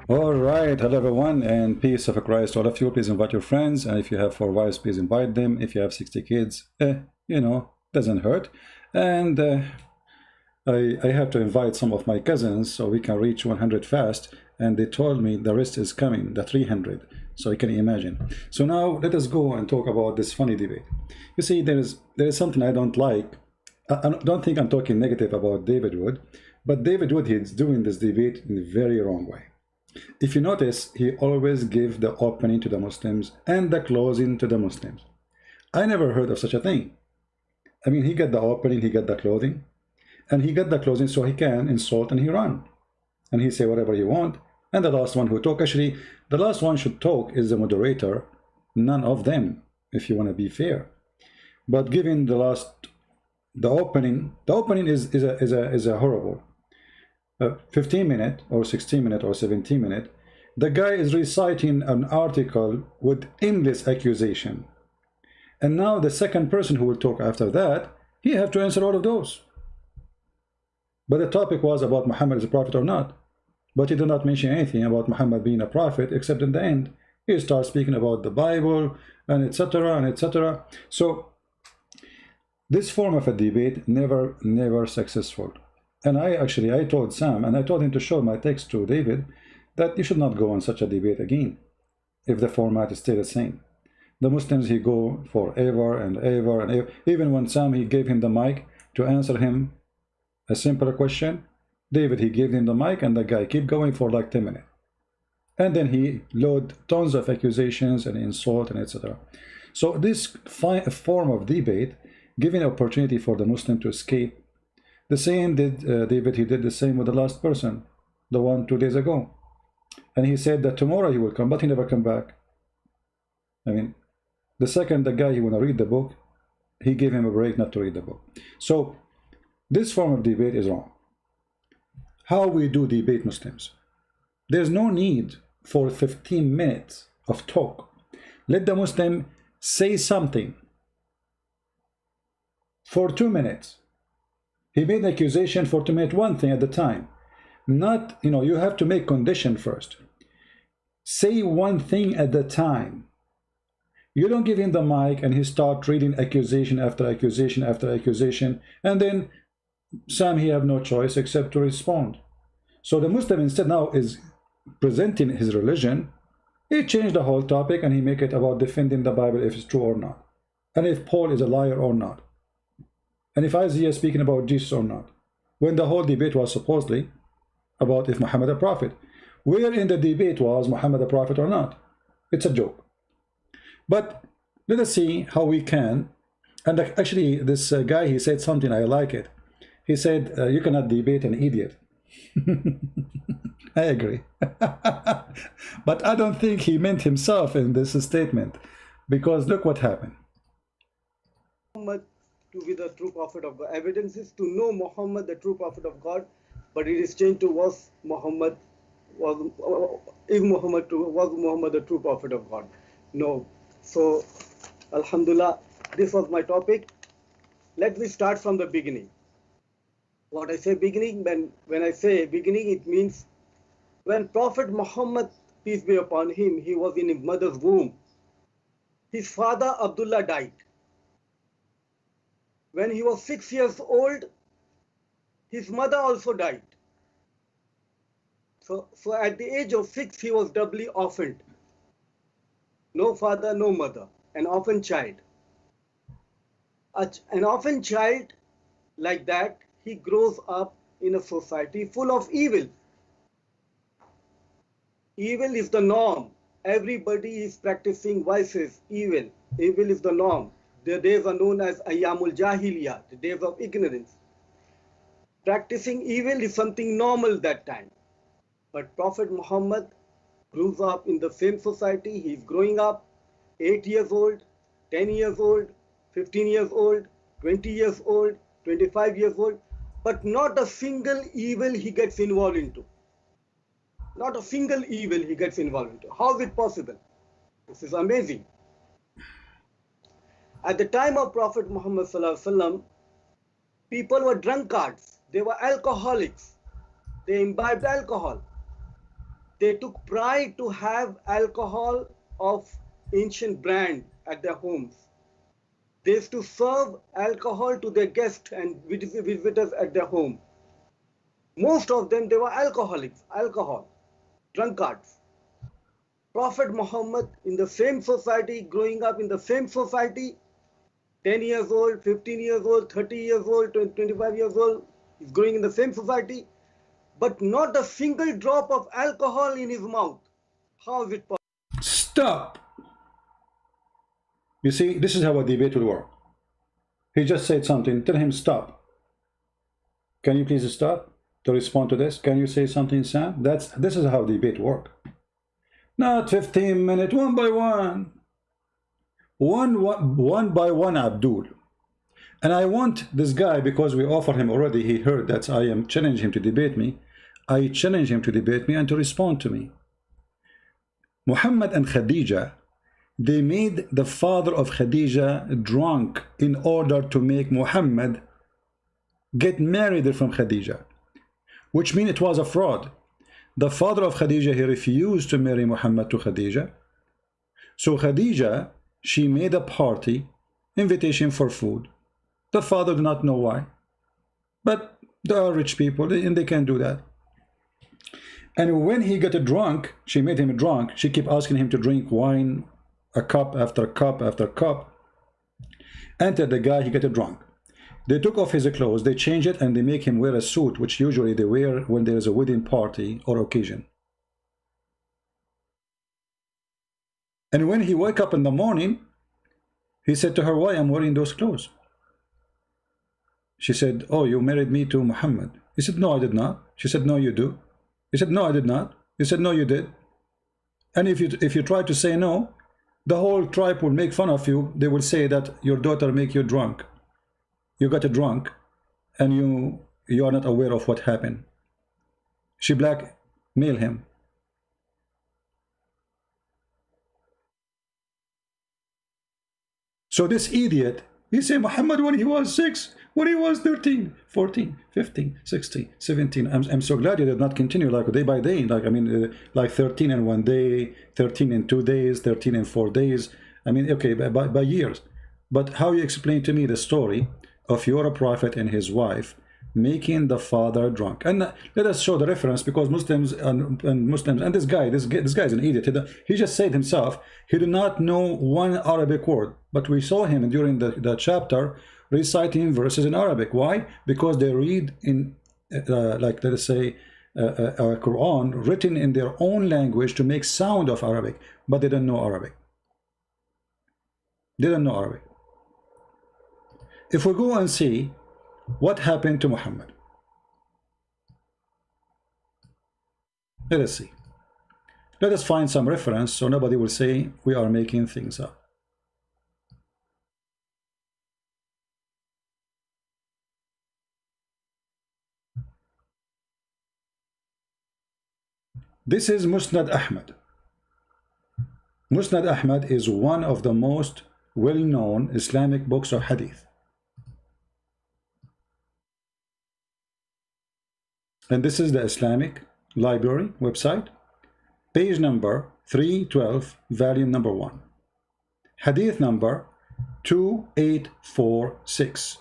All right, hello everyone, and peace of Christ to all of you. Please invite your friends, and if you have 4 wives, please invite them. If you have 60 kids, doesn't hurt. And I have to invite some of my cousins so we can reach 100 fast. And they told me the rest is coming, the 300. So you can imagine. So now let us go and talk about this funny debate. You see, there is something I don't like. I don't think I'm talking negative about David Wood, but David Wood is doing this debate in a very wrong way. If you notice, he always gives the opening to the Muslims and the closing to the Muslims. I never heard of such a thing. I mean, he got the opening, he got the clothing, and he got the closing so he can insult and he run. And he say whatever he want. And the last one who talk, actually, the last one should talk is the moderator, none of them, if you want to be fair. But giving the opening is a horrible. 15-minute or 16-minute or 17-minute, the guy is reciting an article with endless accusation. And now the second person who will talk after that, he have to answer all of those. But the topic was about Muhammad is a prophet or not. But he did not mention anything about Muhammad being a prophet, except in the end. He starts speaking about the Bible, and etc., and etc. So this form of a debate never successful. And I told Sam, and I told him to show my text to David, that you should not go on such a debate again, if the format is still the same. The Muslims, he go forever and ever and ever. Even when Sam, he gave him the mic to answer him a simple question, David, he gave him the mic, and the guy keep going for like 10 minutes. And then he load tons of accusations and insult and etc. So this form of debate, giving opportunity for the Muslim to escape. The same did David, he did the same with the last person, the one 2 days ago. And he said that tomorrow he will come, but he never come back. I mean, the second the guy, he want to read the book, he gave him a break not to read the book. So this form of debate is wrong. How we do debate Muslims? There's no need for 15 minutes of talk. Let the Muslim say something for 2 minutes. He made an accusation for 2 minutes, one thing at a time. Not, you have to make condition first. Say one thing at a time. You don't give him the mic and he start reading accusation after accusation after accusation, and then Sam, he have no choice except to respond. So the Muslim instead now is presenting his religion. He changed the whole topic and he make it about defending the Bible, if it's true or not, and if Paul is a liar or not, and if Isaiah is speaking about Jesus or not, when the whole debate was supposedly about if Muhammad a prophet. Where in the debate was Muhammad a prophet or not? It's a joke. But let us see how we can. And actually, this guy, he said something, I like it. He said, you cannot debate an idiot. I agree. But I don't think he meant himself in this statement, because look what happened. Muhammad to be the true prophet of God. Evidence is to know Muhammad the true prophet of God, but it is changed to was Muhammad the true prophet of God. No. So Alhamdulillah, this was my topic. Let me start from the beginning. What I say beginning, when I say beginning, it means when Prophet Muhammad, peace be upon him, he was in his mother's womb. His father Abdullah died. When he was 6 years old, his mother also died. So at the age of 6, he was doubly orphaned. No father, no mother, an orphan child. An orphan child like that, he grows up in a society full of evil. Evil is the norm. Everybody is practicing vices, evil. Evil is the norm. The days are known as Ayyamul Jahiliyyah, the days of ignorance. Practicing evil is something normal that time. But Prophet Muhammad grew up in the same society. He's growing up, 8 years old, 10 years old, 15 years old, 20 years old, 25 years old, but not a single evil he gets involved into. Not a single evil he gets involved into. How is it possible? This is amazing. At the time of Prophet Muhammad ﷺ, people were drunkards. They were alcoholics. They imbibed alcohol. They took pride to have alcohol of ancient brand at their homes. They used to serve alcohol to their guests and visitors at their home. Most of them, they were alcoholics, alcohol, drunkards. Prophet Muhammad in the same society, growing up in the same society, 10 years old, 15 years old, 30 years old, 25 years old, he's growing in the same society, but not a single drop of alcohol in his mouth. How is it possible? Stop. You see, this is how a debate will work. He just said something, tell him stop. Can you please stop to respond to this? Can you say something, Sam? This is how debate work. Not 15 minutes, one by one. One by one, Abdul. And I want this guy, because we offer him already, he heard that I am challenging him to debate me. I challenge him to debate me and to respond to me. Muhammad and Khadija, they made the father of Khadija drunk in order to make Muhammad get married from Khadija, which means it was a fraud. The father of Khadija, he refused to marry Muhammad to Khadija. So Khadija, she made a party, invitation for food. The father did not know why. But they are rich people and they can do that. And when he got drunk, she made him drunk. She kept asking him to drink wine, a cup after cup after cup. Entered the guy, he got drunk. They took off his clothes, they changed it, and they make him wear a suit, which usually they wear when there is a wedding party or occasion. And when he woke up in the morning, he said to her, why I'm wearing those clothes? She said, oh, you married me to Muhammad. He said, no, I did not. She said, no, you do. He said, no, I did not. He said, no, you did. And if you try to say no, the whole tribe will make fun of you. They will say that your daughter make you drunk. You got drunk and you are not aware of what happened. She blackmail him. So this idiot, he said Muhammad when he was 6, when he was 13, 14, 15, 16, 17. I'm so glad you did not continue like day by day. Like, I mean, like 13 in 1 day, 13 in 2 days, 13 in 4 days. I mean, okay, by years. But how you explain to me the story of your prophet and his wife making the father drunk? And let us show the reference, because Muslims and this guy is an idiot. He just said himself he did not know one Arabic word, but we saw him during the chapter reciting verses in Arabic. Why? Because they read in like, let us say, Quran written in their own language to make sound of Arabic, but they don't know Arabic. They don't know Arabic. If we go and see what happened to Muhammad, let us see. Let us find some reference so nobody will say we are making things up. This is Musnad Ahmad. Musnad Ahmad is one of the most well-known Islamic books of hadith. And this is the Islamic Library website, page number 312, volume number 1, hadith number 2846.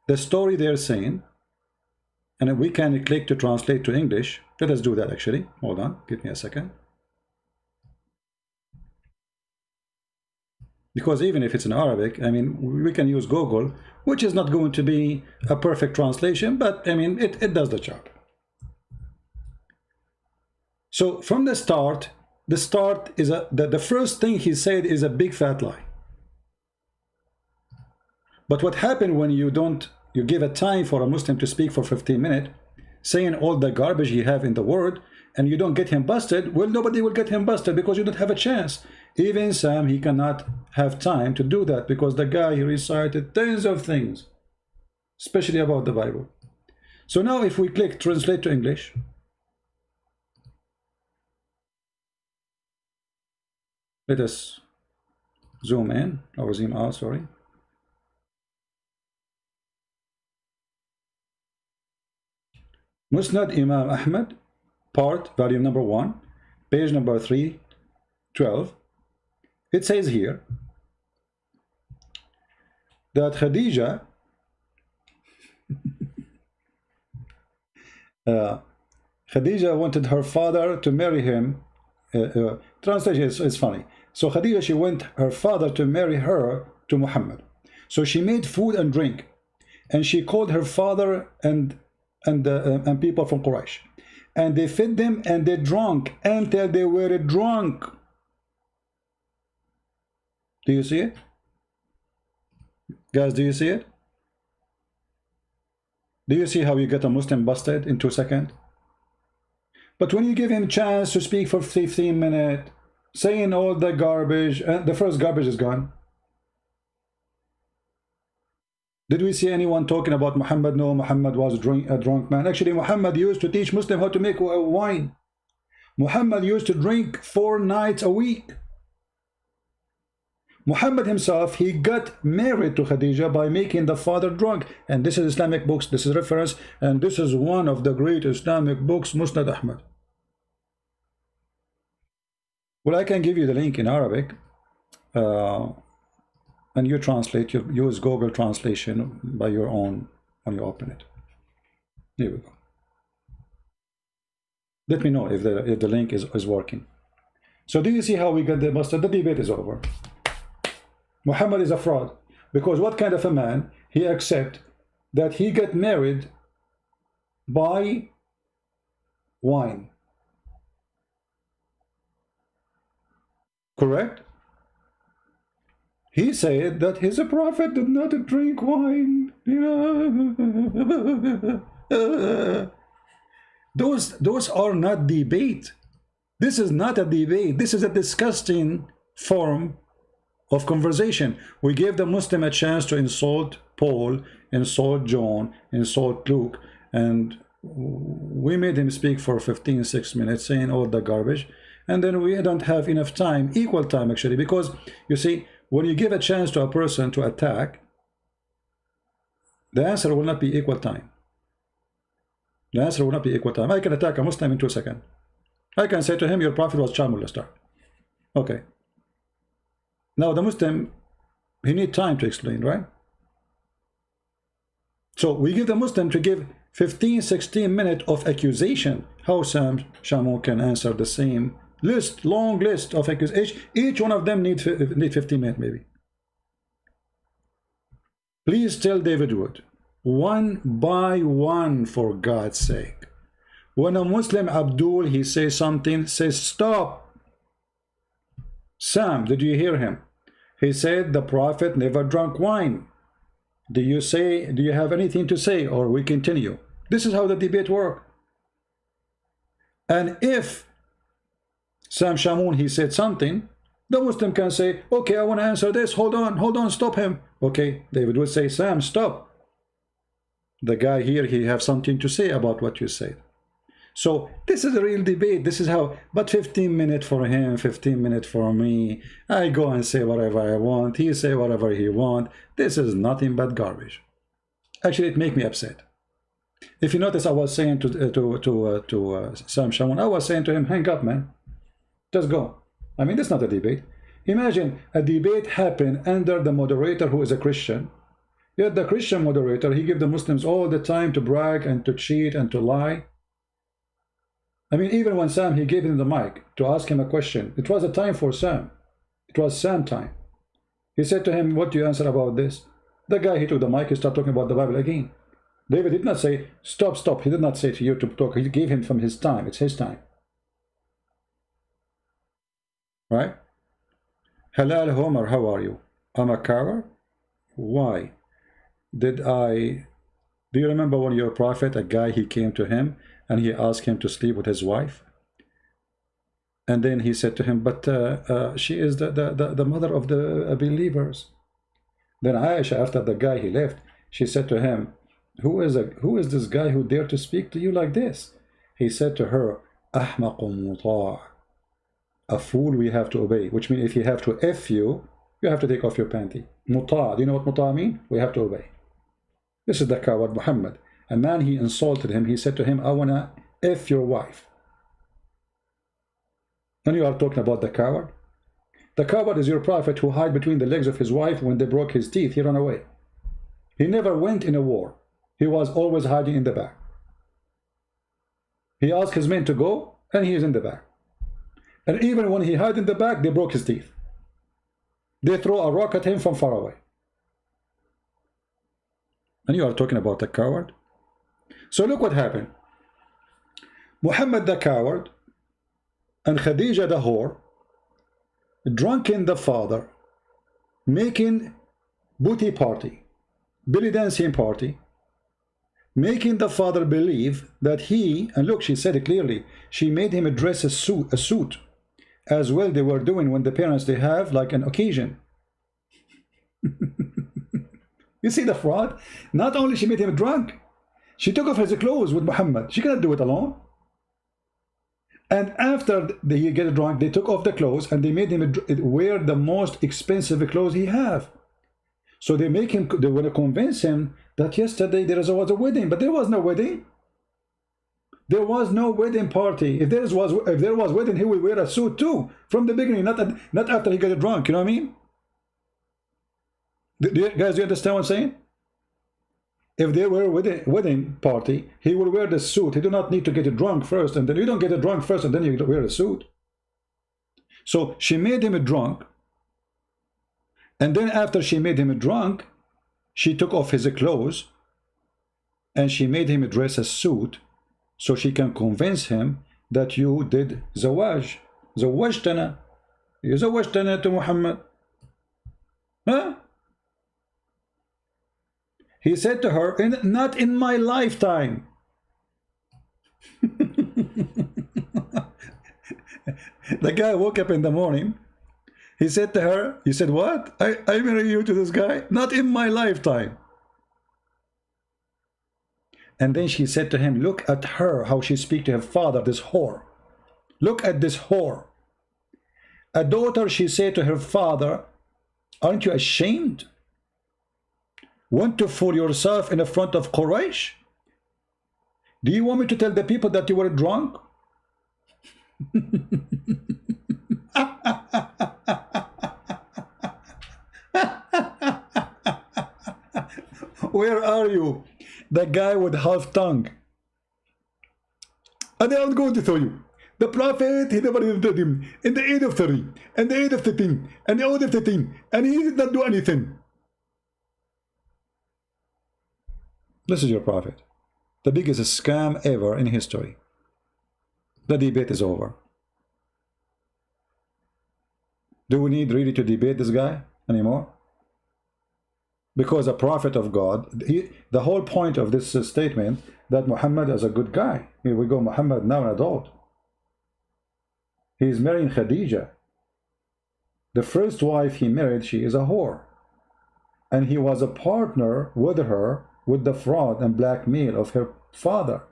The story they're saying, and we can click to translate to English. Let us do that actually. Hold on, give me a second. Because even if it's in Arabic, I mean, we can use Google, which is not going to be a perfect translation, but I mean, it does the job. So from the start is the first thing he said is a big fat lie. But what happened when you give a time for a Muslim to speak for 15 minutes, saying all the garbage he have in the word, and you don't get him busted? Well, nobody will get him busted because you don't have a chance. Even Sam, he cannot have time to do that because the guy, he recited tons of things, especially about the Bible. So now if we click translate to English, let us zoom in or zoom out, sorry. Musnad Imam Ahmad, part, volume number 1, page number 312. It says here that Khadija wanted her father to marry him. Translation is funny. So Khadija, she went her father to marry her to Muhammad. So she made food and drink, and she called her father and people from Quraysh, and they fed them and they drank until they were drunk. Do you see it, guys? Do you see it? Do you see how you get a Muslim busted in 2 seconds? But when you give him a chance to speak for 15 minutes, saying all the garbage, and the first garbage is gone. Did we see anyone talking about Muhammad? No, Muhammad was a drunk man. Actually, Muhammad used to teach Muslims how to make wine. Muhammad used to drink 4 nights a week. Muhammad himself, he got married to Khadija by making the father drunk. And this is Islamic books, this is reference, and this is one of the great Islamic books, Musnad Ahmad. Well, I can give you the link in Arabic, and you translate, you use Google translation by your own when you open it. Here we go. Let me know if the link is working. So do you see how we got the mustard? The debate is over. Muhammad is a fraud, because what kind of a man he accept that he got married by wine? Correct? He said that his prophet did not drink wine. Those are not debate. This is not a debate. This is a disgusting form of conversation. We gave the Muslim a chance to insult Paul, insult John, insult Luke, and we made him speak for 15-6 minutes saying all the garbage, and then we don't have enough time, equal time actually, because you see, when you give a chance to a person to attack, the answer will not be equal time. The answer will not be equal time. I can attack a Muslim in 2 seconds. I can say to him, your prophet was child molester. Okay. Now the Muslim, he needs time to explain, right? So we give the Muslim to give 15-16 minutes of accusation. How Sam Shamoun can answer the same list, long list of accusations. Each one of them need 15 minutes maybe. Please tell David Wood, one by one, for God's sake. When a Muslim Abdul, he says something, says stop. Sam, did you hear him? He said the prophet never drank wine. Do you have anything to say, or we continue? This is how the debate works. And if Sam Shamoun, he said something, the Muslim can say, okay, I want to answer this. Hold on, stop him. Okay, David would say, Sam, stop. The guy here, he have something to say about what you said. So this is a real debate. This is how, but 15 minutes for him, 15 minutes for me. I go and say whatever I want. He say whatever he want. This is nothing but garbage. Actually, it make me upset. If you notice, I was saying to Sam Shamoun, I was saying to him, hang up, man. Just go. I mean, that's not a debate. Imagine a debate happen under the moderator who is a Christian. Yet the Christian moderator, he give the Muslims all the time to brag and to cheat and to lie. I mean, even when Sam, he gave him the mic to ask him a question, it was a time for Sam. It was Sam time. He said to him, what do you answer about this? The guy, he took the mic, he started talking about the Bible again. David did not say, stop, stop. He did not say to you to talk. He gave him from his time. It's his time. Right? Halal Homer, how are you? I'm a coward? Why? Do you remember when your prophet, a guy, he came to him and he asked him to sleep with his wife? And then he said to him, but she is the mother of the believers. Then Aisha, after the guy he left, she said to him, who is this guy who dared to speak to you like this? He said to her, Ahmaqun muta'. A fool we have to obey, which means if he have to F you, you have to take off your panty. Muta', do you know what muta' mean? We have to obey. This is the coward Muhammad. A man, he insulted him. He said to him, I want to F your wife. And you are talking about the coward? The coward is your prophet who hid between the legs of his wife. When they broke his teeth, he ran away. He never went in a war. He was always hiding in the back. He asked his men to go, and he is in the back. And even when he hid in the back, they broke his teeth. They throw a rock at him from far away. And you are talking about the coward? So look what happened. Muhammad the coward and Khadija the whore, drunken the father, making booty party, belly dancing party, making the father believe that he, and look, she said it clearly, she made him dress a suit, as well they were doing when the parents, they have like an occasion. You see the fraud? Not only she made him drunk, she took off his clothes with Muhammad. She cannot do it alone. And after he get drunk, they took off the clothes and they made him wear the most expensive clothes he have. So they make him, they want to convince him that yesterday there was a wedding, but there was no wedding. There was no wedding party. If there was wedding, he would wear a suit too from the beginning, not after he got drunk. You know what I mean? Guys, do you understand what I'm saying? If there were a wedding party, he will wear the suit. He do not need to get drunk first, and then you don't get drunk first, and then you wear a suit. So she made him drunk, and then after she made him drunk, she took off his clothes, and she made him dress a suit, so she can convince him that you did zawaj. Zawajtana. You zawajtana to Muhammad. Huh? He said to her, not in my lifetime. The guy woke up in the morning. He said to her, he said, what? I marry you to this guy? Not in my lifetime. And then she said to him, look at her, how she speaks to her father, this whore. Look at this whore. A daughter, she said to her father, aren't you ashamed? Want to fool yourself in the front of Quraysh? Do you want me to tell the people that you were drunk? Where are you? The guy with half tongue. And I'm going to tell you. The Prophet, he never did him in the age of 30, and the age of 13, and the age of 13, and he did not do anything. This is your prophet. The biggest scam ever in history. The debate is over. Do we need really to debate this guy anymore? Because a prophet of God, the whole point of this statement that Muhammad is a good guy. Here we go, Muhammad now an adult. He is marrying Khadija. The first wife he married, she is a whore. And he was a partner with her with the fraud and blackmail of her father.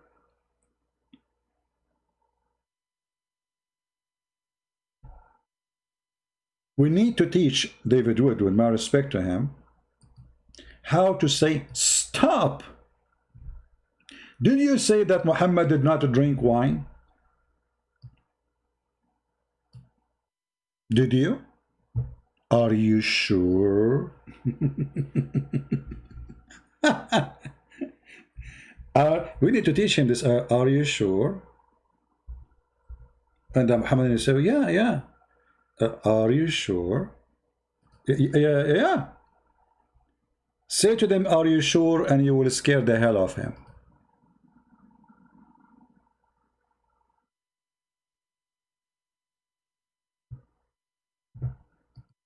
We need to teach David Wood, with my respect to him, how to say stop. Did you say that Muhammad did not drink wine? Did you? Are you sure? We need to teach him this. Are you sure? And Muhammad will say, yeah. Are you sure? Yeah. Say to them, are you sure? And you will scare the hell off him.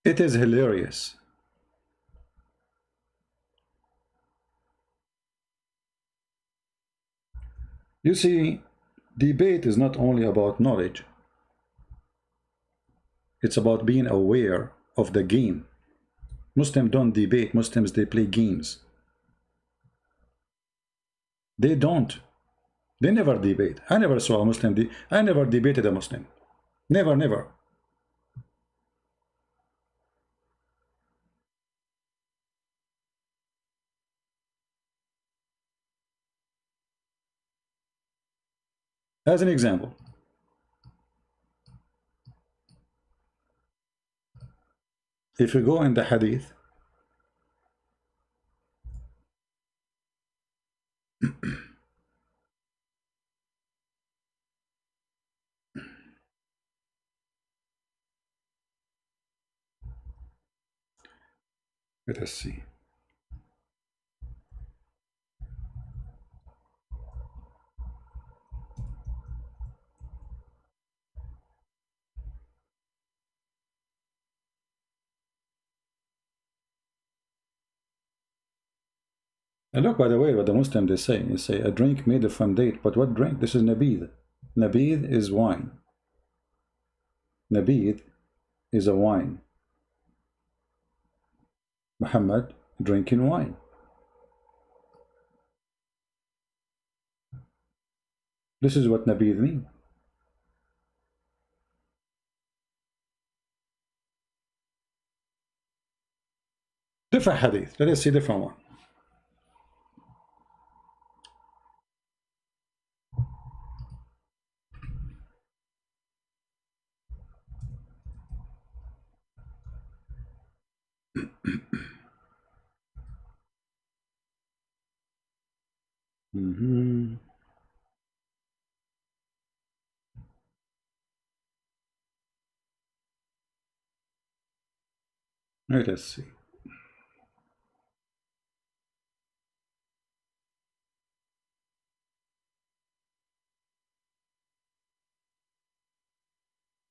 It is hilarious. You see, debate is not only about knowledge. It's about being aware of the game. Muslims don't debate. Muslims, they play games. They don't. They never debate. I never saw a Muslim. I never debated a Muslim. Never, never. As an example, if you go in the hadith, let us see. And look, by the way, what the Muslims they say a drink made from date, but what drink? This is nabid. Nabid is wine. Nabid is a wine. Muhammad drinking wine. This is what nabid means. Different hadith. Let us see different one. Let us see.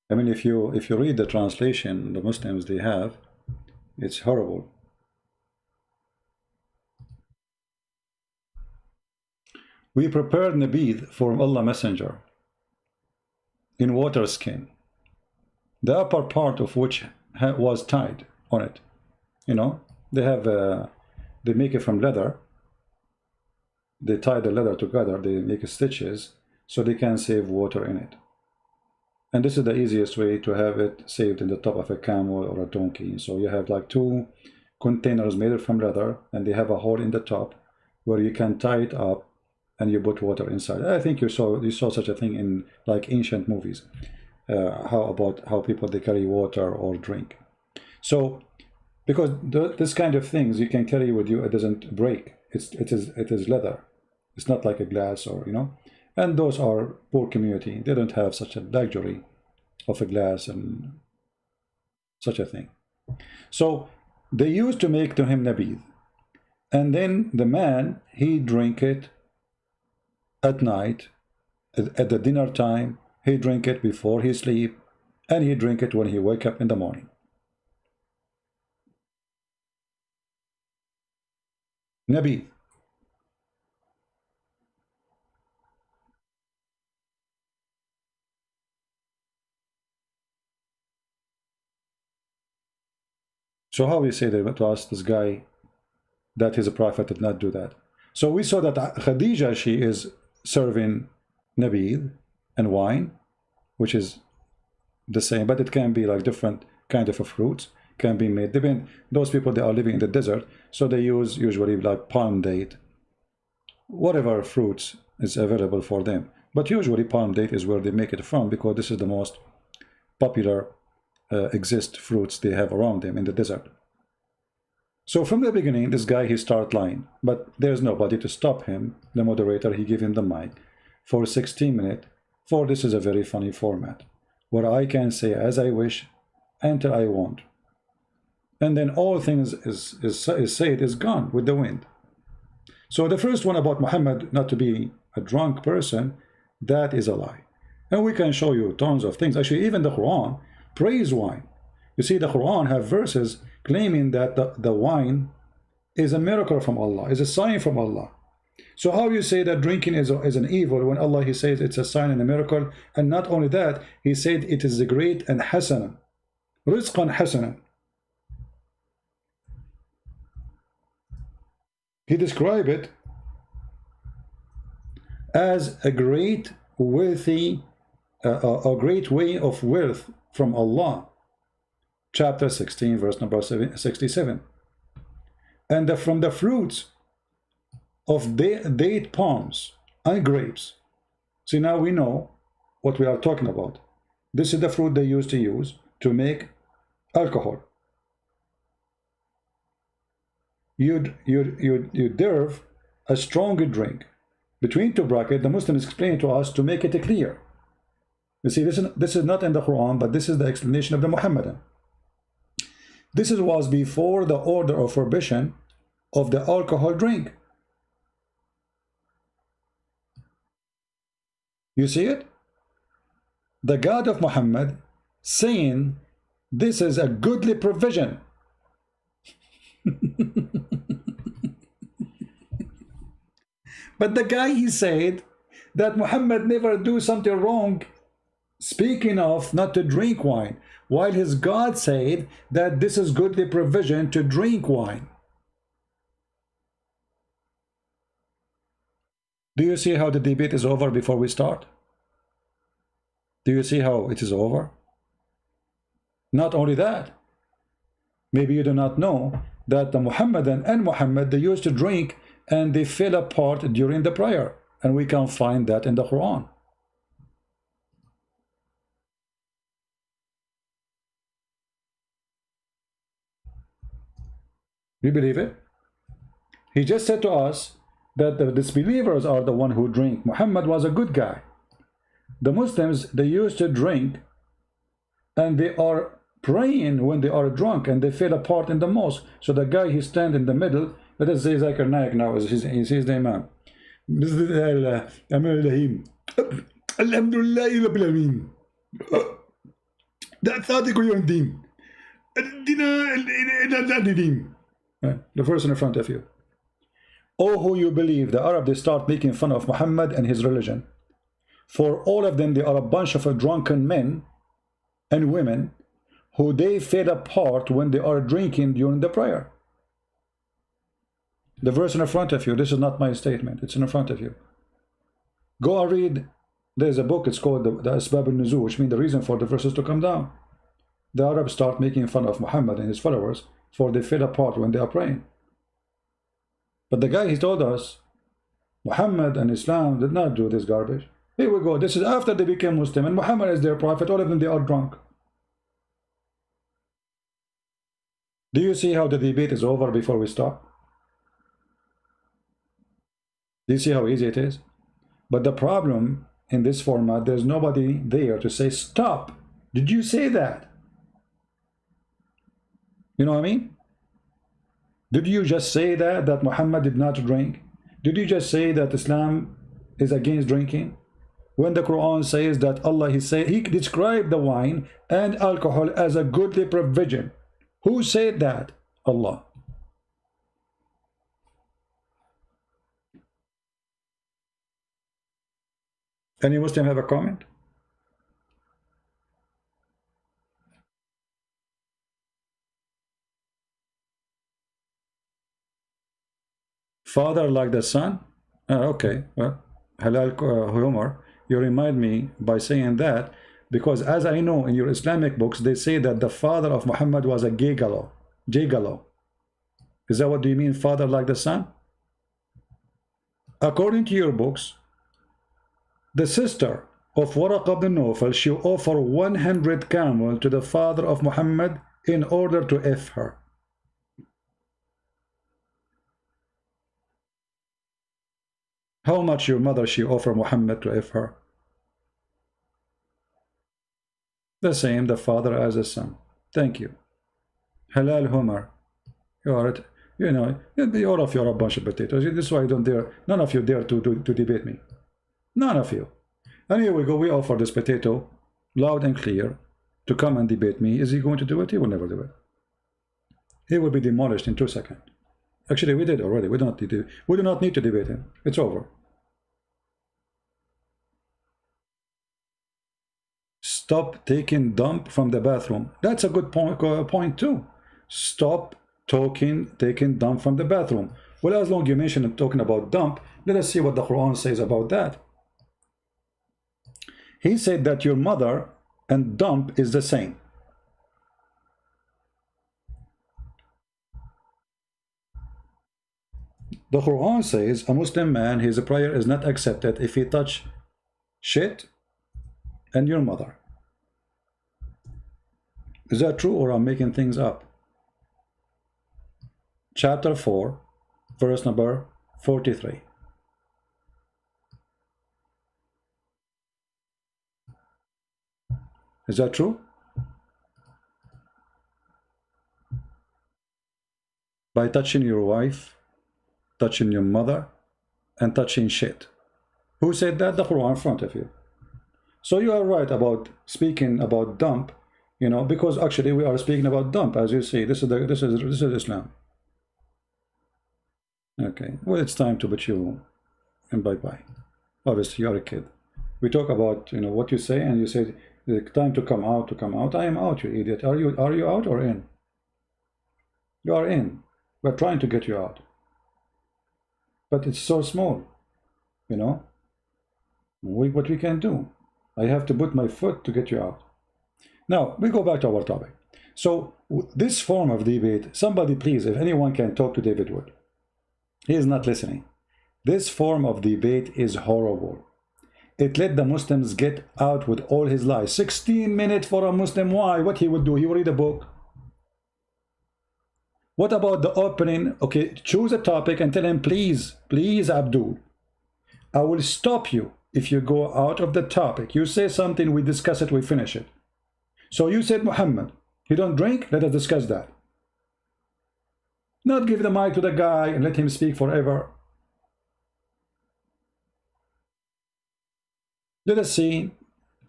I mean, if you read the translation the Muslims they have, it's horrible. We prepared nabid for Allah Messenger in water skin, the upper part of which was tied on it. You know, they have they make it from leather. They tie the leather together. They make stitches so they can save water in it. And this is the easiest way to have it saved in the top of a camel or a donkey. So you have like two containers made from leather, and they have a hole in the top where you can tie it up and you put water inside. I think you saw such a thing in like ancient movies. How people they carry water or drink. So because this kind of things you can carry with you, it doesn't break. It is leather. It's not like a glass, or you know. And those are poor community. They don't have such a luxury of a glass and such a thing. So they used to make to him nabid. And then the man, he drink it at night, at the dinner time. He drink it before he sleep, and he drink it when he wake up in the morning. Nabid. So how we say that to us, this guy, that his prophet did not do that. So we saw that Khadija, she is serving nabid and wine, which is the same, but it can be like different kind of fruits can be made. Depend, those people, they are living in the desert, so they use usually like palm date, whatever fruits is available for them. But usually palm date is where they make it from, because this is the most popular exist fruits they have around them in the desert. So from the beginning, this guy, he start lying, but there's nobody to stop him. The moderator, he give him the mic for 16 minutes, for this is a very funny format, where I can say as I wish, until I want. And then all things is said is gone with the wind. So the first one about Muhammad not to be a drunk person, that is a lie. And we can show you tons of things. Actually, even the Quran praise wine. You see, the Quran have verses claiming that the wine is a miracle from Allah, is a sign from Allah. So how you say that drinking is an evil when Allah, he says it's a sign and a miracle? And not only that, he said it is great and hasanan, rizqan hasanan. He described it as a great wealthy, a great way of wealth from Allah. Chapter 16, verse number 67. And from the fruits of date palms and grapes. See, now we know what we are talking about. This is the fruit they used to use to make alcohol. you serve a strong drink. Between two brackets, the Muslims explain to us to make it clear. You see, this is not in the Quran, but this is the explanation of the Muhammadan. This was before the order of prohibition of the alcohol drink. You see it? The God of Muhammad saying this is a goodly provision. But the guy, he said that Muhammad never do something wrong, speaking of not to drink wine, while his God said that this is goodly provision to drink wine. Do you see how the debate is over before we start? Do you see how it is over? Not only that, maybe you do not know that the Muhammadan and Muhammad, they used to drink and they fell apart during the prayer, and we can find that in the Quran. You believe it? He just said to us that the disbelievers are the one who drink. Muhammad was a good guy. The Muslims, they used to drink and they are praying when they are drunk and they fell apart in the mosque. So the guy, he stand in the middle. Let us say Zakir Naik now is his the imam. Alhamdulillah Rabbil Alameen. The person in front of you. Oh, who you believe, the Arab, they start making fun of Muhammad and his religion. For all of them, they are a bunch of drunken men and women who they fell apart when they are drinking during the prayer. The verse in front of you, this is not my statement, it's in front of you. Go and read, there's a book, it's called the Asbab al-Nuzul, which means the reason for the verses to come down. The Arabs start making fun of Muhammad and his followers for they fell apart when they are praying. But the guy, he told us, Muhammad and Islam did not do this garbage. Here we go, this is after they became Muslim, and Muhammad is their prophet, all of them, they are drunk. Do you see how the debate is over before we start? Do you see how easy it is? But the problem in this format, there's nobody there to say, stop, did you say that? You know what I mean? Did you just say that Muhammad did not drink? Did you just say that Islam is against drinking? When the Quran says that Allah, he described the wine and alcohol as a goodly provision. Who said that? Allah. Any Muslim have a comment? Father like the son? Okay, well, halal humor. You remind me by saying that, because as I know in your Islamic books, they say that the father of Muhammad was a gigolo. Is that what do you mean, father like the son? According to your books, the sister of Waraq ibn Nawfal, she offered 100 camel to the father of Muhammad in order to F her. How much your mother she offered Muhammad to F her? The same, the father as the son. Thank you. Halal humor. You are it. You know, all of you are a bunch of potatoes. This is why I don't dare, none of you dare to debate me. None of you. And here we go, we offer this potato loud and clear to come and debate me. Is he going to do it? He will never do it. He will be demolished in 2 seconds. Actually, we did already. We do not need to debate him. It's over. Stop taking dump from the bathroom. That's a good point too. Stop taking dump from the bathroom. Well, as long as you mentioned talking about dump, let us see what the Quran says about that. He said that your mother and dump is the same. The Quran says a Muslim man, his prayer is not accepted if he touch shit and your mother. Is that true, or I'm making things up? chapter 4, verse number 43. Is that true? By touching your wife, touching your mother, and touching shit. Who said that? The Quran in front of you. So you are right about speaking about dump, you know, because actually we are speaking about dump, as you see. This is Islam. Okay, well, it's time to put you and bye-bye. Obviously, you're a kid. We talk about, you know, what you say, and you say the time to come out, to come out. I am out, you idiot. Are you out or in? You are in. We're trying to get you out. But it's so small, you know. What we can do. I have to put my foot to get you out. Now, we go back to our topic. So, this form of debate, somebody please, if anyone can talk to David Wood. He is not listening. This form of debate is horrible. It let the Muslims get out with all his lies. 16 minutes for a Muslim. Why? What he would do? He would read a book. What about the opening? Okay, choose a topic and tell him, please, please, Abdul, I will stop you if you go out of the topic. You say something, we discuss it, we finish it. So you said Muhammad, he don't drink, let us discuss that. Not give the mic to the guy and let him speak forever. Let us see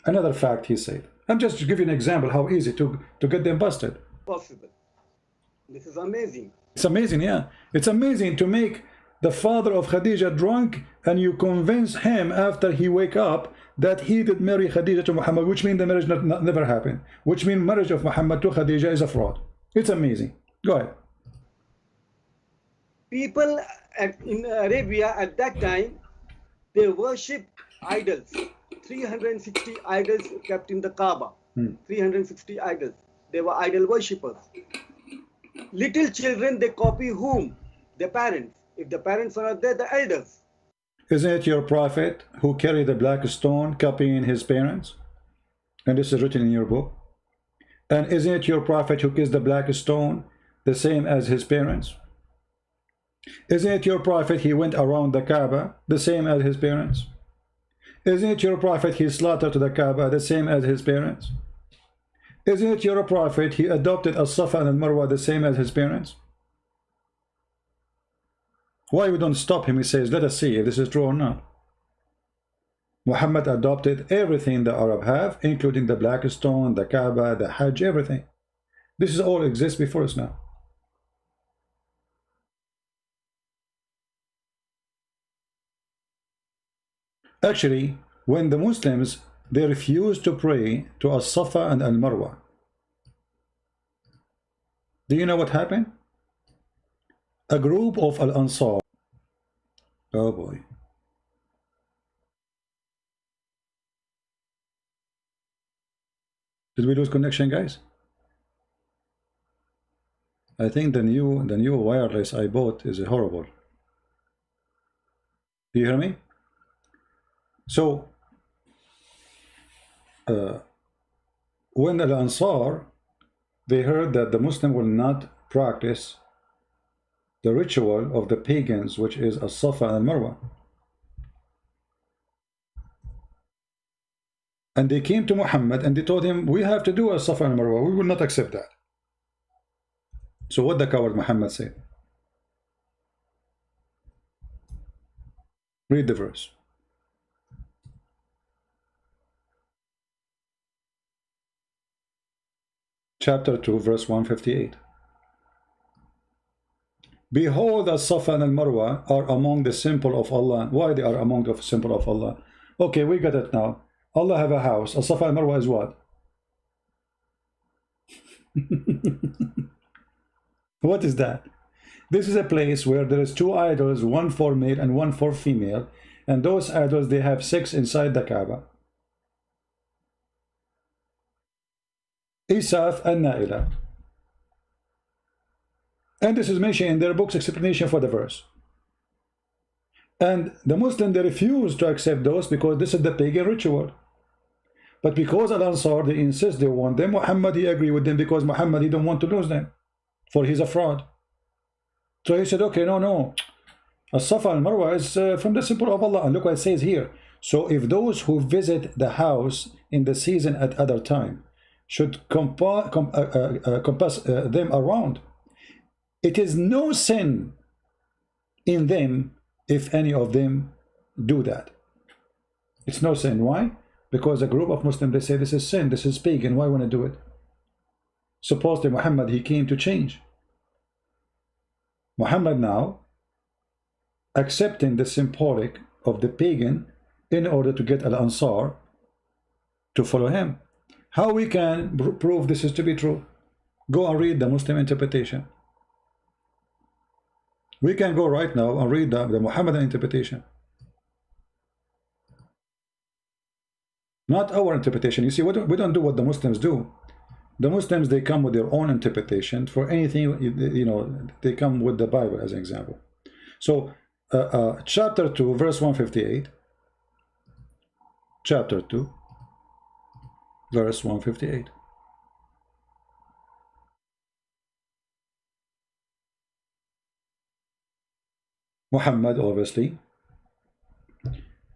another fact he said. I'm just to give you an example how easy to get them busted. Possible. This is amazing. It's amazing, yeah. It's amazing to make the father of Khadija drunk and you convince him after he wake up that he did marry Khadija to Muhammad, which means the marriage never happened. Which means marriage of Muhammad to Khadija is a fraud. It's amazing. Go ahead. People in Arabia at that time, they worship idols. 360 idols kept in the Kaaba. 360 idols. They were idol worshippers. Little children, they copy whom? Their parents. If the parents are not there, the elders. Isn't it your prophet who carried the black stone copying his parents? And this is written in your book. And isn't it your prophet who kissed the black stone the same as his parents? Isn't it your prophet he went around the Kaaba the same as his parents? Isn't it your prophet he slaughtered to the Kaaba the same as his parents? Isn't it your prophet he adopted a Safa and Marwa the same as his parents? Why we don't stop him? He says, let us see if this is true or not. Muhammad adopted everything the Arab have, including the black stone, the Kaaba, the Hajj, everything. This is all exists before us now. Actually, when the Muslims, they refused to pray to As-Safa and Al-Marwa, do you know what happened? A group of Al-Ansar, oh boy, did we lose connection, guys? I think the new wireless I bought is horrible. Do you hear me? So when the Ansar, they heard that the Muslim will not practice the ritual of the pagans, which is As-Safa and Marwa, and they came to Muhammad and they told him, we have to do As-Safa and Marwa, we will not accept that. So what the coward Muhammad said? Read the verse. Chapter 2, verse 158. Behold, As-Safa and Al-Marwa are among the simple of Allah. Why they are among the simple of Allah? Okay, we got it now. Allah have a house. As-Safa and Marwa is what? What is that? This is a place where there is two idols, one for male and one for female, and those idols, they have sex inside the Kaaba. Isaf and Naila. And this is mentioned in their book's explanation for the verse. And the Muslim, they refuse to accept those because this is the pagan ritual. But because Al-Ansar, they insist they want them, Muhammad, he agree with them because Muhammad, he don't want to lose them, for he's a fraud. So he said, okay, no. As-Safa and Marwa is from the symbol of Allah. And look what it says here. So if those who visit the house in the season at other time should compass them around, it is no sin in them if any of them do that. It's no sin. Why? Because a group of Muslims, they say this is sin, this is pagan. Why want to do it? Supposedly Muhammad, he came to change. Muhammad now accepting the symbolic of the pagan in order to get Al-Ansar to follow him. How we can prove this is to be true? Go and read the Muslim interpretation. We can go right now and read the Muhammadan interpretation. Not our interpretation. You see, we don't do what the Muslims do. The Muslims, they come with their own interpretation for anything, you know, they come with the Bible as an example. So, chapter 2, verse 158. Chapter 2, verse 158. Muhammad, obviously,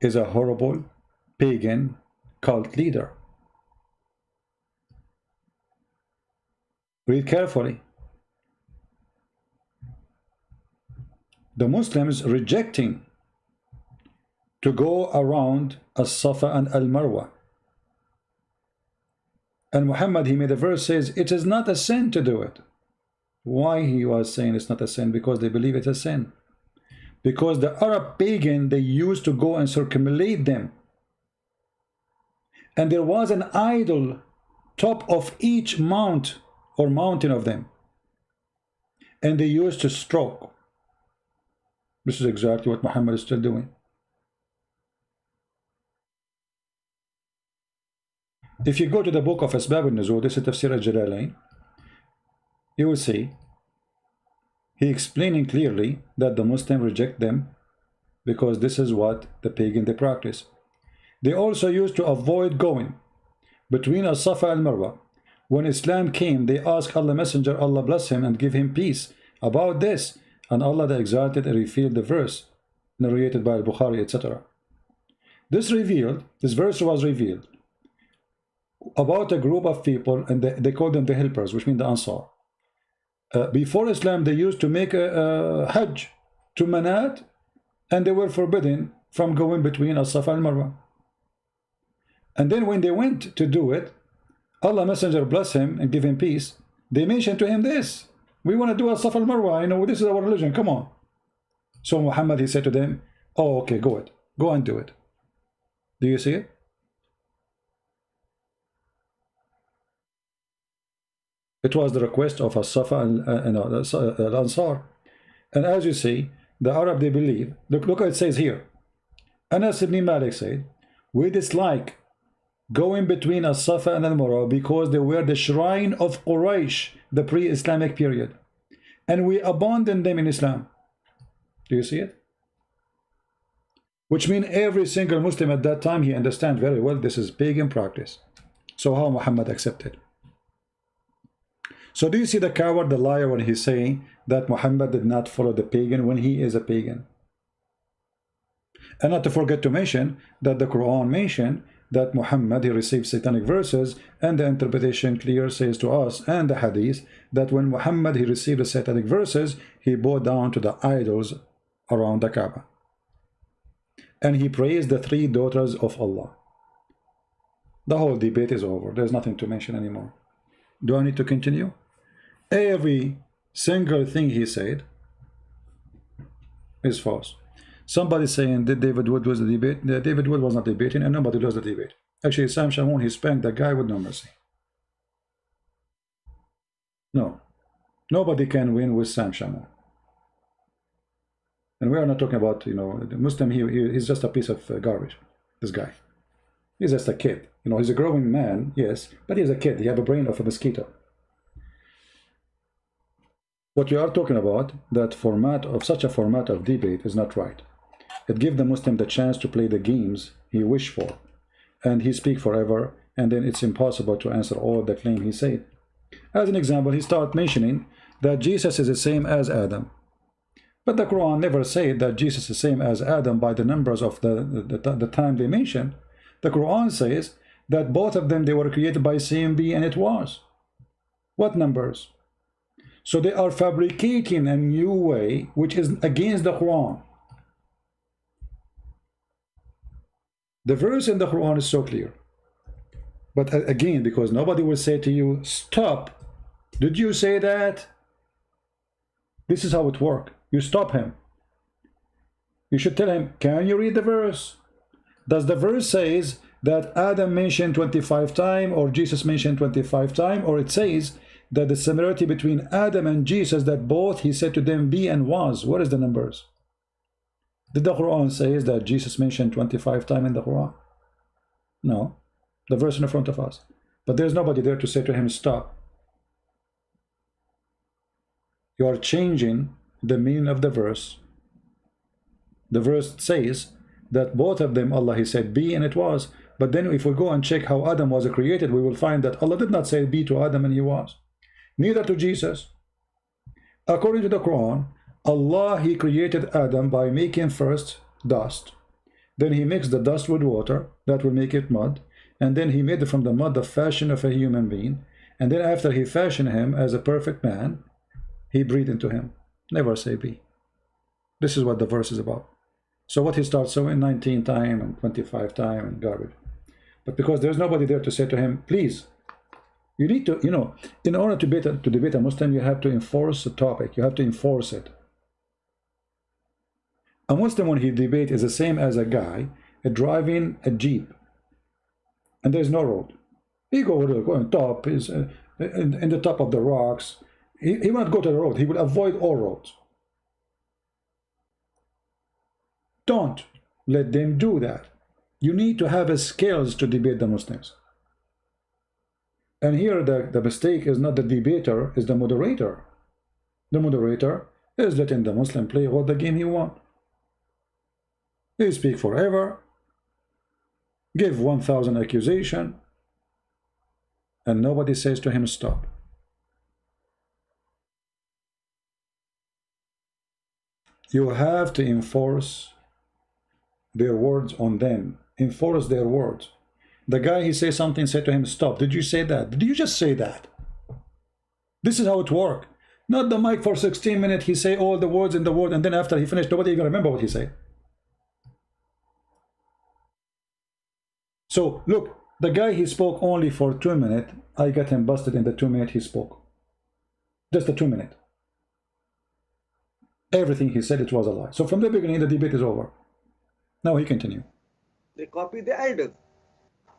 is a horrible pagan cult leader. Read carefully. The Muslims rejecting to go around As-Safa and Al-Marwa. And Muhammad, he made a verse says, it is not a sin to do it. Why he was saying it's not a sin? Because they believe it's a sin. Because the Arab pagan, they used to go and circumambulate them. And there was an idol top of each mount or mountain of them. And they used to stroke. This is exactly what Muhammad is still doing. If you go to the book of Asbab al-Nuzul, this is Tafsir al-Jalalain, you will see he explaining clearly that the Muslims reject them because this is what the pagan they practice. They also used to avoid going between As-Safa and Marwa. When Islam came, they asked Allah Messenger, Allah bless him and give him peace, about this, and Allah the Exalted revealed the verse narrated by Al-Bukhari, etc. This verse was revealed about a group of people, and they call them the helpers, which mean the Ansar. Before Islam, they used to make a Hajj to Manat, and they were forbidden from going between As-Safa and Marwa. And then when they went to do it, Allah Messenger bless him and give him peace, they mentioned to him this, we want to do As-Safa and Marwa, you know, this is our religion, come on. So Muhammad, he said to them, oh, okay, go and do it. Do you see it? It was the request of As-Safa and Al-Ansar. And as you see, the Arab, they believe, look what it says here. Anas ibn Malik said, we dislike going between As-Safa and Al-Marwa because they were the shrine of Quraysh, the pre-Islamic period. And we abandoned them in Islam. Do you see it? Which means every single Muslim at that time, he understands very well this is pagan practice. So how Muhammad accepted? So do you see the coward, the liar, when he's saying that Muhammad did not follow the pagan when he is a pagan? And not to forget to mention that the Quran mentioned that Muhammad, he received satanic verses, and the interpretation clear says to us, and the hadith, that when Muhammad, he received the satanic verses, he bowed down to the idols around the Kaaba. And he praised the three daughters of Allah. The whole debate is over. There's nothing to mention anymore. Do I need to continue? Every single thing he said is false. Somebody saying that David Wood was the debate. David Wood was not debating, and nobody lost the debate. Actually, Sam Shamoun, he spanked that guy with no mercy. No, nobody can win with Sam Shamoun. And we are not talking about, you know, the Muslim. He's just a piece of garbage. This guy, he's just a kid. You know, he's a growing man, yes, but he's a kid. He has a brain of a mosquito. What we are talking about, that format of such a format of debate is not right. It gives the Muslim the chance to play the games he wished for, and he speak forever, and then it's impossible to answer all the claim he said. As an example, he started mentioning that Jesus is the same as Adam. But the Quran never said that Jesus is the same as Adam by the numbers of the time they mentioned. The Quran says that both of them, they were created by same being, and it was. What numbers? So they are fabricating a new way which is against the Quran. The verse in the Quran is so clear. But again, because nobody will say to you, stop. Did you say that? This is how it works. You stop him. You should tell him, can you read the verse? Does the verse says that Adam mentioned 25 times, or Jesus mentioned 25 times, or it says that the similarity between Adam and Jesus, that both he said to them be and was? What is the numbers? Did the Quran says that Jesus mentioned 25 times in the Quran? No. The verse in front of us. But there's nobody there to say to him, stop. You are changing the meaning of the verse. The verse says that both of them, Allah, he said be, and it was. But then if we go and check how Adam was created, we will find that Allah did not say be to Adam and he was. Neither to Jesus. According to the Quran, Allah, he created Adam by making first dust. Then he mixed the dust with water, that will make it mud. And then he made from the mud the fashion of a human being. And then after he fashioned him as a perfect man, he breathed into him. Never say be. This is what the verse is about. So what he starts saying 19 times and 25 times and garbage. But because there's nobody there to say to him, please, you need to, you know, in order to debate a Muslim, you have to enforce a topic. You have to enforce it. A Muslim, when he debate, is the same as a guy driving a jeep, and there's no road. He go on top, is in the top of the rocks. He won't go to the road. He will avoid all roads. Don't let them do that. You need to have a skills to debate the Muslims. And here the mistake is not the debater, is the moderator. The moderator is letting the Muslim play what the game he wants. He speak forever, give 1,000 accusation, and nobody says to him stop. You have to enforce their words on them. Enforce their words. The guy, he says something, say to him, stop. Did you say that? Did you just say that? This is how it works. Not the mic for 16 minutes, he say all the words in the word, and then after he finished, nobody even remember what he said. So, look, the guy, he spoke only for 2 minutes. I got him busted in the 2 minutes he spoke. Just the 2 minutes. Everything he said, it was a lie. So from the beginning, the debate is over. Now he continue. They copy the elders.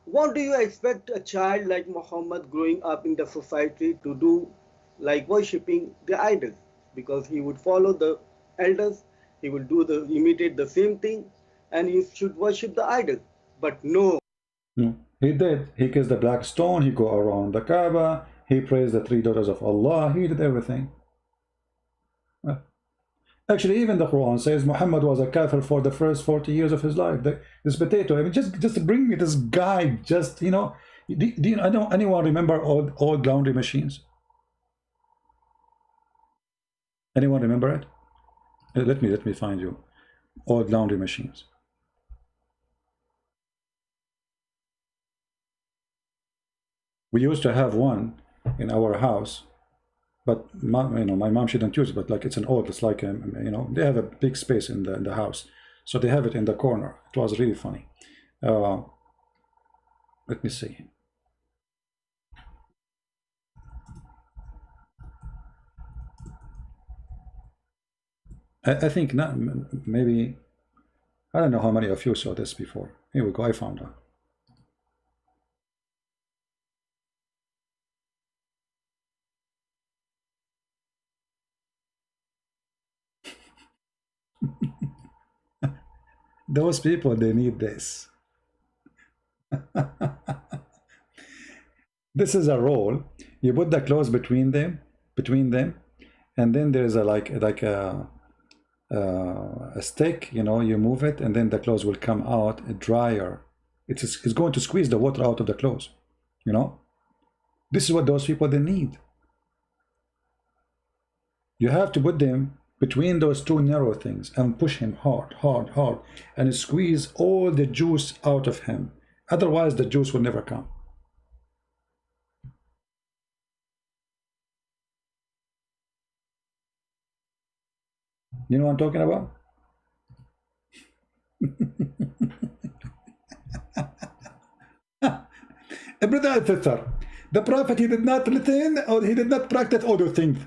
What do you expect a child like Muhammad growing up in the society to do, like worshipping the idols? Because he would follow the elders, he will imitate the same thing, and he should worship the idols. But no. No, he did. He kissed the black stone, he go around the Kaaba, he praised the 3 daughters of Allah, he did everything. Actually, even the Quran says Muhammad was a kafir for the first 40 years of his life. This potato, I mean, just bring me this guy, just, you know, I don't anyone remember old laundry machines? Anyone remember it? Let me find you. Old laundry machines. We used to have one in our house, but my mom shouldn't use it. But like it's an old, it's like they have a big space in the house, so they have it in the corner. It was really funny. Let me see. I think not. Maybe I don't know how many of you saw this before. Here we go. I found out. Those people, they need this. This is a roll. You put the clothes between them, and then there's a a stick. You move it, and then the clothes will come out a dryer. It's going to squeeze the water out of the clothes. This is what those people they need. You have to put them between those two narrow things and push him hard, hard, hard, and squeeze all the juice out of him. Otherwise, the juice will never come. You know what I'm talking about? Brother and sister, the Prophet, he did not listen, or he did not practice all those things.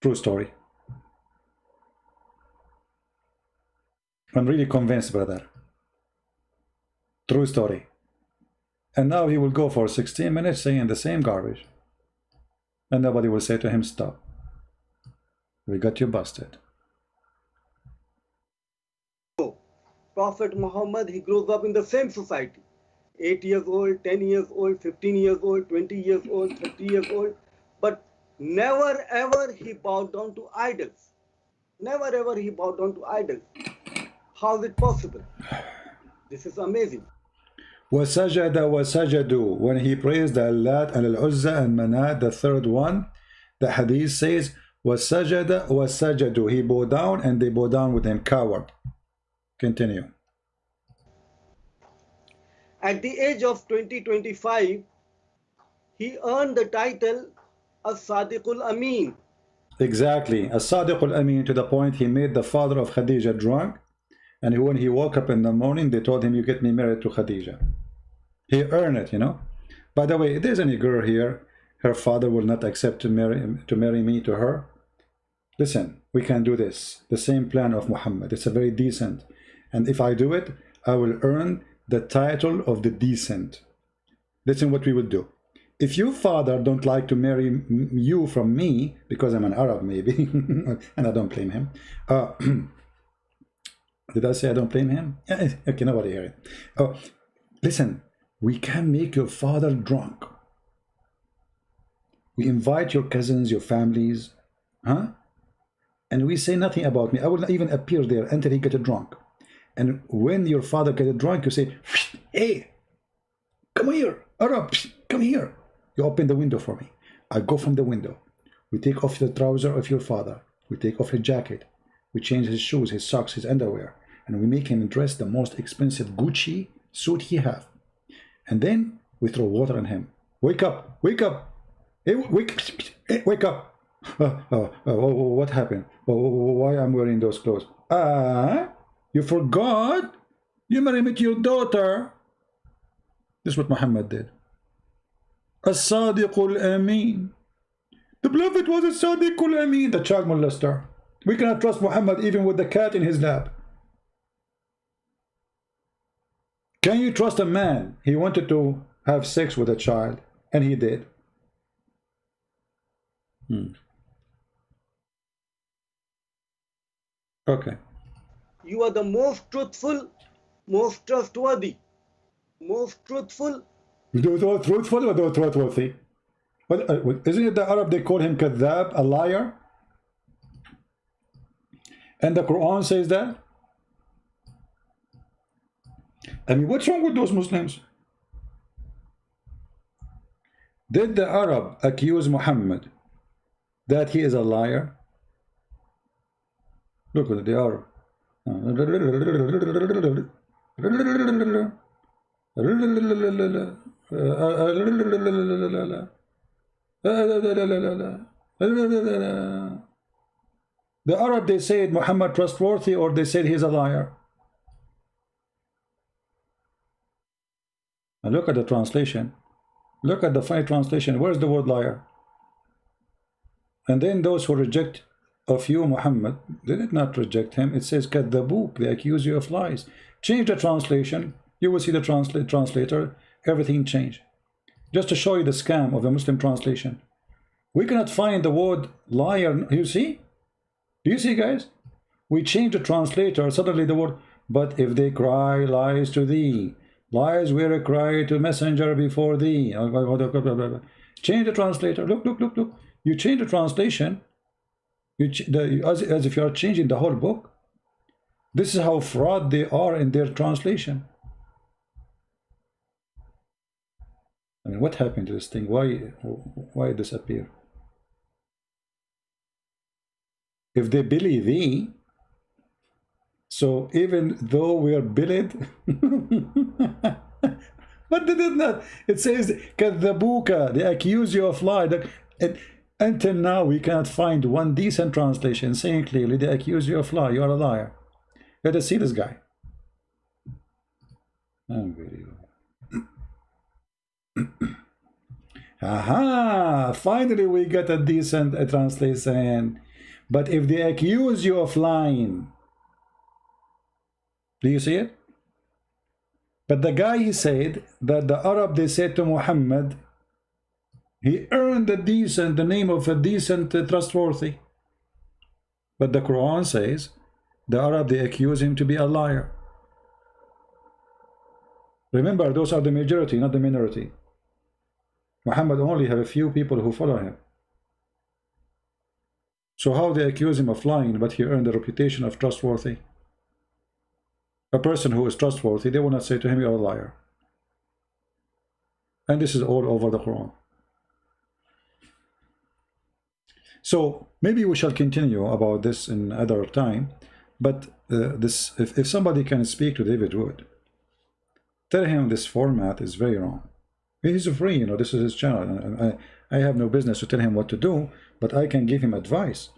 True story. I'm really convinced, brother. True story. And now he will go for 16 minutes saying the same garbage. And nobody will say to him, stop. We got you busted. Prophet Muhammad, he grows up in the same society. 8 years old, 10 years old, 15 years old, 20 years old, 30 years old. But never ever he bowed down to idols. Never ever he bowed down to idols. How is it possible? This is amazing. وَسَجَدَ وَسَجَدُوا. When he praised Al-Lat and Al-Uzza and Manat, the third one, the hadith says, وَسَجَدَ وَسَجَدُوا. He bowed down and they bowed down with him. Coward. Continue. At the age of 20-25, he earned the title As-Sadiqul Amin. Exactly. As-Sadiqul Amin, to the point he made the father of Khadija drunk. And when he woke up in the morning, they told him, you get me married to Khadija. He earned it, you know. By the way, if there's any girl here, her father will not accept to marry me to her. Listen, we can do this. The same plan of Muhammad. It's a very decent. And if I do it, I will earn the title of the decent. Listen what we will do. If your father don't like to marry you from me, because I'm an Arab maybe, and I don't blame him. Did I say I don't blame him? Okay, nobody hear it. Listen, we can make your father drunk. We invite your cousins, your families, huh? And we say nothing about me. I will not even appear there until he gets drunk. And when your father gets drunk, you say, hey, come here, Arab, come here. You open the window for me. I go from the window. We take off the trouser of your father. We take off his jacket. We change his shoes, his socks, his underwear. And we make him dress the most expensive Gucci suit he have. And then we throw water on him. Wake up, wake up. Hey, wake up. What happened? Why I'm wearing those clothes? You forgot? You married me to your daughter. This is what Muhammad did. As-Sadiqul Amin. The Prophet was a Sadiqul Amin, the child molester. We cannot trust Muhammad even with the cat in his lap. Can you trust a man? He wanted to have sex with a child, and he did. Okay. You are the most truthful, most trustworthy, most truthful. Truthful or trustworthy? Isn't it the Arab they call him kadhab, a liar? And the Quran says that? I mean, what's wrong with those Muslims? Did the Arab accuse Muhammad that he is a liar? Look at the Arab. The Arab, they said Muhammad trustworthy, or they said he's a liar. And look at the translation. Look at the funny translation. Where's the word liar? And then those who reject of you, Muhammad, they did not reject him. It says kadhabuk, they accuse you of lies. Change the translation. You will see the translator. Everything changed. Just to show you the scam of the Muslim translation. We cannot find the word liar. You see? Do you see, guys? We change the translator. Suddenly the word, but if they cry lies to thee, lies were a cry to messenger before thee. Change the translator. Look, look, look, look. You change the translation. As if you are changing the whole book. This is how fraud they are in their translation. I mean, what happened to this thing? Why it disappear? If they believe thee, so even though we are belied, but they did not. It says kadhabuka, they accuse you of lie. Until now, we cannot find one decent translation saying clearly they accuse you of lie. You are a liar. Let us see this guy. Unbelievable. Aha! Finally, we got a decent translation. But if they accuse you of lying, do you see it? But the guy, he said that the Arab, they said to Muhammad, he earned the name of a decent, trustworthy. But the Quran says the Arab, they accuse him to be a liar. Remember, those are the majority, not the minority. Muhammad only have a few people who follow him. So how they accuse him of lying, but he earned the reputation of trustworthy? A person who is trustworthy, they will not say to him, you're a liar. And this is all over the Quran. So maybe we shall continue about this in other time. But if somebody can speak to David Wood, tell him this format is very wrong. He's free, you know, this is his channel. And I have no business to tell him what to do, but I can give him advice.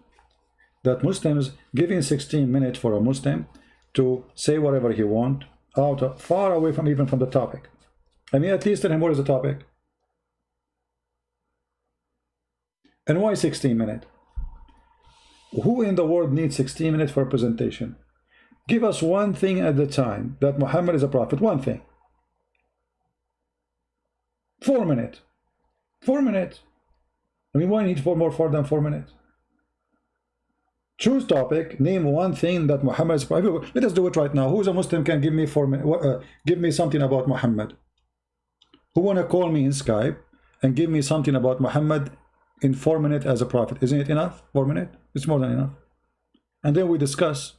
That Muslims, giving 16 minutes for a Muslim to say whatever he wants, far away from even from the topic. I mean, at least tell him what is the topic. And why 16 minutes? Who in the world needs 16 minutes for a presentation? Give us one thing at the time that Muhammad is a prophet. One thing. 4 minutes. 4 minutes. I mean, why need more than 4 minutes? Choose topic, name one thing that Muhammad is a prophet. Let us do it right now. Who's a Muslim can give me 4 minutes? Give me something about Muhammad. Who wanna call me in Skype and give me something about Muhammad in 4 minutes as a prophet? Isn't it enough? 4 minutes? It's more than enough. And then we discuss.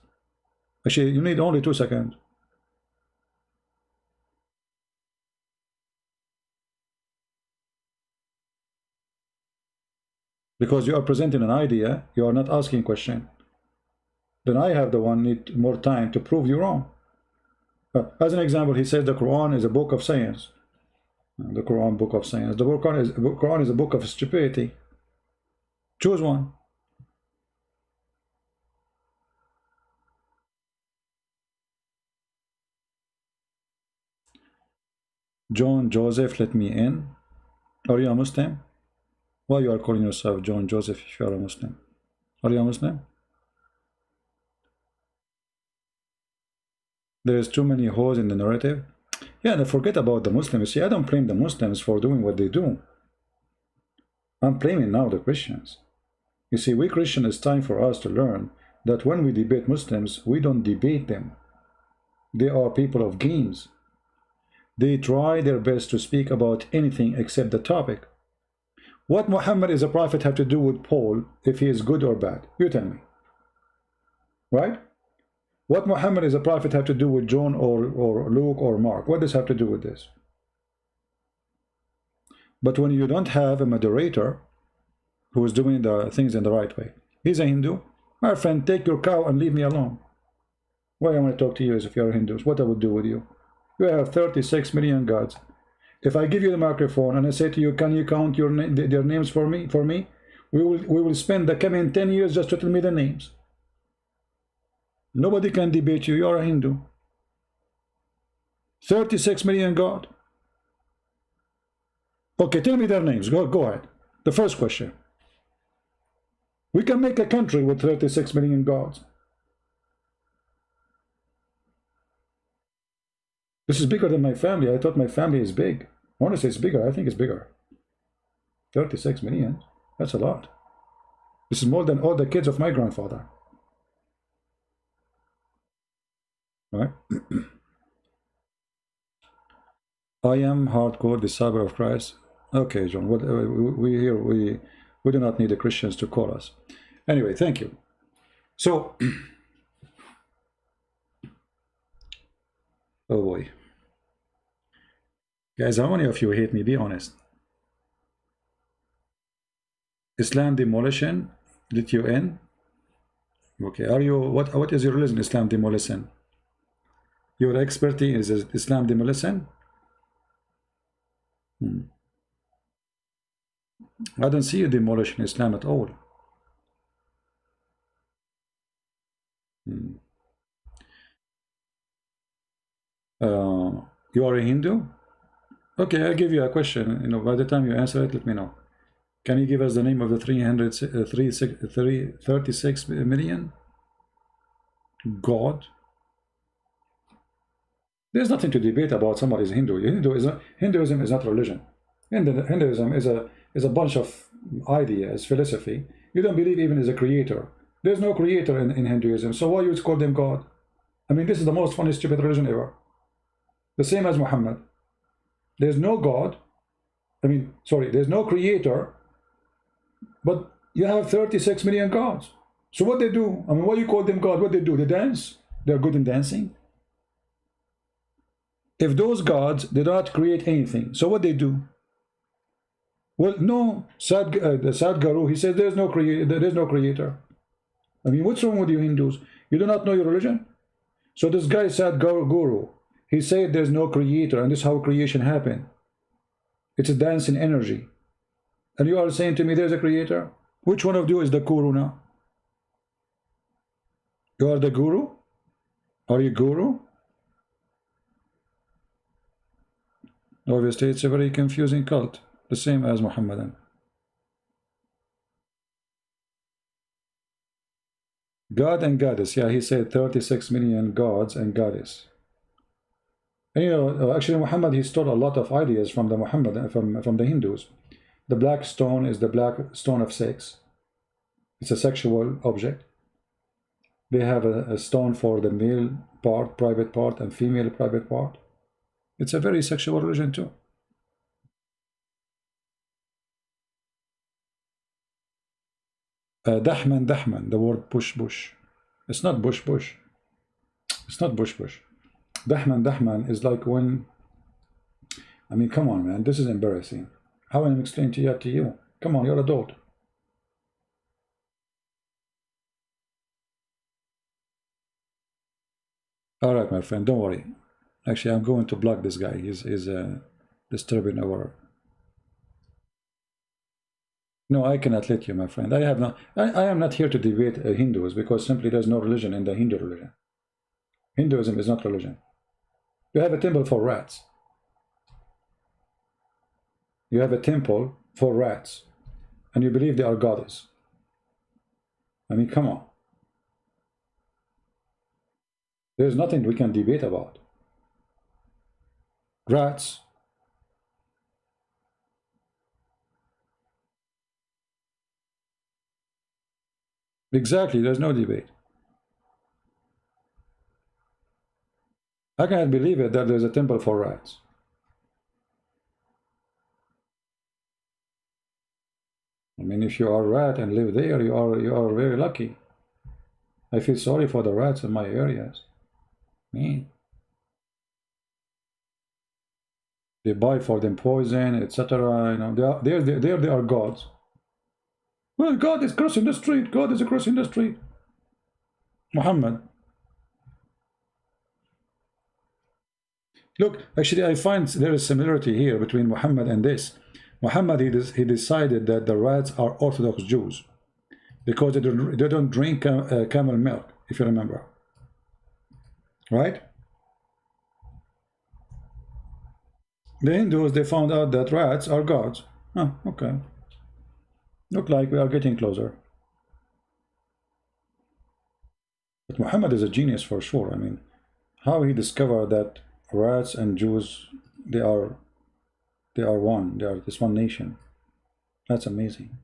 Actually, you need only 2 seconds. Because you are presenting an idea, you are not asking question. Then I have the one need more time to prove you wrong. As an example, he says the Quran is a book of science. The Quran, book of science. The Quran is a book of stupidity. Choose one. John Joseph, let me in. Are you a Muslim? Why you are calling yourself John Joseph if you are a Muslim? Are you a Muslim? There is too many holes in the narrative. Yeah, and forget about the Muslims. See, I don't blame the Muslims for doing what they do. I'm blaming now the Christians. You see, we Christians, it's time for us to learn that when we debate Muslims, we don't debate them. They are people of games. They try their best to speak about anything except the topic. What Muhammad is a prophet have to do with Paul if he is good or bad? You tell me. Right? What Muhammad is a prophet have to do with John or Luke or Mark? What does have to do with this? But when you don't have a moderator who is doing the things in the right way, he's a Hindu. My friend, take your cow and leave me alone. Why I want to talk to you as if you're Hindus? What I would do with you? You have 36 million gods. If I give you the microphone and I say to you, can you count their names for me? We will spend the coming 10 years just to tell me the names. Nobody can debate you. You're a Hindu. 36 million God. Okay, tell me their names. Go ahead. The first question. We can make a country with 36 million gods. This is bigger than my family. I thought my family is big. Honestly, it's bigger. I think it's bigger. 36 million. That's a lot. This is more than all the kids of my grandfather. Right? I am hardcore disciple of Christ. Okay, John. What we do not need the Christians to call us. Anyway, thank you. So, oh boy. Guys, how many of you hate me? Be honest. Islam demolition, let you in? Okay, are you, what is your religion? Islam demolition? Your expertise is Islam demolition? I don't see you demolishing Islam at all. You are a Hindu? Okay, I'll give you a question. You know, by the time you answer it, let me know. Can you give us the name of the 336 million? God? There's nothing to debate about somebody's Hindu. Hinduism is not religion. Hinduism is a bunch of ideas, philosophy. You don't believe even as a creator. There's no creator in Hinduism. So why you would call them God? I mean, this is the most funny, stupid religion ever. The same as Muhammad. There's no God. I mean, sorry, there's no creator. But you have 36 million gods. So what they do? I mean, why you call them God? What they do? They dance? They're good in dancing? If those gods did not create anything, so what they do? Well, no, the Sadhguru, he says there is no creator. I mean, what's wrong with you Hindus? You do not know your religion? So this guy Sadhguru, he said there's no creator, and this is how creation happened. It's a dancing energy. And you are saying to me there's a creator? Which one of you is the guru now? You are the guru? Are you guru? Obviously, it's a very confusing cult, the same as Muhammadan. God and goddess, yeah, he said 36 million gods and goddess. And you know, actually Muhammad, he stole a lot of ideas from the from the Hindus. The black stone is the black stone of sex. It's a sexual object. They have a stone for the male part, private part, and female private part. It's a very sexual religion too. Dahman, the word bush. It's not bush. It's not bush. Dahman is like when, I mean, come on, man, this is embarrassing. How am I explaining to you? Come on, you're an adult. All right, my friend, don't worry. Actually, I'm going to block this guy. He's disturbing our. No, I cannot let you, my friend. I am not here to debate Hindus, because simply there's no religion in the Hindu religion. Hinduism is not religion. You have a temple for rats. You have a temple for rats, and you believe they are goddess. I mean, come on. There's nothing we can debate about. Rats. Exactly, there's no debate. I cannot believe it that there's a temple for rats. I mean, if you are a rat and live there, you are very lucky. I feel sorry for the rats in my areas. Me. They buy for them poison, etc. You know, they are gods. Well, God is crossing the street. God is crossing the street. Muhammad. Look, actually, I find there is similarity here between Muhammad and this. Muhammad, he decided that the rats are Orthodox Jews because they don't drink camel milk, if you remember. Right? The Hindus, they found out that rats are gods. Oh, okay. Look like we are getting closer. But Muhammad is a genius for sure. I mean, how he discovered that rats and Jews, they are one. They are this one nation. That's amazing.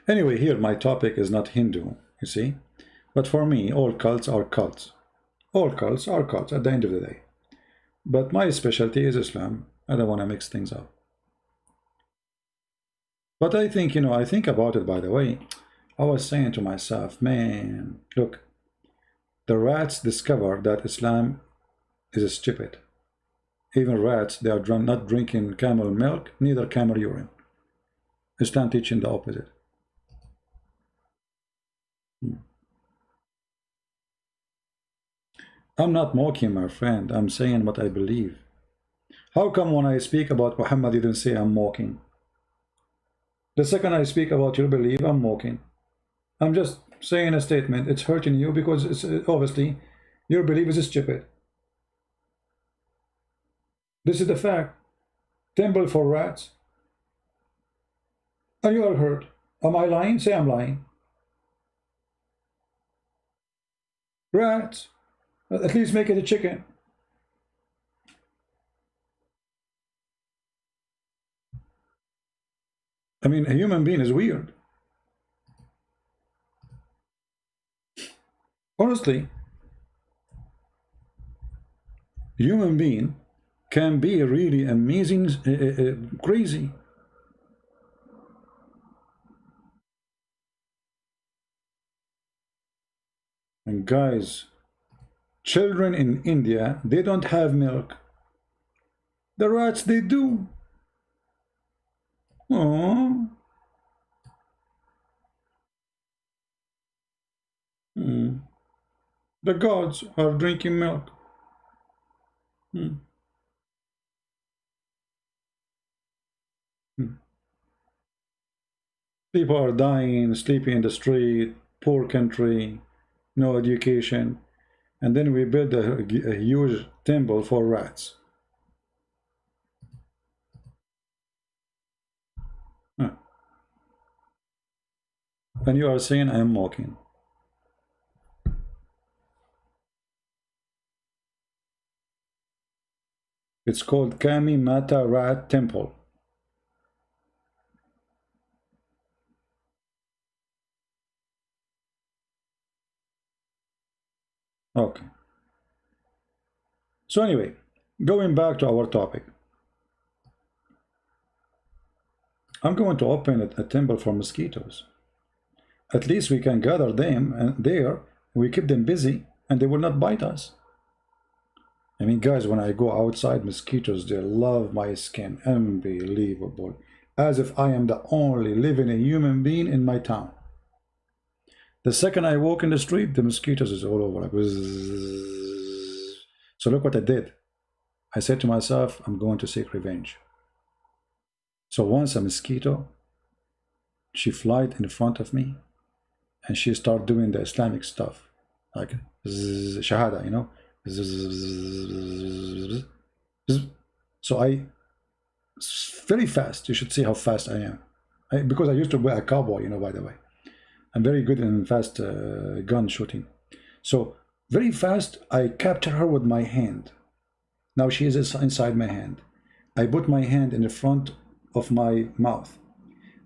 Anyway, here my topic is not Hindu, you see. But for me, all cults are cults. All cults are cults at the end of the day. But my specialty is Islam. I don't want to mix things up. But I think, you know, I think about it, by the way. I was saying to myself, man, look, The rats discover that Islam is stupid. Even rats, they are not drinking camel milk, neither camel urine. Islam teaching the opposite. I'm not mocking, my friend. I'm saying what I believe. How come when I speak about Muhammad, you didn't say I'm mocking? The second I speak about your belief, I'm mocking. I'm just saying a statement. It's hurting you because it's obviously your belief is stupid. This is the fact. Temple for rats. And you are hurt. Am I lying? Say I'm lying. Rats. At least make it a chicken. I mean, a human being is weird. Honestly, human being can be really amazing, crazy. And guys, children in India, they don't have milk. The rats, they do. Oh. The gods are drinking milk. People are dying, sleeping in the street, poor country, no education. And then we build a huge temple for rats. And you are saying I am mocking. It's called Kami Mata Rat Temple. Okay. So anyway, going back to our topic. I'm going to open a temple for mosquitoes. At least we can gather them and there, we keep them busy and they will not bite us. I mean, guys, when I go outside, mosquitoes, they love my skin. Unbelievable. As if I am the only living human being in my town. The second I walk in the street, the mosquitoes is all over. Like, so look what I did. I said to myself, I'm going to seek revenge. So once a mosquito, she flied in front of me and she started doing the Islamic stuff. Like shahada, you know. So I, very fast, you should see how fast I am. Because I used to be a cowboy, you know, by the way. I'm very good in fast gun shooting. So very fast, I capture her with my hand. Now she is inside my hand. I put my hand in the front of my mouth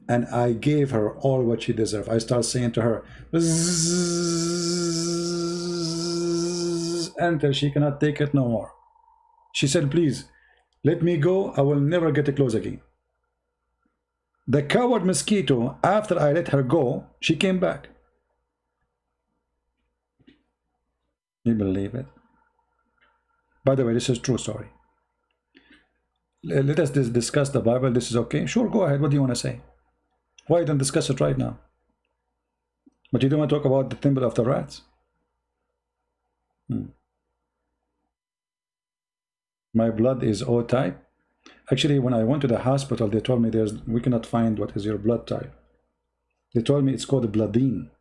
and I gave her all what she deserved. I start saying to her, until she cannot take it no more. She said, please, let me go. I will never get close again. The coward mosquito, after I let her go, she came back. You believe it? By the way, this is a true story. Let us discuss the Bible. This is okay? Sure, go ahead. What do you want to say? Why don't discuss it right now? But you don't want to talk about the temple of the rats? My blood is O type. Actually, when I went to the hospital, they told me we cannot find what is your blood type. They told me it's called bloodine.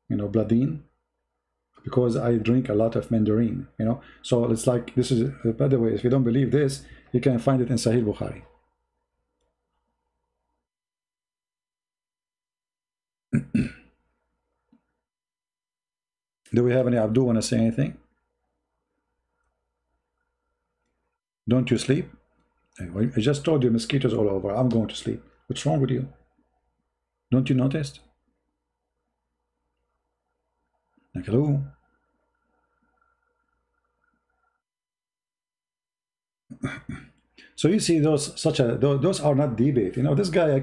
You know, bloodine? Because I drink a lot of mandarin, you know. So it's like, this is, by the way, if you don't believe this, you can find it in Sahih Bukhari. Do we have any Abdul want to say anything? Don't you sleep? I just told you mosquitoes all over. I'm going to sleep. What's wrong with you? Don't you notice? Like, hello? So you see, those are not debate. You know, this guy, I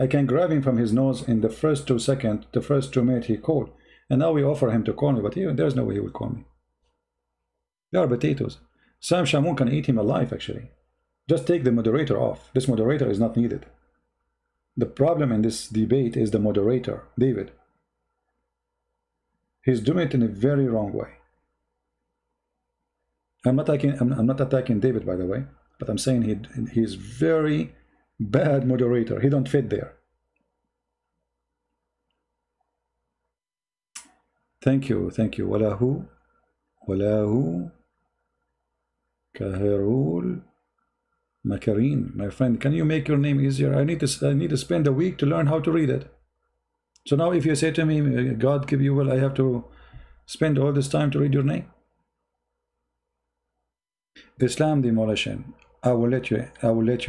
can grab him from his nose in the first 2 seconds, the first 2 minutes he called, And now we offer him to call me, but there's no way he will call me. They are potatoes. Sam Shamoun can eat him alive, actually. Just take the moderator off. This moderator is not needed. The problem in this debate is the moderator, David. He's doing it in a very wrong way. I'm not attacking David, by the way, but I'm saying he's very bad moderator. He don't fit there. Thank you. Walahu Kahirul Makarin, my friend. Can you make your name easier? I need to spend a week to learn how to read it. So now if you say to me, God give you will, I have to spend all this time to read your name. Islam demolition. I will let you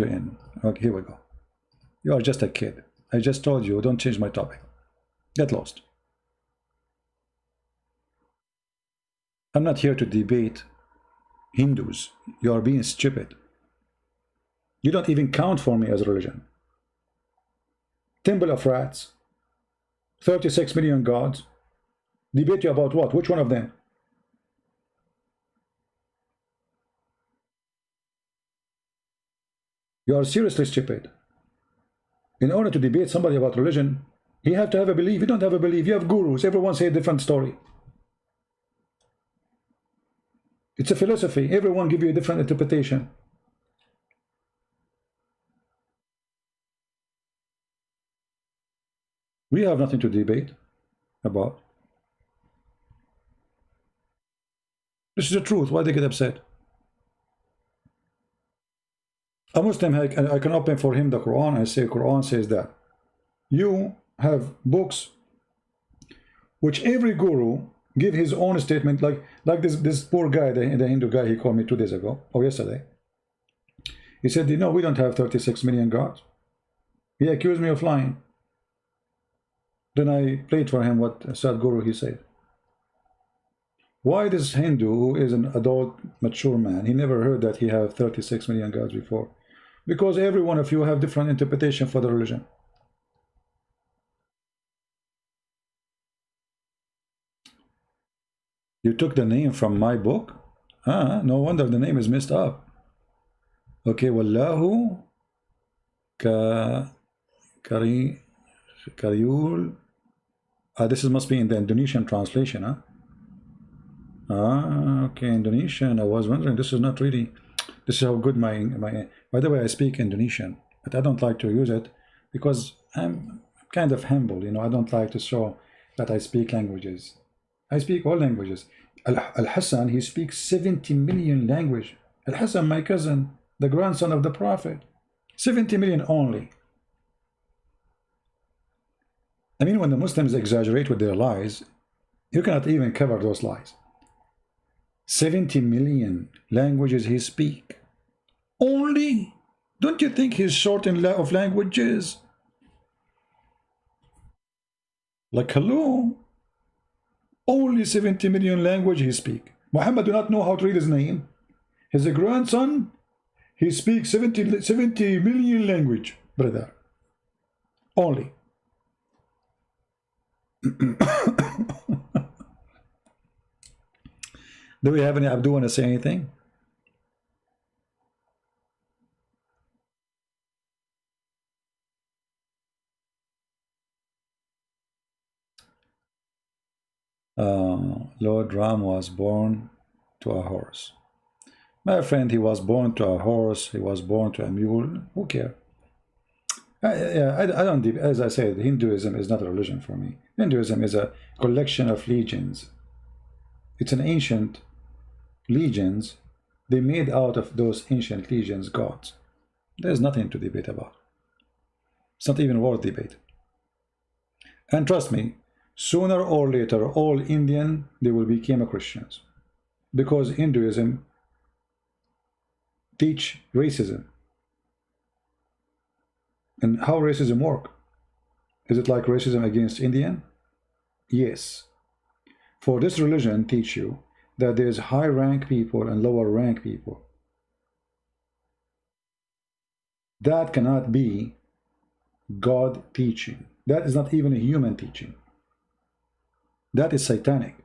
in. Okay, here we go. You are just a kid. I just told you, don't change my topic. Get lost. I'm not here to debate Hindus. You are being stupid. You don't even count for me as a religion. Temple of rats. 36 million gods. Debate you about what? Which one of them? You are seriously stupid. In order to debate somebody about religion, you have to have a belief. You don't have a belief. You have gurus. Everyone say a different story. It's a philosophy. Everyone give you a different interpretation. We have nothing to debate about. This is the truth. Why they get upset? A Muslim, I can open for him the Quran. I say Quran says that. You have books which every guru give his own statement, like this poor guy, the Hindu guy, he called me 2 days ago, or yesterday. He said, you know, we don't have 36 million gods. He accused me of lying. Then I played for him what Sadhguru he said. Why this Hindu, who is an adult, mature man, he never heard that he have 36 million gods before? Because every one of you have different interpretation for the religion. You took the name from my book? No wonder the name is messed up. Okay, Wallahu Karyul. This must be in the Indonesian translation, huh? Okay, Indonesian. I was wondering, this is not really, this is how good my by the way, I speak Indonesian, but I don't like to use it because I'm kind of humble, you know. I don't like to show that I speak languages. I speak all languages. Al-Hassan, he speaks 70 million language. Al-Hassan, my cousin, the grandson of the Prophet, 70 million only. I mean, when the Muslims exaggerate with their lies, you cannot even cover those lies. 70 million languages he speaks. Only? Don't you think he's short of languages? Like, hello? Only 70 million language he speaks. Muhammad do not know how to read his name. His grandson, he speaks 70 million language, brother. Only. Do we have any Abdu want to say anything? Lord Ram was born to a horse. My friend, he was born to a horse, he was born to a mule. Who cares? I don't, as I said, Hinduism is not a religion for me. Hinduism is a collection of legions. It's an ancient legions. They made out of those ancient legions gods. There's nothing to debate about. It's not even worth debate. And trust me, sooner or later, all Indian, they will become Christians. Because Hinduism teach racism. And how racism work? Is it like racism against Indian? Yes. For this religion teach you that there's high rank people and lower rank people. That cannot be God teaching. That is not even a human teaching. That is satanic.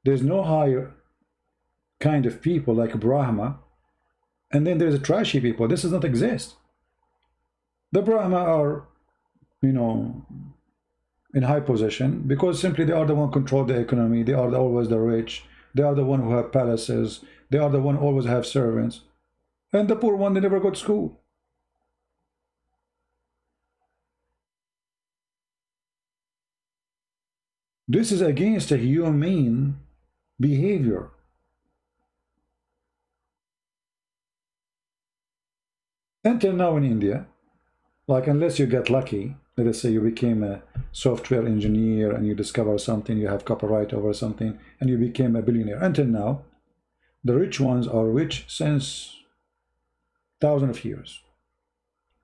There's no higher kind of people like Brahma, and then there's a trashy people. This does not exist. The Brahma are, you know, in high position because simply they are the one control the economy. They are always the rich. They are the one who have palaces. They are the one who always have servants. And the poor one, they never go to school. This is against a humane behavior. Until now in India, like unless you get lucky, let us say you became a software engineer and you discover something, you have copyright over something, and you became a billionaire. Until now, the rich ones are rich since thousands of years.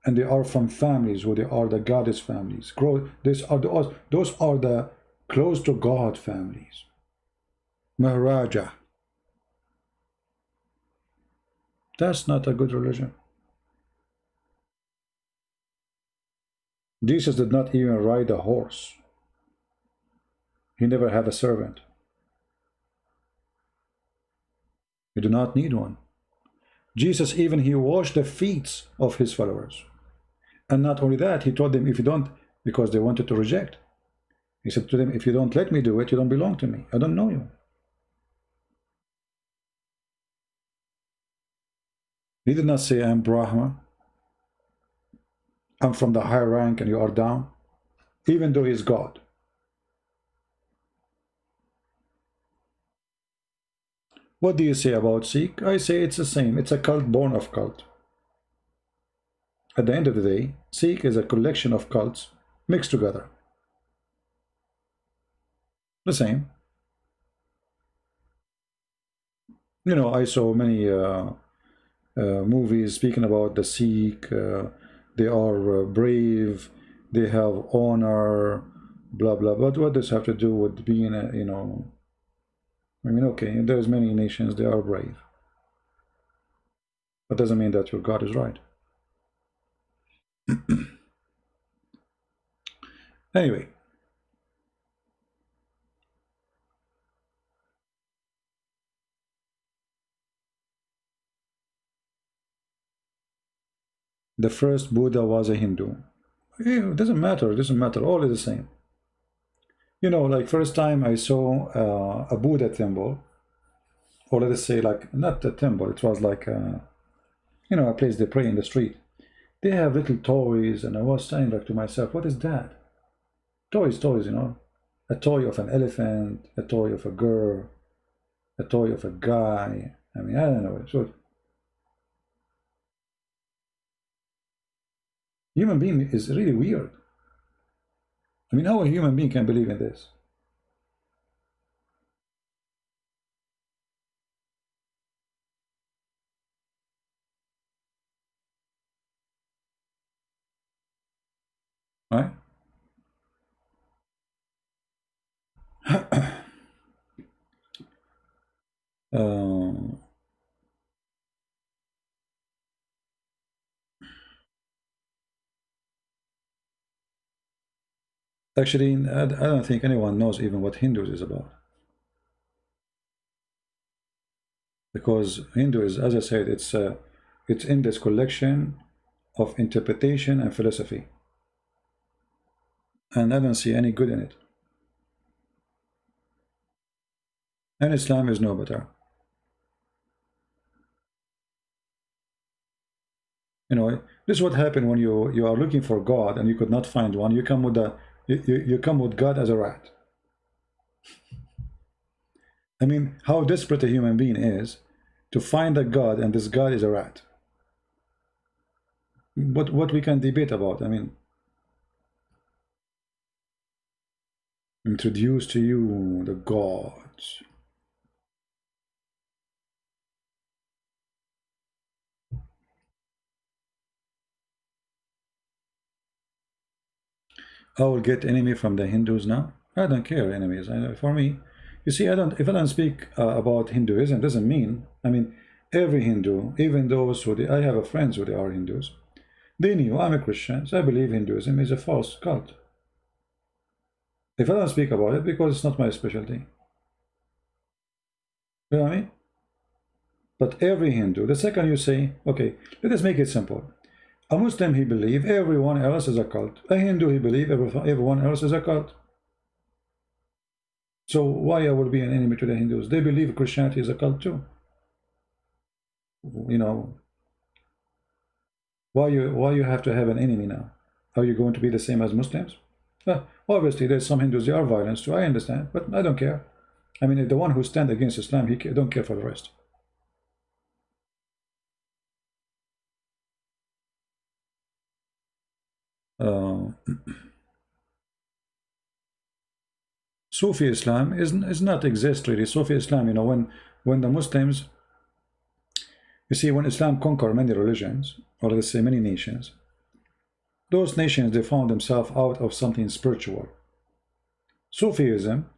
And they are from families who they are the goddess families. Those are the close to God families. Maharaja. That's not a good religion. Jesus did not even ride a horse. He never had a servant. You do not need one. Jesus even he washed the feet of his followers. And not only that, he told them if you don't, because they wanted to reject. He said to them, if you don't let me do it, you don't belong to me. I don't know you. He did not say, I'm Brahma. I'm from the high rank and you are down. Even though he's God. What do you say about Sikh? I say it's the same. It's a cult born of cult. At the end of the day, Sikh is a collection of cults mixed together. The same. You know, I saw many movies speaking about the Sikh. They are brave. They have honor. Blah blah. But what does have to do with being a, you know? I mean, okay, there's many nations. They are brave. That doesn't mean that your God is right. Anyway. The first Buddha was a Hindu. It doesn't matter. It doesn't matter. All is the same. You know, like first time I saw a Buddha temple, or let us say like, not a temple, it was like, you know, a place they pray in the street. They have little toys, and I was saying like to myself, what is that? Toys, you know. A toy of an elephant, a toy of a girl, a toy of a guy. I mean, I don't know. So human being is really weird. I mean, how a human being can believe in this? Right? uh, Actually, I don't think anyone knows even what Hindus is about. Because Hindu is, as I said, it's in this collection of interpretation and philosophy. And I don't see any good in it. And Islam is no better. You know, this is what happened when you are looking for God and you could not find one. You come with you come with God as a rat. I mean, how desperate a human being is to find a God, and this God is a rat. But what we can debate about, I mean, introduce to you the gods. I will get enemy from the Hindus now. I don't care enemies. For me, you see, if I don't speak about Hinduism, doesn't mean, I mean, every Hindu, even those who I have a friends who they are Hindus, they knew I'm a Christian, so I believe Hinduism is a false cult. If I don't speak about it, because it's not my specialty. You know what I mean? But every Hindu, the second you say, okay, let us make it simple. A Muslim, he believes everyone else is a cult. A Hindu, he believes everyone else is a cult. So why I will be an enemy to the Hindus? They believe Christianity is a cult too. You know, why you have to have an enemy now? Are you going to be the same as Muslims? Obviously, there's some Hindus, they are violent too, I understand, but I don't care. I mean, if the one who stands against Islam, he don't care for the rest. Uh, Sufi Islam is not exist really. Sufi Islam, you know, when the Muslims, you see, when Islam conquered many religions, or let's say many nations, those nations, they found themselves out of something spiritual. Sufism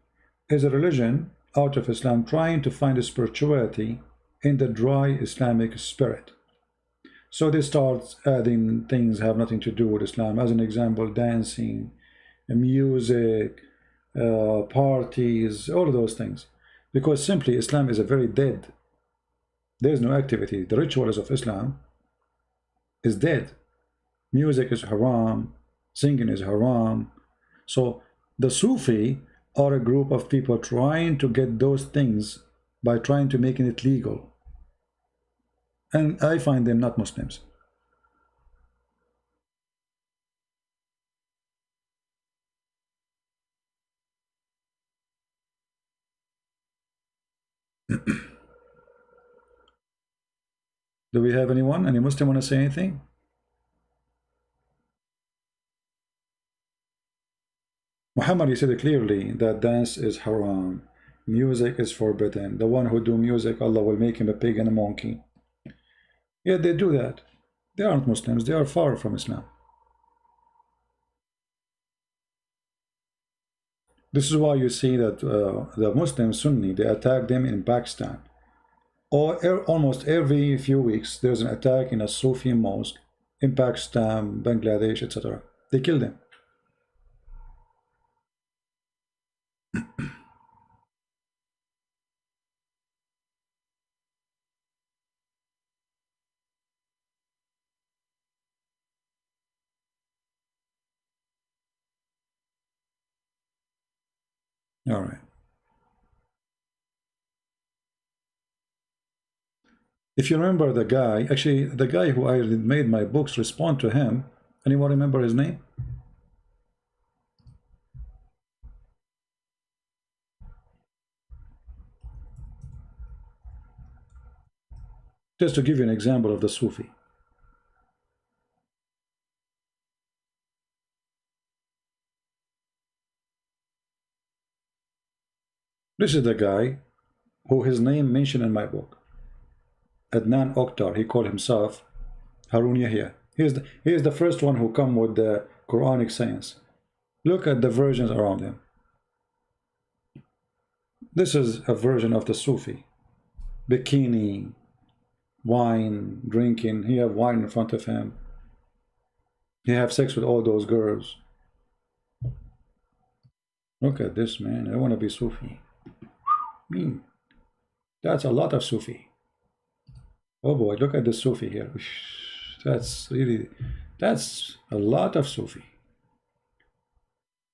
is a religion out of Islam trying to find a spirituality in the dry Islamic spirit. So they start adding things have nothing to do with Islam. As an example, dancing, music, parties, all of those things. Because simply Islam is a very dead. There's no activity. The rituals of Islam is dead. Music is haram, singing is haram. So the Sufi are a group of people trying to get those things by trying to making it legal. And I find them not Muslims. Do we have anyone? Any Muslim want to say anything? Muhammad, he said clearly that dance is haram, music is forbidden. The one who do music, Allah will make him a pig and a monkey. Yet they do that. They aren't Muslims. They are far from Islam. This is why you see that the Muslim Sunni, they attack them in Pakistan. Or almost every few weeks, there's an attack in a Sufi mosque in Pakistan, Bangladesh, etc. They kill them. All right. If you remember the guy, actually, the guy who I made my books respond to him. Anyone remember his name? Just to give you an example of the Sufi. This is the guy who his name mentioned in my book. Adnan Oktar, he called himself Harun Yahya. He is the first one who come with the Quranic science. Look at the versions around him. This is a version of the Sufi. Bikini, wine, drinking. He have wine in front of him. He have sex with all those girls. Look at this, man. I want to be Sufi. Mean. That's a lot of Sufi. Oh boy, look at the Sufi here. That's a lot of Sufi.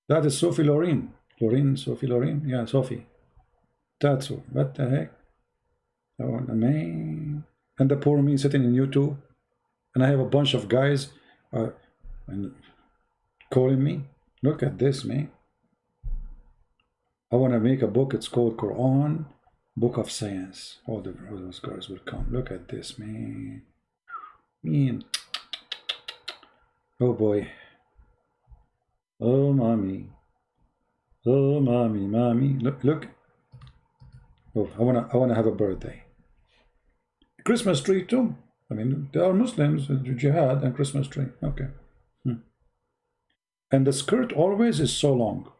That is Sophie Lorraine. Sophie Lorraine? Yeah, Sophie. That's what the heck? Oh, man. And the poor me sitting in YouTube. And I have a bunch of guys and calling me. Look at this, man. I want to make a book. It's called Quran, Book of Science. All those guys will come. Look at this, man. Man. Oh boy. Oh mommy. Oh mommy. Look. Oh, I wanna have a birthday. Christmas tree too. I mean, there are Muslims, jihad and Christmas tree. Okay. And the skirt always is so long.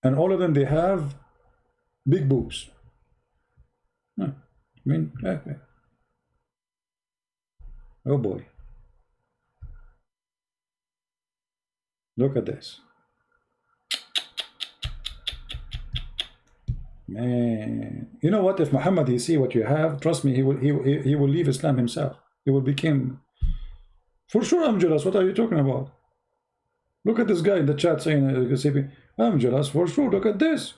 And all of them, they have big boobs. I mean, okay. Oh boy. Look at this. Man, you know what? If Muhammad he see what you have, trust me, he will leave Islam himself. He will become, for sure. I'm jealous. What are you talking about? Look at this guy in the chat saying, I'm jealous for sure. Look at this.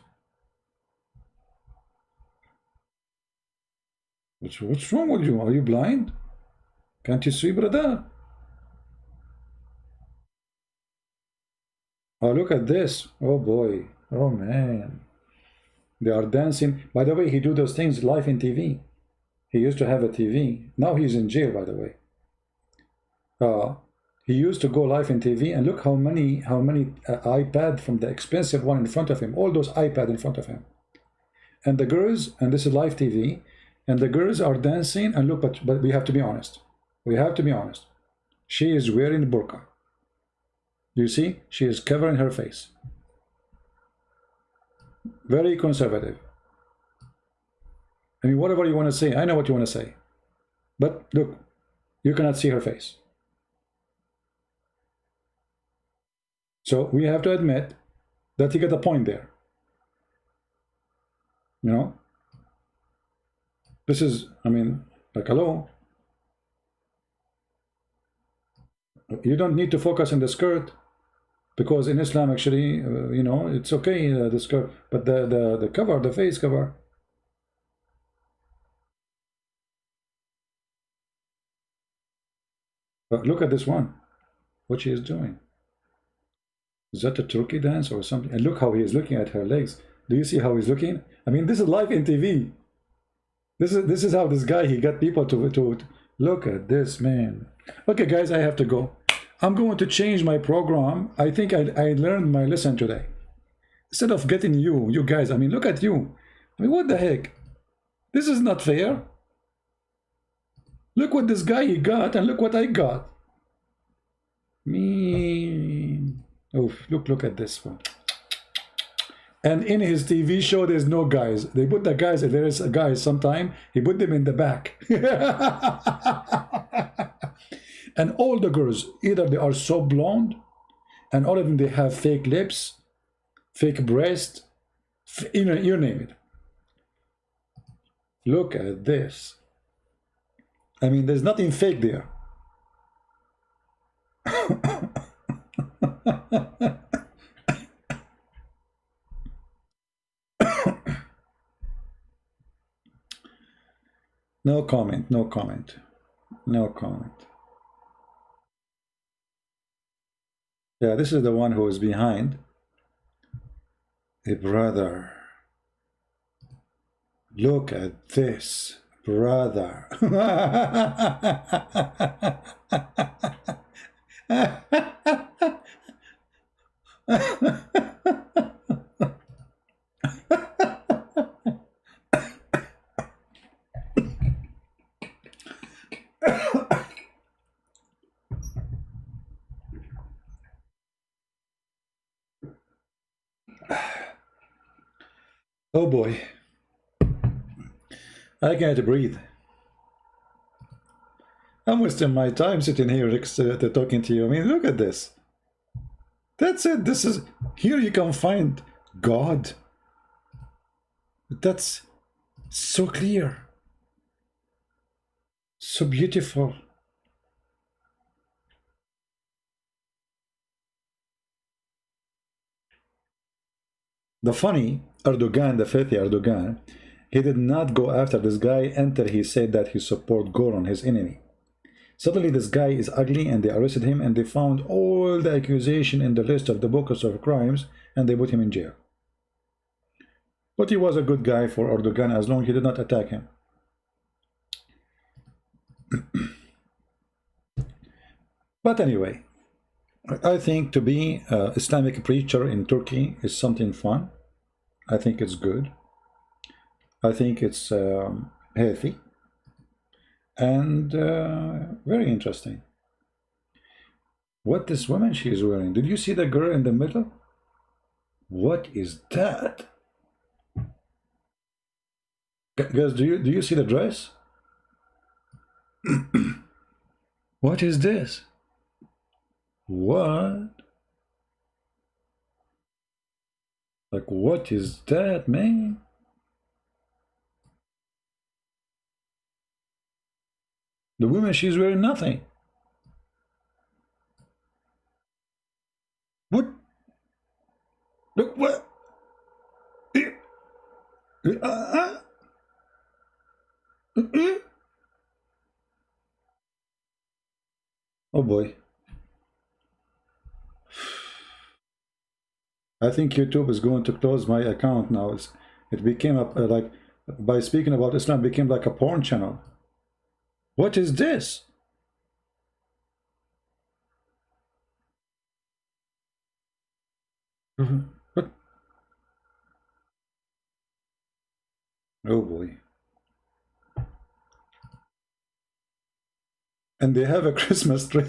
What's wrong with you? Are you blind? Can't you see, brother? Oh, look at this. Oh boy. Oh man. They are dancing. By the way, he do those things live in TV. He used to have a TV. Now he's in jail, by the way. He used to go live in TV, and look how many iPad from the expensive one in front of him. All those iPad in front of him. And the girls, and this is live TV, and the girls are dancing. And look, but we have to be honest. We have to be honest. She is wearing burqa. You see, she is covering her face. Very conservative. I mean, whatever you want to say, I know what you want to say. But look, you cannot see her face. So we have to admit that you get a point there. You know? This is, I mean, like, hello? You don't need to focus on the skirt. Because in Islam, actually, you know, it's okay, the skirt, but the cover, the face cover. But look at this one, what she is doing. Is that a turkey dance or something? And look how he is looking at her legs. Do you see how he's looking? I mean, this is live in TV. This is how this guy, he got people to look at this, man. Okay, guys, I have to go. I'm going to change my program. I think I learned my lesson today. Instead of getting you guys, I mean, look at you. I mean, what the heck? This is not fair. Look what this guy he got, and look what I got. Me. Oh, look at this one. And in his TV show, there's no guys. They put the guys, there is a guy sometime, he put them in the back. And all the girls, either they are so blonde, and all of them, they have fake lips, fake breast, you know, you name it. Look at this. I mean, there's nothing fake there. No comment, no comment, no comment. Yeah, this is the one who is behind. Hey, brother. Look at this, brother. Oh boy, I can't breathe. I'm wasting my time sitting here talking to you. I mean, look at this. That's it. This is, here you can find God. That's so clear, so beautiful. The funny Erdogan, the filthy Erdogan, he did not go after this guy until he said that he support Goran, his enemy. Suddenly this guy is ugly, and they arrested him, and they found all the accusation in the list of the books of crimes, and they put him in jail. But he was a good guy for Erdogan as long as he did not attack him. But anyway, I think to be an Islamic preacher in Turkey is something fun. I think it's good. I think it's healthy and very interesting. What this woman she is wearing? Did you see the girl in the middle? What is that? Guys, do you see the dress? What is this? What? Like, what is that, man? The woman, she's wearing nothing. What? Look, what? Oh boy. I think YouTube is going to close my account now. It became a, like, by speaking about Islam, became like a porn channel. What is this? What? Oh boy. And they have a Christmas tree.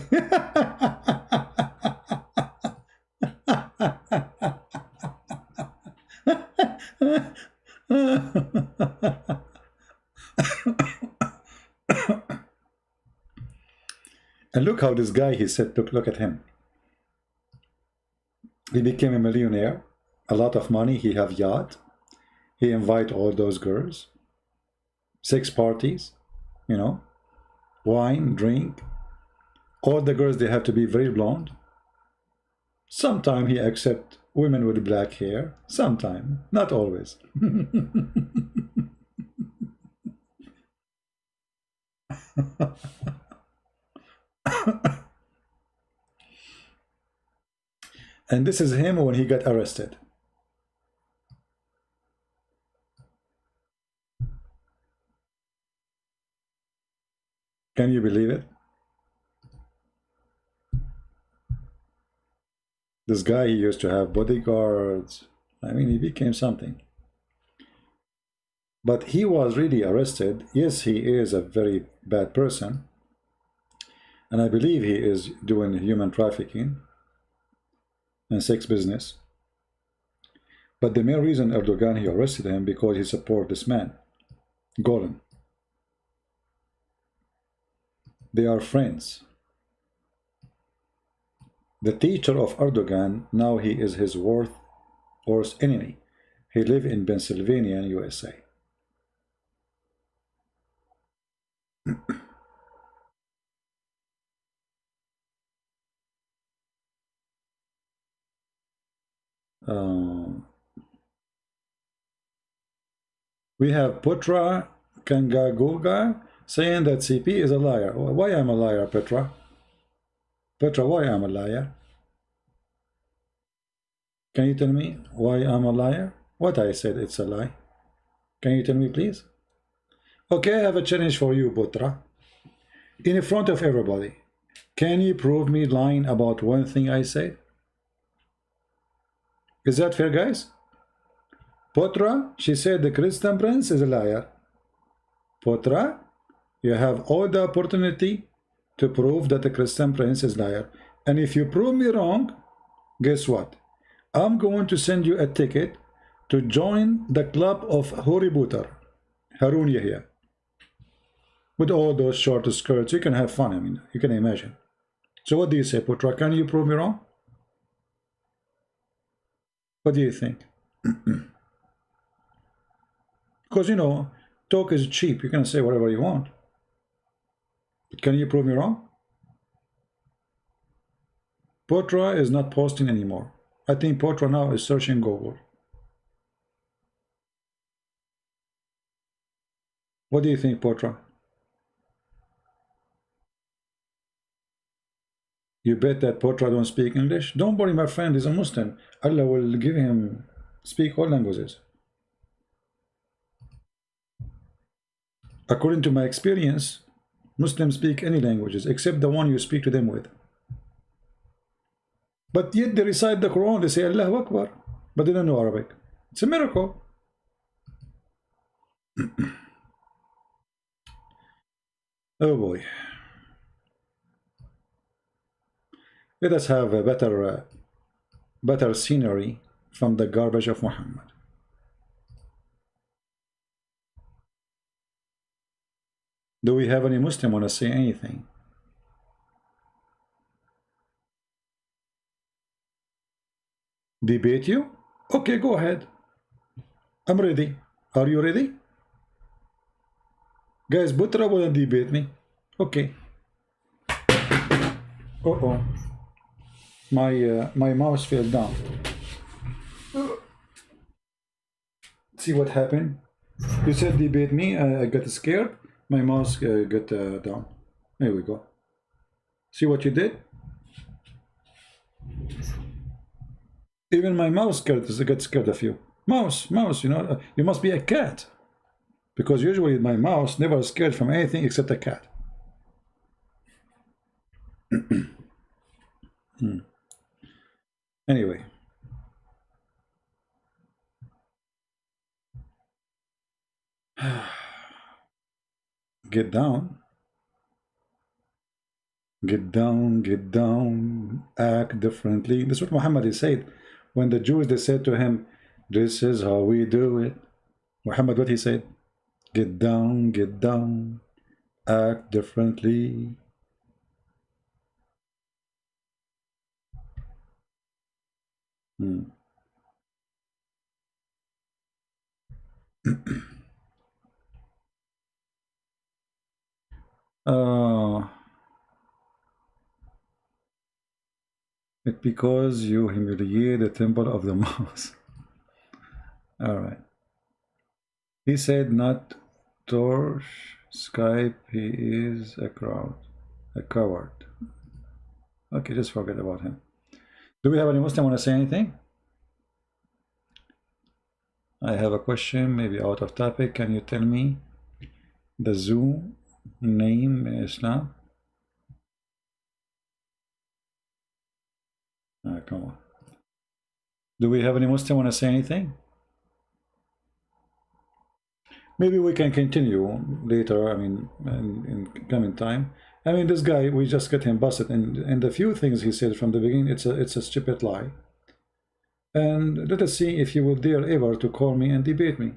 And look how this guy, he said, look at him. He became a millionaire, a lot of money, he have yacht. He invite all those girls, 6 parties, you know, wine, drink. All the girls, they have to be very blonde. Sometime he accept women with black hair. Sometime, not always. And this is him when he got arrested. Can you believe it? This guy, he used to have bodyguards. I mean, he became something. But he was really arrested. Yes, he is a very bad person. And I believe he is doing human trafficking and sex business. But the main reason Erdogan, he arrested him because he supported this man, Golan. They are friends. The teacher of Erdogan, now he is his worst enemy. He lives in Pennsylvania, USA. We have Putra Kangagoga saying that CP is a liar. Why am a liar, Petra? Petra, why am a liar? Can you tell me why I'm a liar? What I said, it's a lie. Can you tell me, please? Okay, I have a challenge for you, Putra. In front of everybody, can you prove me lying about one thing I said? Is that fair, guys? Putra, she said the Christian prince is a liar. Putra, you have all the opportunity to prove that the Christian prince is a liar. And if you prove me wrong, guess what? I'm going to send you a ticket to join the club of Hoributar, Harun Yahya. With all those short skirts, you can have fun. I mean, you can imagine. So what do you say, Putra? Can you prove me wrong? What do you think? Because, you know, talk is cheap. You can say whatever you want. But can you prove me wrong? Putra is not posting anymore. I think Putra now is searching Google. What do you think, Putra? You bet that Putra don't speak English? Don't worry, my friend is a Muslim. Allah will give him speak all languages. According to my experience, Muslims speak any languages except the one you speak to them with. But yet they recite the Quran, they say Allahu Akbar, but they don't know Arabic. It's a miracle. Oh boy. Let us have a better scenery from the garbage of Muhammad. Do we have any Muslim want to say anything? Debate you? Okay, go ahead. I'm ready. Are you ready? Guys, put trouble and debate me. Okay. Uh-oh. My mouse fell down. See what happened? You said debate me. I got scared. My mouse got down. There we go. See what you did? Even my mouse got scared of you. Mouse, you know, you must be a cat. Because usually my mouse never scared from anything except a cat. Anyway. Get down. Get down, get down, act differently. This is what Muhammad said. When the Jews, they said to him, this is how we do it. Muhammad, what he said? Get down, act differently. It's because you humiliate the temple of the mouse. All right. He said not torch Skype. He is a coward. Okay, just forget about him. Do we have any Muslim want to say anything? I have a question, maybe out of topic. Can you tell me the zoo name in Islam? Come on. Do we have any Muslim want to say anything? Maybe we can continue later, I mean, in coming time. I mean, this guy, we just get him busted, and the few things he said from the beginning, it's a stupid lie. And let us see if he will dare ever to call me and debate me.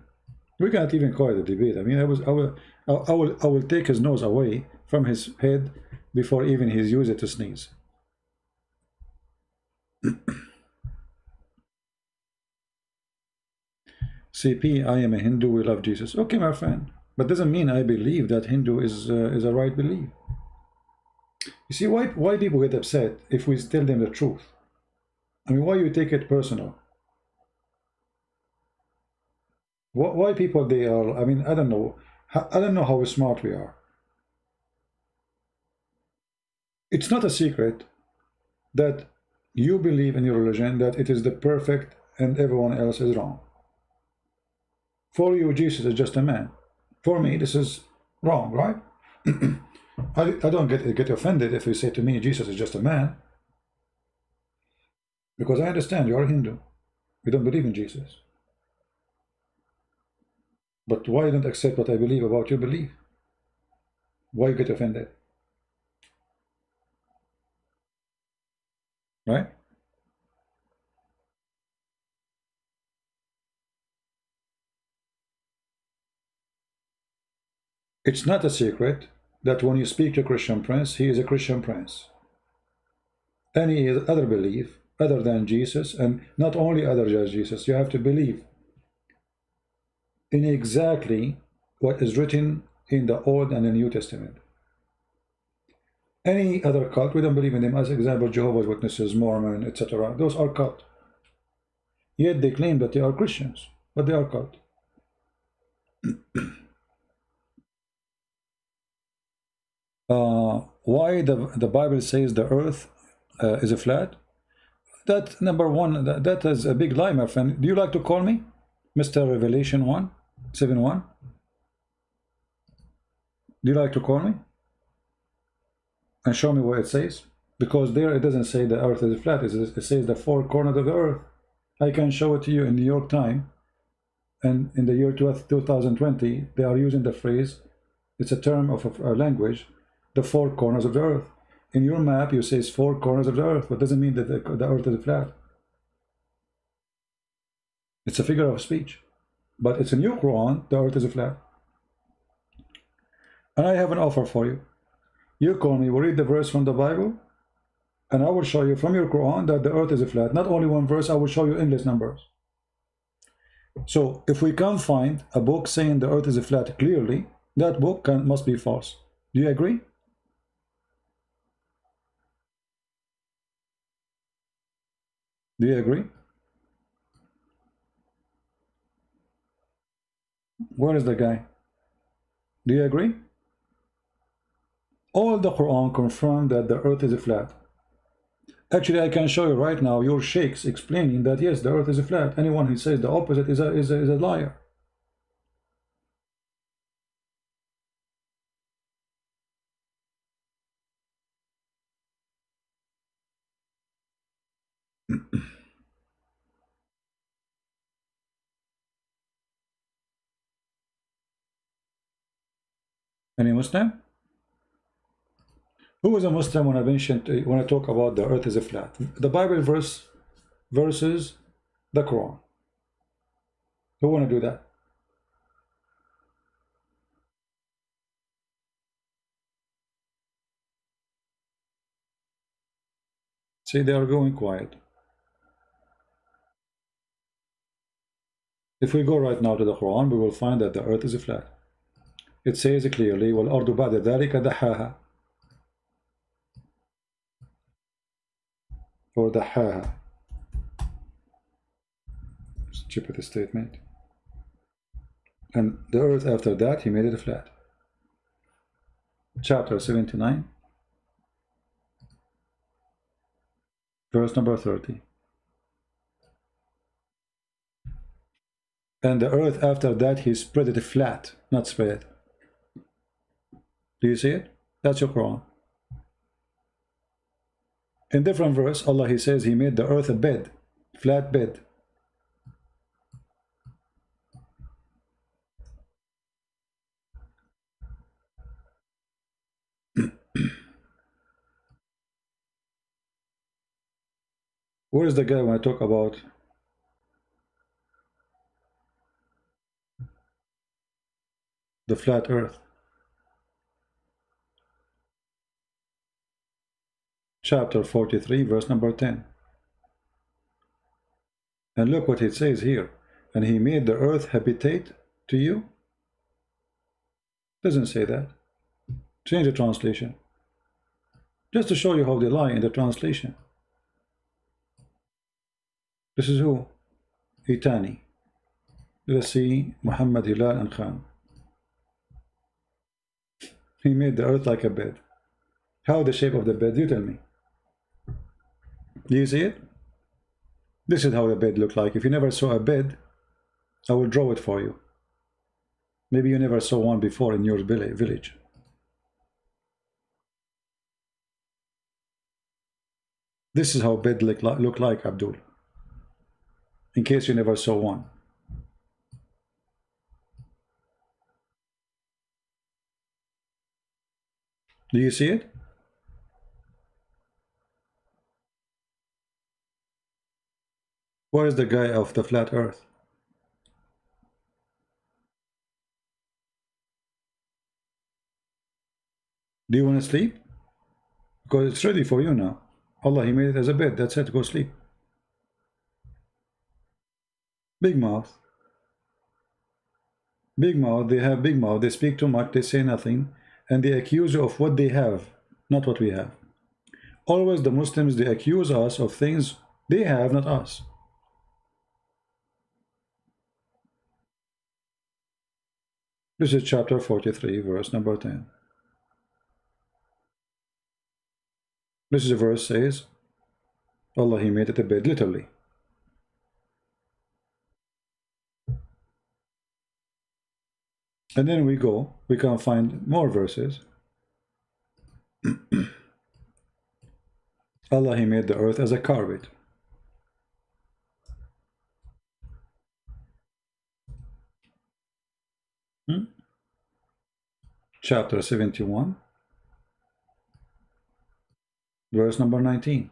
We can't even call it a debate. I mean, I will take his nose away from his head before even he's used it to sneeze. CP, I am a Hindu, we love Jesus. Okay, my friend, but doesn't mean I believe that Hindu is a right belief. You see, why people get upset if we tell them the truth? I mean, why you take it personal? Why people they are? I mean, I don't know. I don't know how smart we are. It's not a secret that you believe in your religion that it is the perfect and everyone else is wrong. For you, Jesus is just a man. For me, this is wrong, right? I don't get offended if you say to me, Jesus is just a man. Because I understand you are a Hindu. You don't believe in Jesus. But why don't accept what I believe about your belief? Why you get offended? Right? It's not a secret that when you speak to a Christian prince, he is a Christian prince. Any other belief other than Jesus, and not only other than Jesus, you have to believe in exactly what is written in the Old and the New Testament. Any other cult, we don't believe in them. As example, Jehovah's Witnesses, Mormon, etc. Those are cult. Yet they claim that they are Christians, but they are cult. Why the Bible says the earth is a flat? That number one, that is a big lie, my friend. Do you like to call me Mr. Revelation 1:7:1? Do you like to call me and show me what it says? Because there it doesn't say the earth is flat. It says the four corners of the earth. I can show it to you in New York Times, and in the year 2020 they are using the phrase, it's a term of a language, the four corners of the earth. In your map you say four corners of the earth, but doesn't mean that the earth is flat. It's a figure of speech, but it's in your Quran, the earth is flat. And I have an offer for you. You call me, we'll read the verse from the Bible, and I will show you from your Quran that the earth is flat. Not only one verse, I will show you endless numbers. So if we can't find a book saying the earth is flat clearly, that book must be false. Do you agree? Do you agree? Where is the guy? Do you agree? All the Quran confirm that the earth is flat. Actually, I can show you right now your sheikhs explaining that yes, the earth is flat. Anyone who says the opposite is a liar. Any Muslim? Who is a Muslim when when I talk about the earth is flat? The Bible verse versus the Quran. Who want to do that? See, they are going quiet. If we go right now to the Quran, we will find that the earth is flat. It says clearly, وَالْأَرْضُ بَعْدَ ذَلِكَ دَحَاهَا, or دَحَاهَا. Stupid statement. And the earth after that, he made it flat. Chapter 79, verse number 30. And the earth after that, he spread it flat, not spread it. Do you see it? That's your Quran. In different verse, Allah, he says he made the earth a bed, flat bed. Where is the guy when I talk about the flat earth? Chapter 43, verse number 10. And look what it says here. And he made the earth habitate to you. Doesn't say that. Change the translation. Just to show you how they lie in the translation. This is who? Itani. Let's see, Muhammad Hilal and Khan. He made the earth like a bed. How the shape of the bed? You tell me. Do you see it? This is how the bed looked like. If you never saw a bed, I will draw it for you. Maybe you never saw one before in your village. This is how bed look like, Abdul. In case you never saw one. Do you see it? Where is the guy of the flat earth? Do you want to sleep? Because it's ready for you now. Allah, he made it as a bed. That's it. Go sleep. Big mouth. Big mouth. They have big mouth. They speak too much. They say nothing. And they accuse you of what they have, not what we have. Always the Muslims, they accuse us of things they have, not us. This is chapter 43, verse number 10. This is a verse says, Allah, he made it a bed, literally. And then we can find more verses. Allah, he made the earth as a carpet. Chapter 71, verse number 19.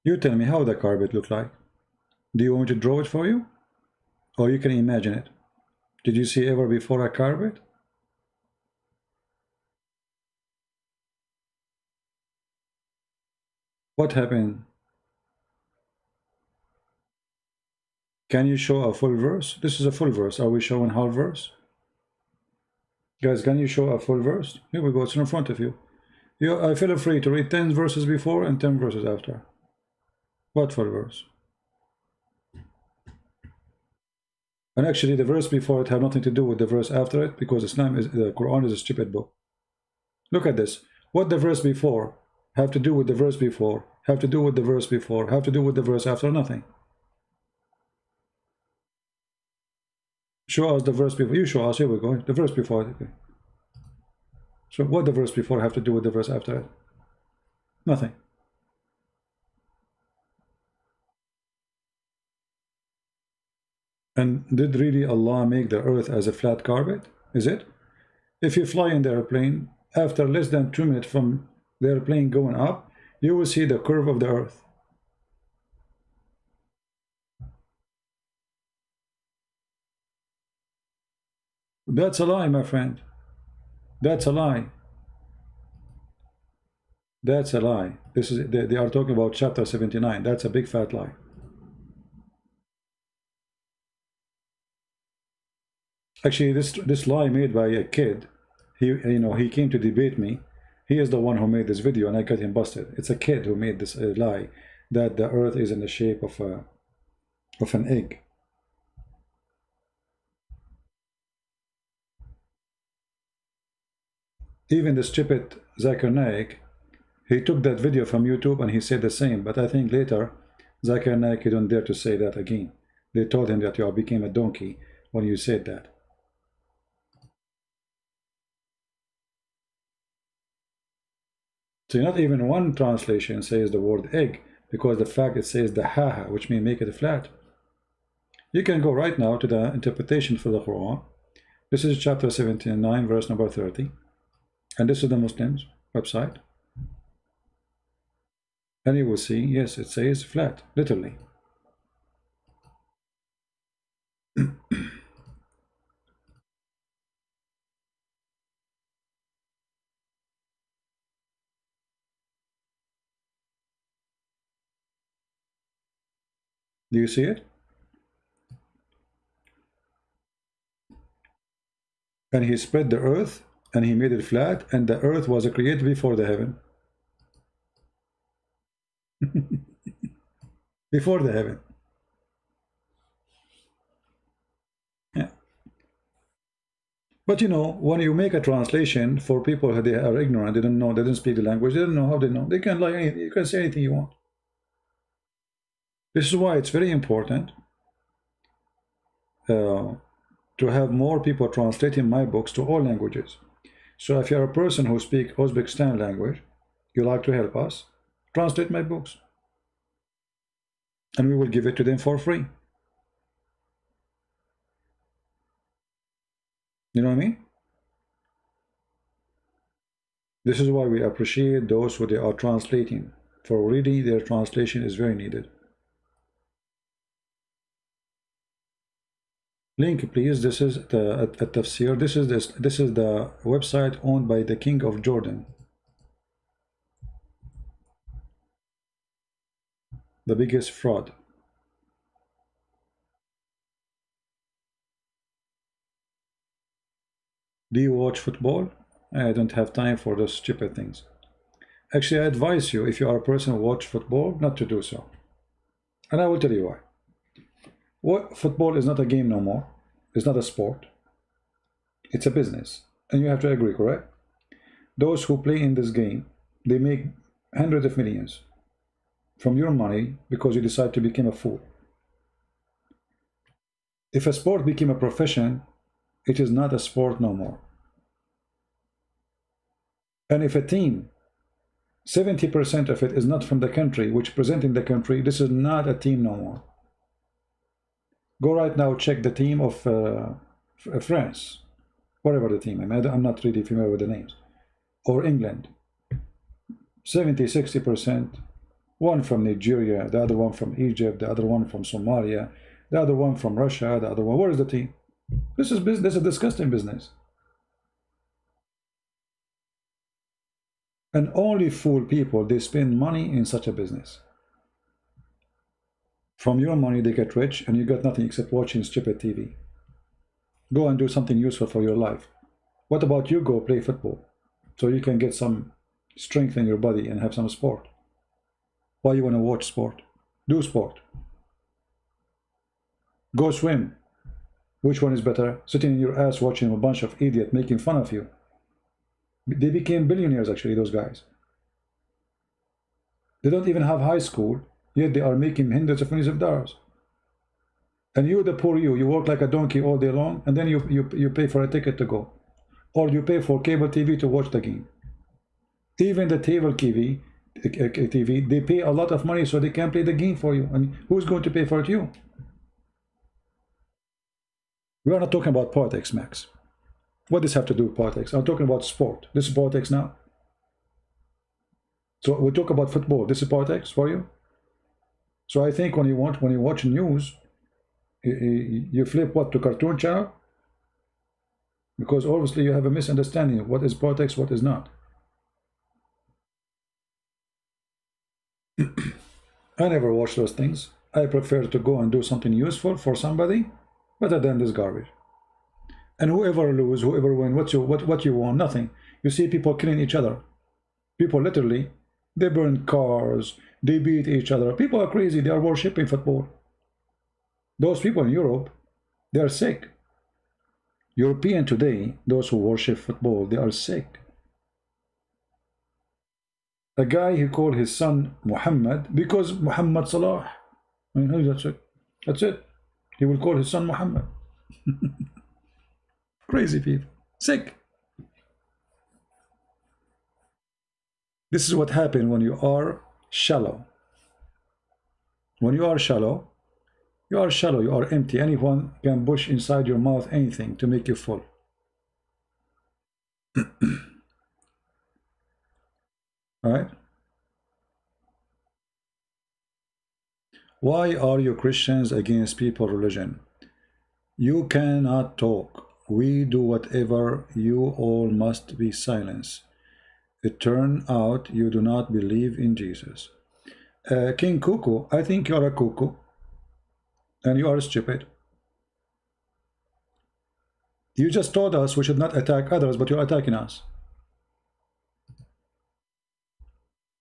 You tell me how the carpet looked like. Do you want me to draw it for you? Or you can imagine it? Did you see ever before a carpet? What happened? Can you show a full verse? This is a full verse. Are we showing half verse? Guys, can you show a full verse? Here we go. It's in front of you. I feel free to read 10 verses before and 10 verses after. What full verse? And actually, the verse before it have nothing to do with the verse after it, because the Quran is a stupid book. Look at this. What the verse before have to do with the verse before, have to do with the verse before, have to do with the verse after? Nothing. Show us the verse before. You show us. Here we go. The verse before. Okay. So what the verse before have to do with the verse after it? Nothing. And did really Allah make the earth as a flat carpet? Is it? If you fly in the airplane, after less than 2 minutes from the airplane going up, you will see the curve of the earth. That's a lie, my friend. That's a lie. That's a lie. This is they are talking about chapter 79. That's a big fat lie. Actually, this lie made by a kid. He came to debate me. He is the one who made this video, and I got him busted. It's a kid who made this lie that the earth is in the shape of an egg. Even the stupid Zakir Naik, he took that video from YouTube and he said the same. But I think later, Zakir Naik didn't dare to say that again. They told him that you became a donkey when you said that. So not even one translation says the word egg, because the fact it says the haha, which may make it flat. You can go right now to the interpretation for the Quran. This is chapter 79, verse number 30. And this is the Muslims' website. And you will see, yes, it says flat, literally. Do you see it? And he spread the earth and he made it flat, and the earth was created before the heaven. Before the heaven. Yeah. But when you make a translation for people who they are ignorant, they don't know, they don't speak the language, they don't know how they know. They can lie anything, you can say anything you want. This is why it's very important to have more people translating my books to all languages. So if you're a person who speaks Uzbekistan language, you like to help us, translate my books. And we will give it to them for free. You know what I mean? This is why we appreciate those who they are translating. For reading, their translation is very needed. Link, please. This is the tafsir. This is the website owned by the King of Jordan, the biggest fraud. Do you watch football? I don't have time for those stupid things. Actually, I advise you, if you are a person who watch football, not to do so. And I will tell you why. Football is not a game no more. It's not a sport. It's a business. And you have to agree, correct? Those who play in this game, they make hundreds of millions from your money because you decide to become a fool. If a sport became a profession, it is not a sport no more. And if a team, 70% of it is not from the country, which presenting the country, this is not a team no more. Go right now, check the team of France, whatever the team. I'm not really familiar with the names. Or England. 70–60%. One from Nigeria, the other one from Egypt, the other one from Somalia, the other one from Russia, the other one. Where is the team? This is business. This is a disgusting business. And only fool people, they spend money in such a business. From your money they get rich, and you got nothing except watching stupid TV. Go and do something useful for your life. What about you go play football so you can get some strength in your body and have some sport? Why you want to watch sport? Do sport. Go swim. Which one is better? Sitting in your ass watching a bunch of idiots making fun of you. They became billionaires actually, those guys. They don't even have high school, yet they are making hundreds of millions of dollars. And you, the poor you work like a donkey all day long, and then you pay for a ticket to go. Or you pay for cable TV to watch the game. Even the cable TV, they pay a lot of money so they can play the game for you. And who's going to pay for it? You. We are not talking about politics, Max. What does this have to do with politics? I'm talking about sport. This is politics now. So we talk about football. This is politics for you. So I think when you watch news, you flip what to cartoon channel, because obviously you have a misunderstanding of what is politics, what is not. I never watch those things. I prefer to go and do something useful for somebody better than this garbage. And whoever lose, whoever win, what you want? Nothing. You see people killing each other. People literally, they burn cars, they beat each other. People are crazy. They are worshipping football. Those people in Europe, they are sick. European today, those who worship football, they are sick. A guy who called his son Muhammad because Muhammad Salah. I mean, that's it. That's it. He will call his son Muhammad. Crazy people. Sick. This is what happens when you are shallow. When you are shallow, you are shallow, you are empty. Anyone can push inside your mouth anything to make you full. All right? Why are you Christians against people's religion? You cannot talk. We do whatever. You all must be silenced. It turned out you do not believe in Jesus. King Cuckoo, I think you are a cuckoo. And you are stupid. You just told us we should not attack others, but you're attacking us.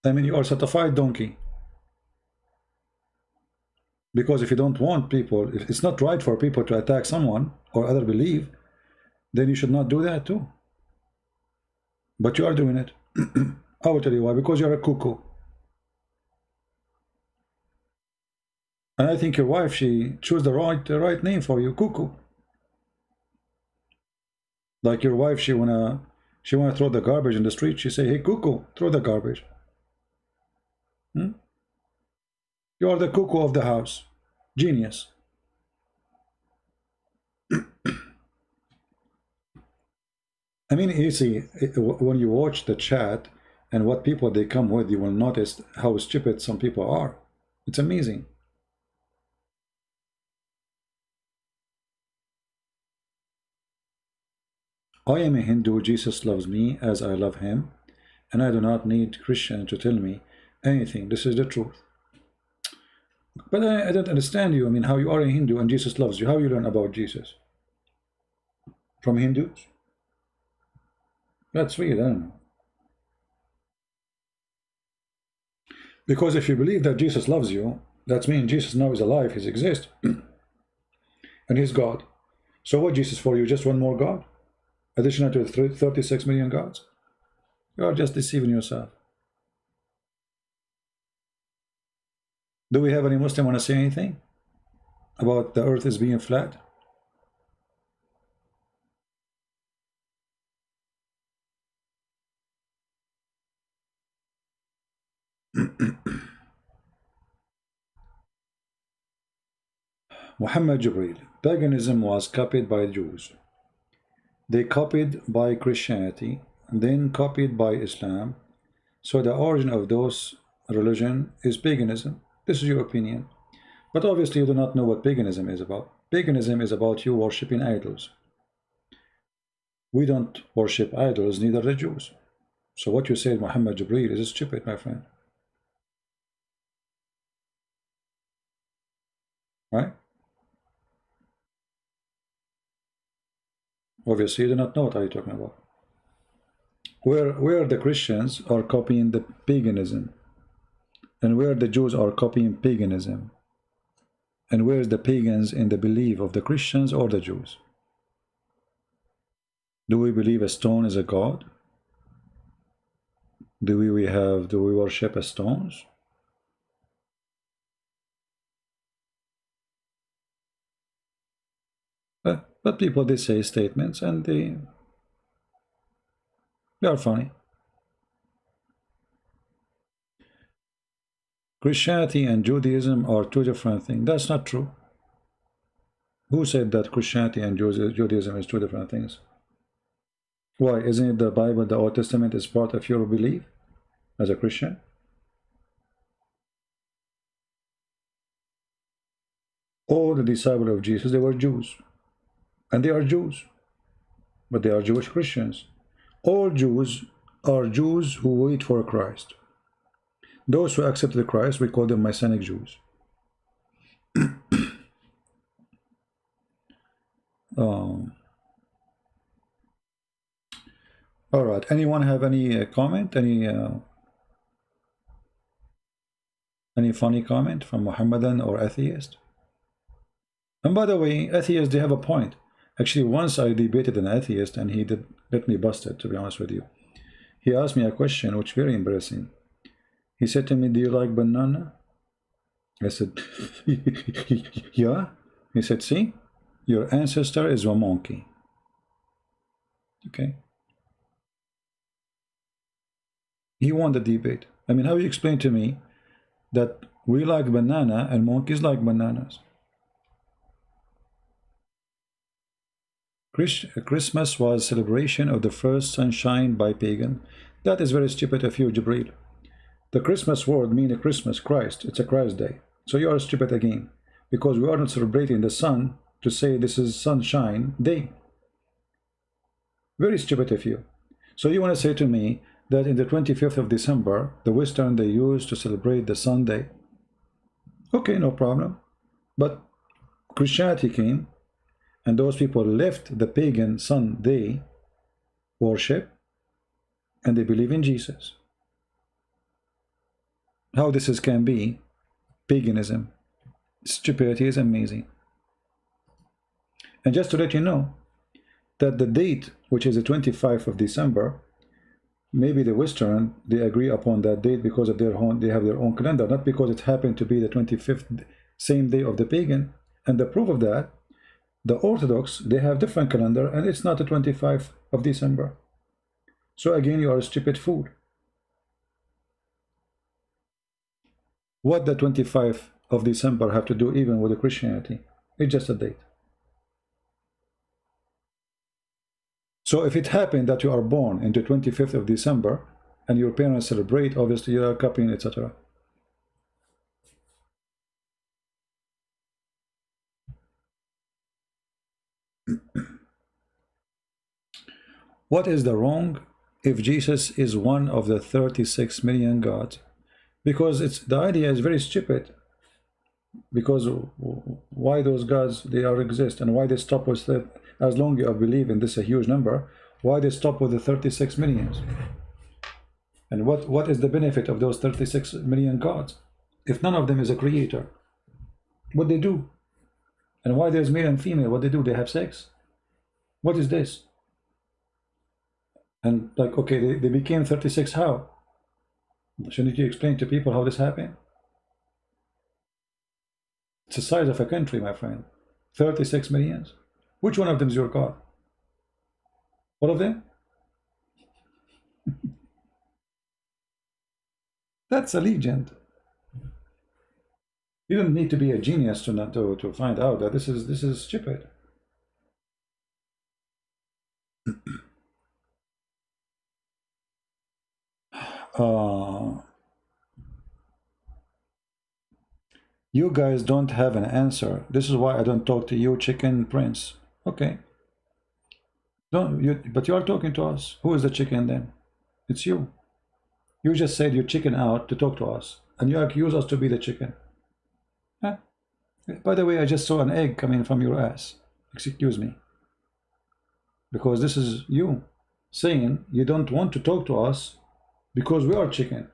I mean, you are a certified donkey. Because if you don't want people, if it's not right for people to attack someone or other belief, then you should not do that too. But you are doing it. I will tell you why. Because you're a cuckoo. And I think your wife, she chose the right name for you, cuckoo. Like your wife, she wanna throw the garbage in the street. She say, "Hey, cuckoo, throw the garbage." You are the cuckoo of the house. Genius. I mean, you see, when you watch the chat and what people they come with, you will notice how stupid some people are. It's amazing. I am a Hindu. Jesus loves me as I love him, and I do not need Christian to tell me anything. This is the truth. But I don't understand you. I mean, how you are a Hindu and Jesus loves you. How you learn about Jesus? From Hindus? That's weird. I don't know. Because if you believe that Jesus loves you, that means Jesus now is alive. He exists. And he's God. So what Jesus for you? Just one more God? Additional to 36 million gods? You are just deceiving yourself. Do we have any Muslim want to say anything about the earth is being flat? Muhammad Jibreel. Paganism was copied by Jews. They copied by Christianity, then copied by Islam. So the origin of those religion is paganism. This is your opinion. But obviously you do not know what paganism is about. Paganism is about you worshipping idols. We don't worship idols, neither the Jews. So what you said, Muhammad Jibreel, is stupid, my friend. right? Obviously, you do not know what are you talking about. Where the Christians are copying the paganism, and where the Jews are copying paganism, and where is the pagans in the belief of the Christians or the Jews? Do we believe a stone is a god? Do we worship a stones? But people, they say statements and they are funny. Christianity and Judaism are two different things. That's not true. Who said that Christianity and Judaism is two different things? Why? Isn't it the Bible, the Old Testament, is part of your belief as a Christian? All the disciples of Jesus, they were Jews. And they are Jews. But they are Jewish Christians. All Jews are Jews who wait for Christ. Those who accepted Christ, we call them Messianic Jews. All right. Anyone have any comment? Any funny comment from Mohammedan or atheist? And by the way, atheists, they have a point. Actually, once I debated an atheist and he did let me bust it, to be honest with you. He asked me a question which is very embarrassing. He said to me, do you like banana? I said, yeah. He said, see, your ancestor is a monkey. Okay. He won the debate. I mean, how do you explain to me that we like banana and monkeys like bananas? Christmas was celebration of the first sunshine by pagan. That is very stupid of you, Jibril. The Christmas word means a Christmas, Christ. It's a Christ day. So you are stupid again, because we are not celebrating the sun to say this is sunshine day. Very stupid of you. So you want to say to me that in the 25th of December, the Western, they used to celebrate the Sunday. Okay, no problem. But Christianity came, and those people left the pagan Sunday worship, and they believe in Jesus. How this can be paganism. Stupidity is amazing. And just to let you know that the date, which is the 25th of December, maybe the Western, they agree upon that date because of their own, they have their own calendar, not because it happened to be the 25th, same day of the pagan. And the proof of that, the Orthodox, they have different calendar, and it's not the 25th of December. So again, you are a stupid fool. What the 25th of December have to do even with the Christianity? It's just a date. So if it happened that you are born into 25th of December and your parents celebrate, obviously you are copying, etc. What is the wrong if Jesus is one of the 36 million gods? Because the idea is very stupid. Because why those gods they are exist, and why they stop with that? As long as you believe in this a huge number, why they stop with the 36 millions? And what is the benefit of those 36 million gods if none of them is a creator? What they do? And why there's male and female? What they do? They have sex? What is this? And like, okay, they became 36. How? Shouldn't you explain to people how this happened? It's the size of a country, my friend. 36 millions. Which one of them is your God? All of them? That's a legend. You don't need to be a genius to find out that this is stupid. You guys don't have an answer. This is why I don't talk to you, Chicken Prince. Okay. But you are talking to us. Who is the chicken then? It's you. You just said you chicken out to talk to us, and you accuse us to be the chicken. Huh? By the way, I just saw an egg coming from your ass. Excuse me. Because this is you saying you don't want to talk to us because we are chicken.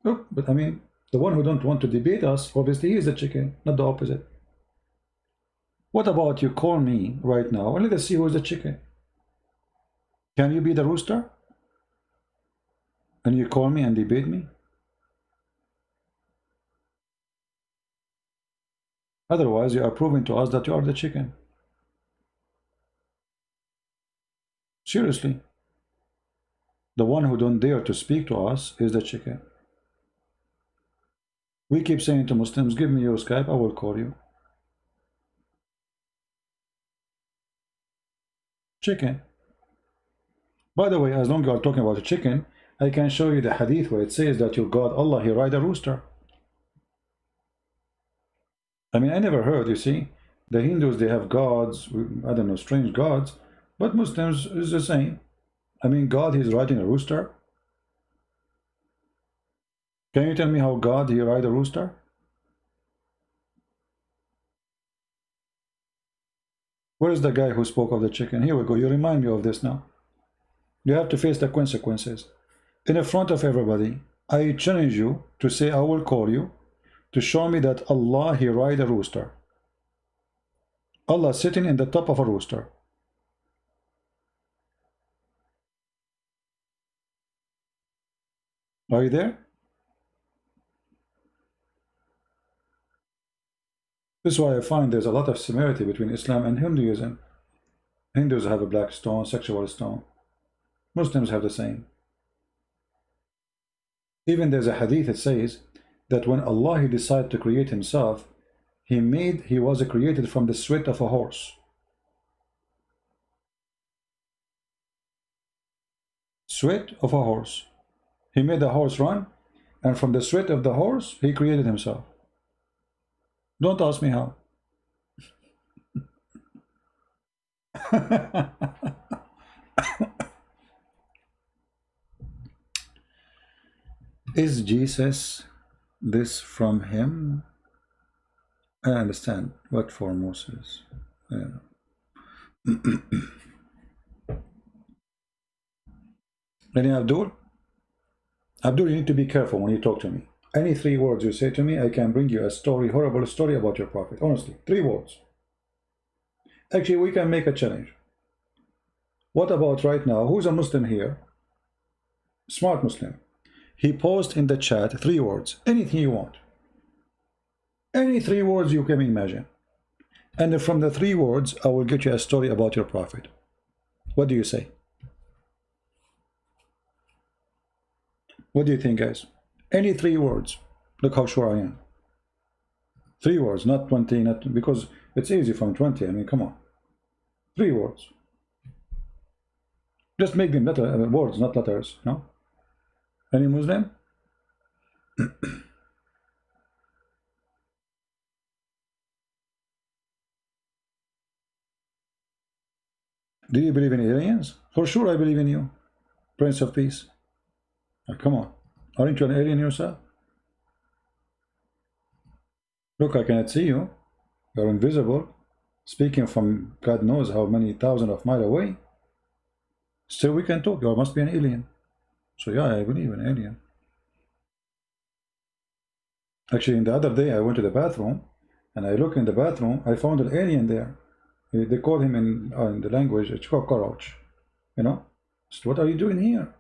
Oh, but I mean, the one who don't want to debate us, obviously he is the chicken, not the opposite. What about you call me right now and let us see who is the chicken? Can you be the rooster? And you call me and debate me? Otherwise, you are proving to us that you are the chicken. Seriously. The one who don't dare to speak to us is the chicken. We keep saying to Muslims, give me your Skype, I will call you. Chicken. By the way, as long as you are talking about a chicken, I can show you the hadith where it says that your God, Allah, he ride a rooster. I mean, I never heard, you see, the Hindus, they have gods, I don't know, strange gods, but Muslims is the same. I mean, God, he's riding a rooster. Can you tell me how God, he ride a rooster? Where is the guy who spoke of the chicken? Here we go, you remind me of this now. You have to face the consequences. In front of everybody, I challenge you to say, I will call you, to show me that Allah, he ride a rooster. Allah sitting in the top of a rooster. Are you there? This is why I find there's a lot of similarity between Islam and Hinduism. Hindus have a black stone, sexual stone. Muslims have the same. Even there's a hadith that says that when Allah, he decided to create himself, he was created from the sweat of a horse. Sweat of a horse. He made the horse run, and from the sweat of the horse, he created himself. Don't ask me how. Is Jesus this from him? I understand. What for Moses? Yeah. Any Abdul? Abdul, you need to be careful when you talk to me. Any 3 words you say to me, I can bring you a story, horrible story about your prophet. Honestly, 3 words. Actually, we can make a challenge. What about right now? Who's a Muslim here? Smart Muslim. He posted in the chat 3 words. Anything you want. Any 3 words you can imagine. And from the 3 words, I will get you a story about your prophet. What do you say? What do you think, guys? Any 3 words. Look how sure I am. 3 words, not 20, not because it's easy from 20. I mean, come on. 3 words. Just make them words, not letters. No? Any Muslim? Do you believe in aliens? For sure I believe in you, Prince of Peace. Oh, come on. Aren't you an alien yourself? Look, I cannot see you. You're invisible. Speaking from God knows how many thousands of miles away. Still we can talk. You must be an alien. So yeah, I believe in alien. Actually, in the other day, I went to the bathroom, and I look in the bathroom, I found an alien there. They call him in the language, it's cockroach. You know? So what are you doing here?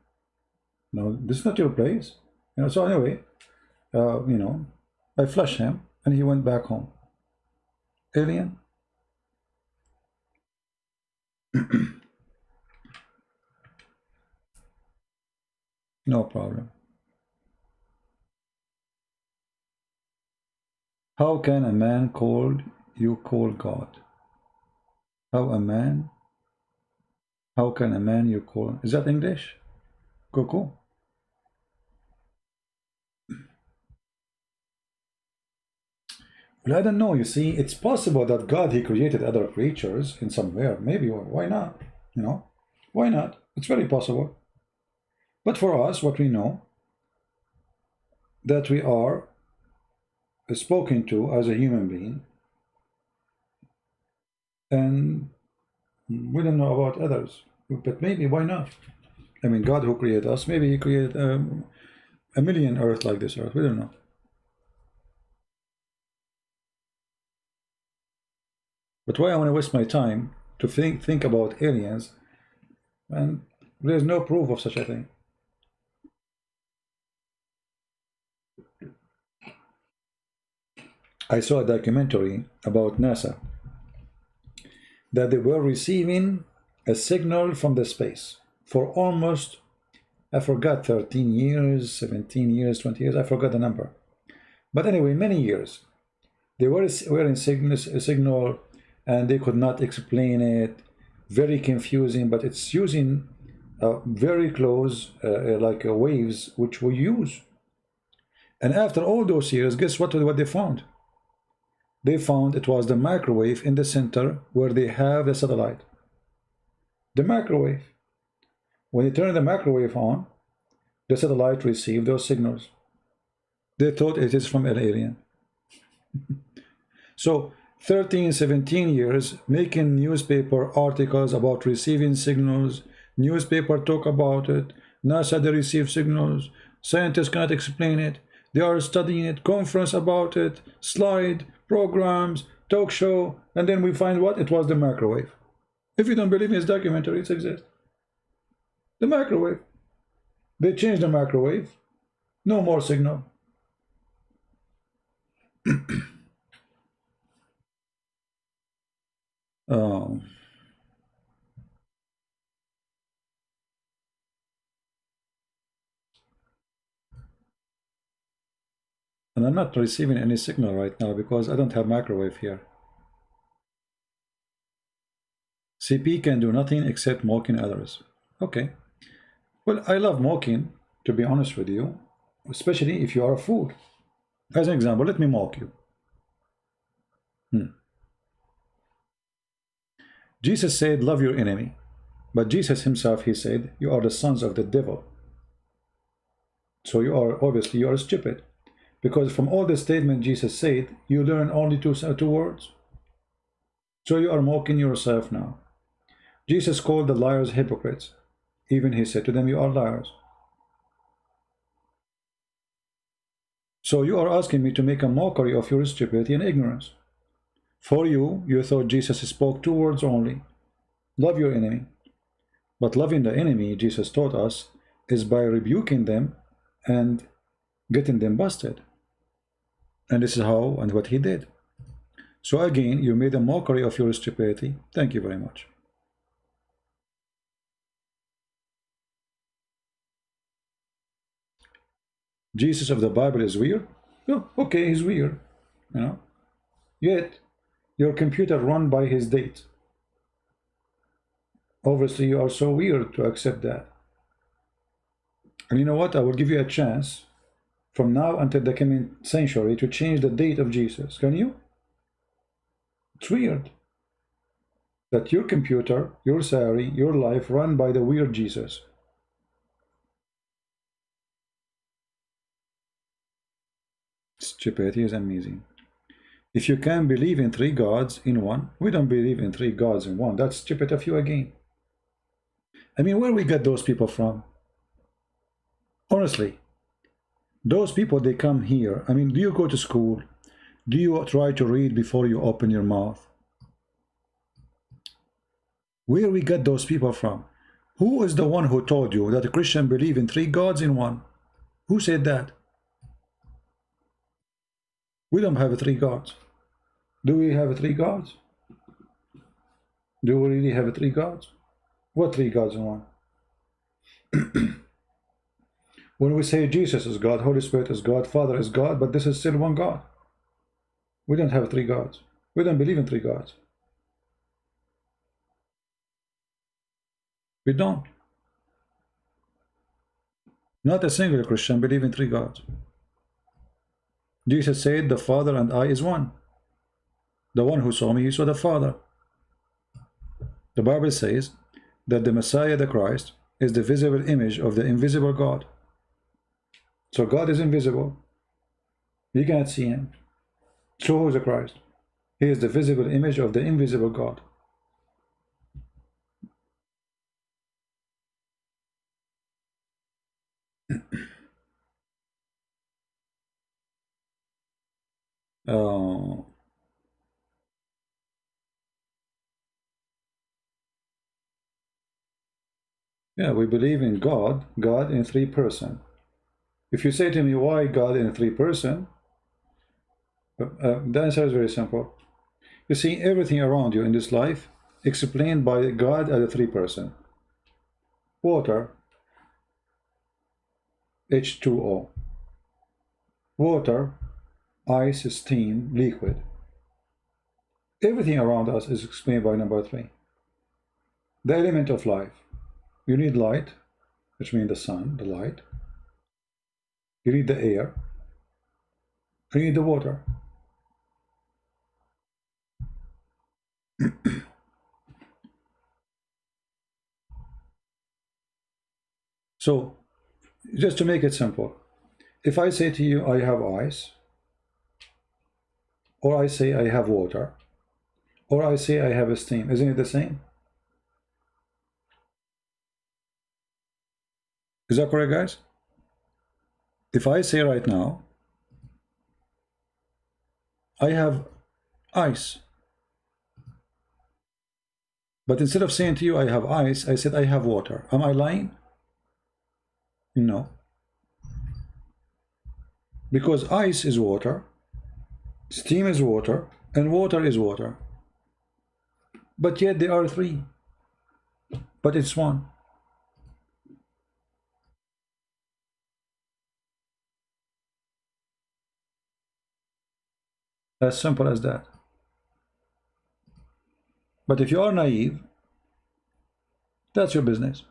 No, this is not your place. You know, so anyway, you know, I flushed him, and he went back home. Alien? No problem. How can a man call God? How can a man you call? Is that English? Cuckoo? Well, I don't know. You see, it's possible that God, he created other creatures in somewhere. Maybe, why not? You know, why not? It's very possible. But for us, what we know, that we are spoken to as a human being, and we don't know about others. But maybe, why not? I mean, God who created us, maybe he created a million earth like this earth. We don't know. But why I want to waste my time to think about aliens, and there's no proof of such a thing. I saw a documentary about NASA that they were receiving a signal from the space for almost, I forgot, 13 years, 17 years, 20 years, I forgot the number. But anyway, many years. They were in signal, and they could not explain it. Very confusing, but it's using very close, like waves, which we use. And after all those years, guess what they found? They found it was the microwave in the center where they have the satellite. The microwave. When you turn the microwave on, the satellite received those signals. They thought it is from an alien. So 13, 17 years making newspaper articles about receiving signals, newspaper talk about it, NASA they receive signals, scientists cannot explain it, they are studying it, conference about it, slide, programs, talk show, and then we find what? It was the microwave. If you don't believe in his documentary, it exists. The microwave. They changed the microwave. No more signal. Oh. And I'm not receiving any signal right now because I don't have microwave here. CP can do nothing except mocking others. Okay. Well, I love mocking, to be honest with you, especially if you are a fool. As an example, let me mock you. Jesus said, love your enemy. But Jesus himself, he said, you are the sons of the devil. So you are, obviously, you are stupid. Because from all the statement Jesus said, you learn only two words. So you are mocking yourself now. Jesus called the liars hypocrites. Even he said to them, you are liars. So you are asking me to make a mockery of your stupidity and ignorance. For you, you thought Jesus spoke two words only. Love your enemy. But loving the enemy, Jesus taught us, is by rebuking them and getting them busted. And this is how and what he did. So again, you made a mockery of your stupidity. Thank you very much. Jesus of the Bible is weird? Oh, okay, he's weird. You know. Yet, your computer run by his date. Obviously, you are so weird to accept that. And you know what? I will give you a chance from now until the coming century to change the date of Jesus. Can you? It's weird that your computer, your salary, your life run by the weird Jesus. Stupidity is amazing. If you can believe in three gods in one, we don't believe in three gods in one. That's stupid of you again. I mean, where we get those people from? Honestly, those people, they come here. I mean, do you go to school? Do you try to read before you open your mouth? Where we get those people from? Who is the one who told you that a Christian believe in three gods in one? Who said that? We don't have three gods. Do we have three gods? Do we really have three gods? What three gods in one? When we say Jesus is God, Holy Spirit is God, Father is God, but this is still one God. We don't have three gods. We don't believe in three gods. We don't. Not a single Christian believe in three gods. Jesus said, the Father and I is one. The one who saw me, he saw the Father. The Bible says that the Messiah, the Christ, is the visible image of the invisible God. So God is invisible. You cannot see him. So who is the Christ? He is the visible image of the invisible God. Uh, yeah, we believe in God, God in three persons. If you say to me, why God in three persons? The answer is very simple. You see, everything around you in this life explained by God as a three person. Water, H2O. Water, ice, steam, liquid. Everything around us is explained by number three. The element of life. You need light, which means the sun, the light. You need the air. You need the water. So, just to make it simple, if I say to you, I have ice, or I say I have water, or I say I have a steam, isn't it the same? Is that correct, guys? If I say right now, I have ice, but instead of saying to you, I have ice, I said I have water. Am I lying? No. Because ice is water, steam is water, and water is water. But yet there are three. But it's one. As simple as that. But if you are naive, that's your business.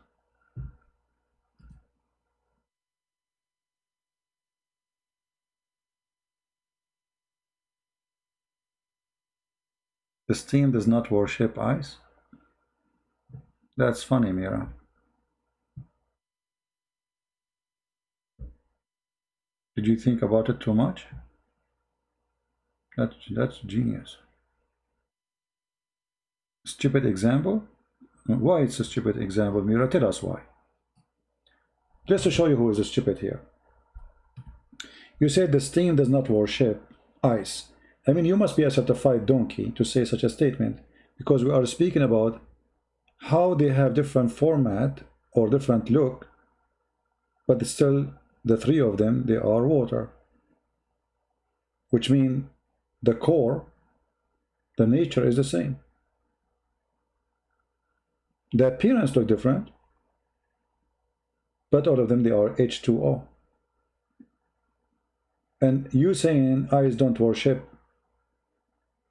The steam does not worship ice? That's funny, Mira. Did you think about it too much? That's genius. Stupid example? Why it's a stupid example, Mira? Tell us why. Just to show you who is stupid here. You said the steam does not worship ice. I mean, you must be a certified donkey to say such a statement, because we are speaking about how they have different format or different look, but still the three of them, they are water, which means the core, the nature is the same. The appearance look different, but all of them, they are H2O. And you saying ice don't worship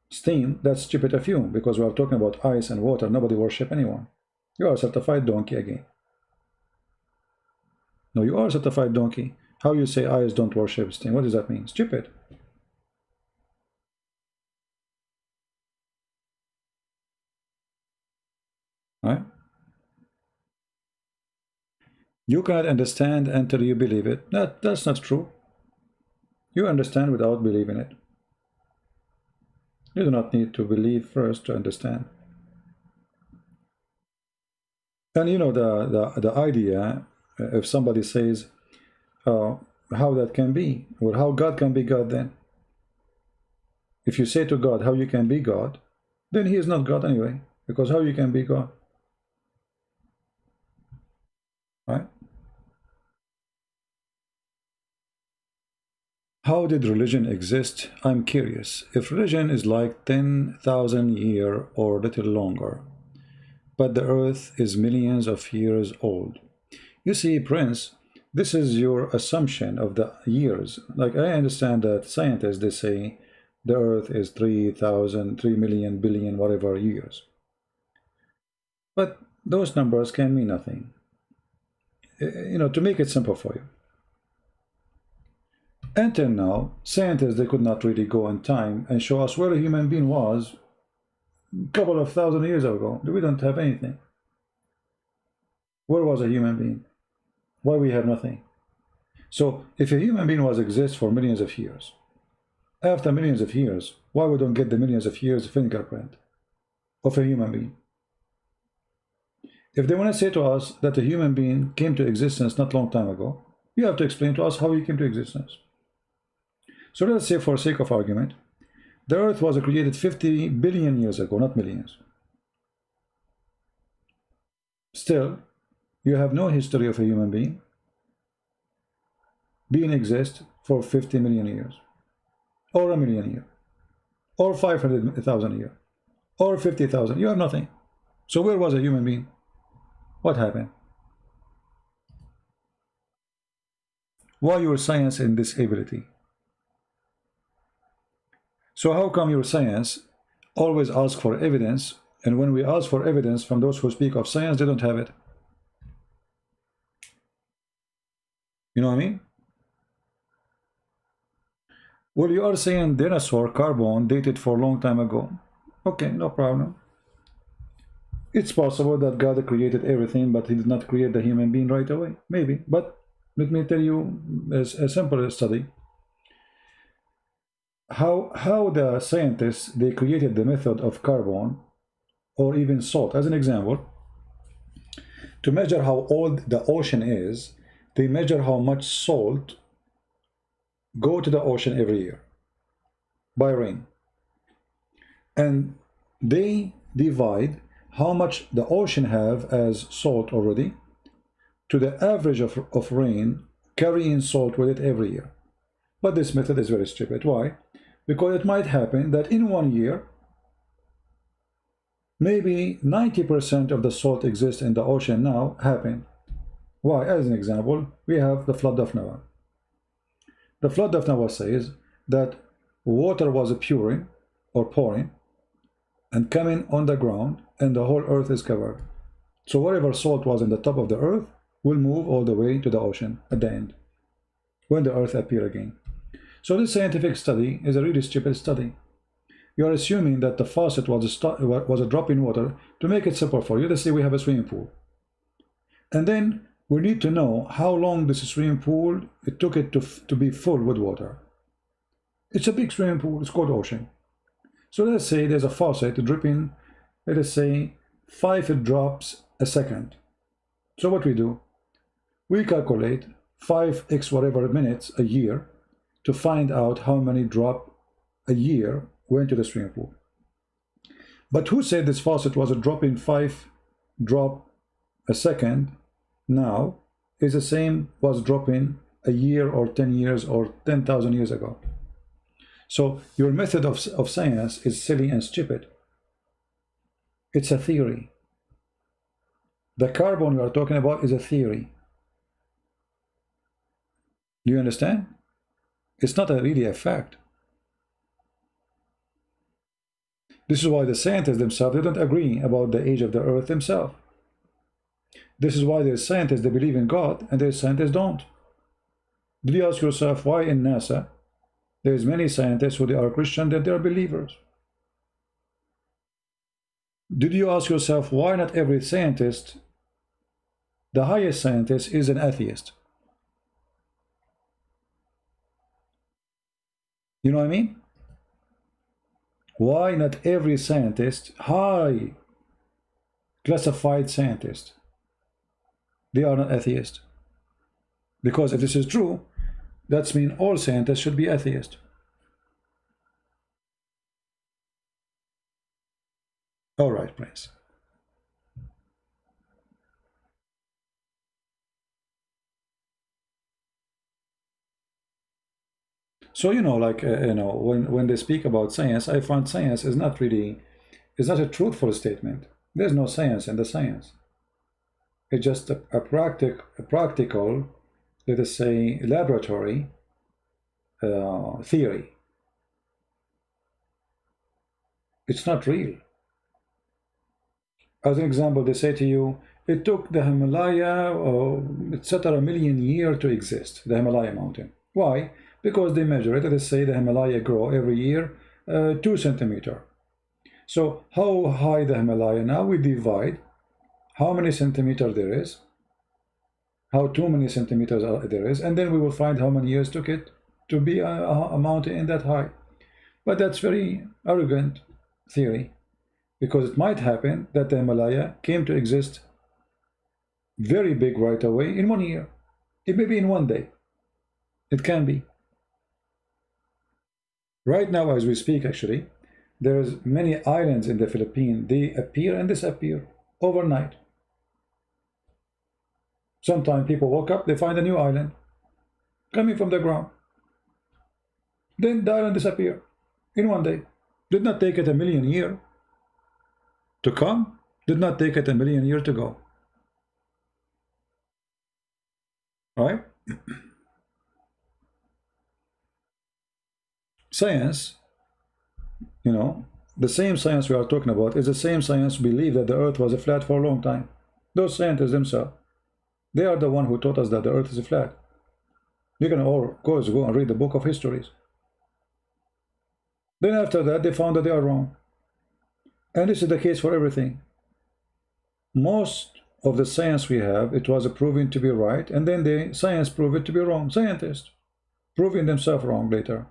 steam, that's stupid of you, because we are talking about ice and water. Nobody worship anyone. You are a certified donkey again. No, you are a certified donkey. How you say ice don't worship steam? What does that mean? Stupid. Right? You cannot understand until you believe it. That's not true. You understand without believing it. You do not need to believe first to understand. And you know the idea, if somebody says how that can be, or how God can be God, then if you say to God how you can be God, then he is not God anyway, because how you can be God, right? How did religion exist? I'm curious. If religion is like 10,000 years or a little longer, but the earth is millions of years old. You see, Prince, this is your assumption of the years. Like, I understand that scientists, they say the earth is 3,000, 3 million, billion, whatever years. But those numbers can mean nothing. You know, to make it simple for you. Until now, scientists, they could not really go in time and show us where a human being was a couple of thousand years ago. We don't have anything. Where was a human being? Why we have nothing? So if a human being was exist for millions of years, After millions of years, why we don't get the millions of years fingerprint of a human being? If they want to say to us that a human being came to existence not long time ago, you have to explain to us how he came to existence. So let's say, for sake of argument, the earth was created 50 billion years ago, not millions. Still, you have no history of a human being exist for 50 million years, or a million years, or 500,000 years, or 50,000. You have nothing. So where was a human being? What happened? Why your science in this ability? So how come your science always asks for evidence, and when we ask for evidence from those who speak of science, they don't have it? You know what I mean? Well, you are saying dinosaur carbon dated for a long time ago. Okay, no problem. It's possible that God created everything, but he did not create the human being right away. Maybe. But let me tell you a simple study. How the scientists, they created the method of carbon or even salt. As an example, to measure how old the ocean is, they measure how much salt go to the ocean every year by rain. And they divide how much the ocean have as salt already to the average of rain carrying salt with it every year. But this method is very stupid. Why? Because it might happen that in 1 year, maybe 90% of the salt exists in the ocean now happen. Why? As an example, we have the flood of Noah. The flood of Noah says that water was pouring and coming on the ground, and the whole earth is covered. So whatever salt was in the top of the earth will move all the way to the ocean at the end, when the earth appear again. So this scientific study is a really stupid study. You are assuming that the faucet was a drop in water. To make it simple for you, let's say we have a swimming pool. And then we need to know how long this swimming pool, it took it to be full with water. It's a big swimming pool, it's called ocean. So let's say there's a faucet dripping, let us say 5 drops a second. So what we do, we calculate 5x whatever minutes a year to find out how many drop a year went to the swimming pool. But who said this faucet was a dropping 5 drop a second now is the same was dropping a year or 10 years or 10,000 years ago? So your method of science is silly and stupid. It's a theory. The carbon you are talking about is a theory. Do you understand? It's not really a fact. This is why the scientists themselves, they don't agree about the age of the earth themselves. This is why there's scientists, they believe in God, and there's scientists don't. Did you ask yourself why in NASA there's many scientists who they are Christian that they are believers? Did you ask yourself why not every scientist, the highest scientist, is an atheist? You know what I mean? Why not every scientist, high classified scientist, they are not atheist? Because if this is true, that means all scientists should be atheist. All right, Prince. So, you know, like, when they speak about science, I find science is not really, is not a truthful statement. There's no science in the science. It's just a practical, let us say, laboratory theory. It's not real. As an example, they say to you, it took the Himalaya, etc., a million years to exist, the Himalaya mountain. Why? Because they measure it. Let's say the Himalaya grow every year 2 centimeters. So how high the Himalaya now? We divide how many centimeters there is, how too many centimeters there is, and then we will find how many years took it to be a mountain in that high. But that's very arrogant theory, because it might happen that the Himalaya came to exist very big right away in 1 year. It may be in 1 day. It can be. Right now, as we speak, actually, there's many islands in the Philippines. They appear and disappear overnight. Sometimes people wake up, they find a new island coming from the ground. Then the island disappear in 1 day. Did not take it a million years to come. Did not take it a million years to go. Right? Science, you know, the same science we are talking about is the same science believe that the earth was flat for a long time. Those scientists themselves, they are the one who taught us that the earth is flat. You can all go and read the book of histories. Then after that, they found that they are wrong. And this is the case for everything. Most of the science we have, it was proven to be right, and then the science proved it to be wrong. Scientists proving themselves wrong later.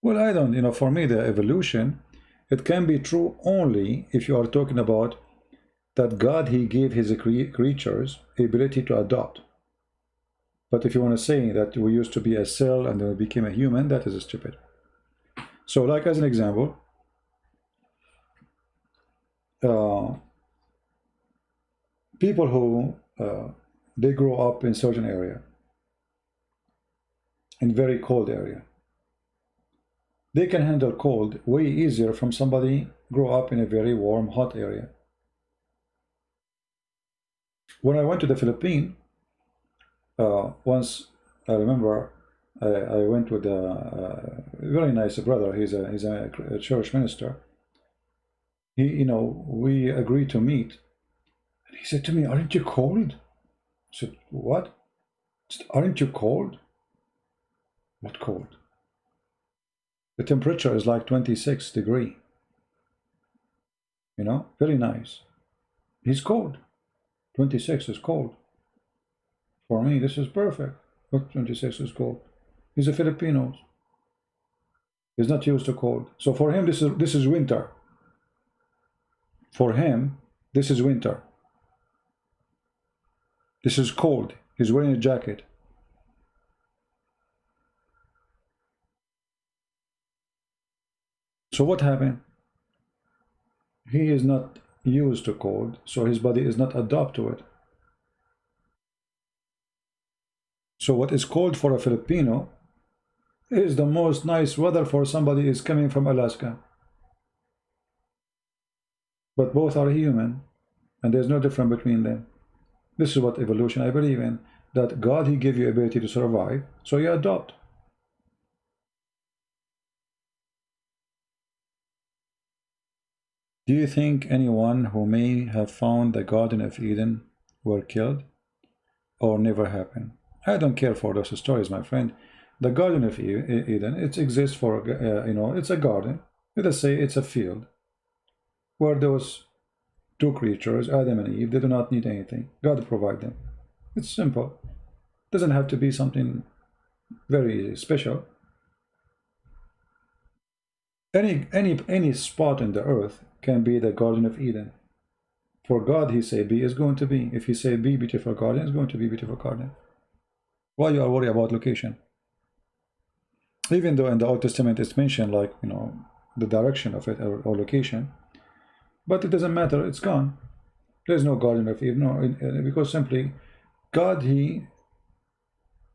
Well, I don't, for me, the evolution, it can be true only if you are talking about that God, he gave his creatures the ability to adopt. But if you want to say that we used to be a cell and then we became a human, that is stupid. So, like as an example, people who they grow up in certain area, in very cold area, they can handle cold way easier from somebody grow up in a very warm, hot area. When I went to the Philippines, once I remember I went with a very nice brother. He's a church minister. We agreed to meet, and he said to me, "Aren't you cold?" I said, "What?" He said, "Aren't you cold?" "What cold?" The temperature is like 26 degrees. Very nice. He's cold. 26 is cold. For me, this is perfect. But 26 is cold. He's a Filipino. He's not used to cold. So for him, this is winter. For him, this is winter. This is cold. He's wearing a jacket. So what happened? He is not used to cold, so his body is not adapt to it. So what is cold for a Filipino is the most nice weather for somebody is coming from Alaska. But both are human, and there's no difference between them. This is what evolution I believe in, that God, he gave you ability to survive, so you adopt. Do you think anyone who may have found the Garden of Eden were killed or never happened? I don't care for those stories, my friend. The Garden of Eden, it exists for, it's a garden. Let us say it's a field where those two creatures, Adam and Eve, they do not need anything. God provide them. It's simple. It doesn't have to be something very special. Any spot in the earth can be the Garden of Eden. For God, he say be is going to be. If he say be beautiful garden, it's going to be beautiful garden. Why you are worried about location? Even though in the Old Testament it's mentioned like, the direction of it or location, but it doesn't matter, it's gone. There's no Garden of Eden, no, because simply God, he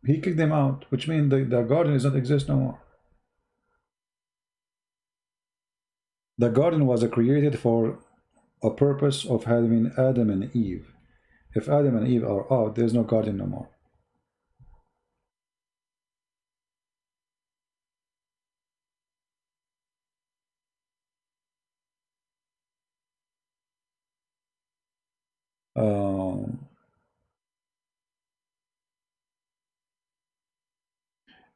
kicked them out, which means the garden does not exist no more. The garden was created for a purpose of having Adam and Eve. If Adam and Eve are out, there's no garden no more.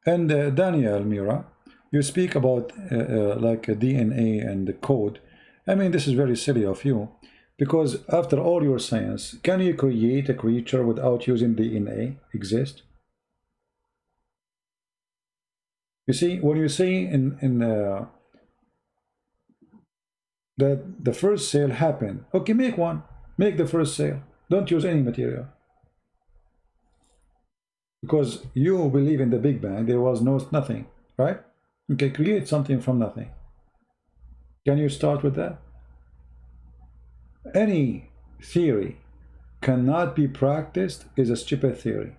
And Daniel, Mira, you speak about like a DNA and the code. I mean, this is very silly of you. Because after all your science, can you create a creature without using DNA? Exist? You see, when you say that the first sale happened, okay, make one. Make the first sale. Don't use any material. Because you believe in the Big Bang, there was nothing, right? Okay, create something from nothing. Can you start with that? Any theory cannot be practiced is a stupid theory.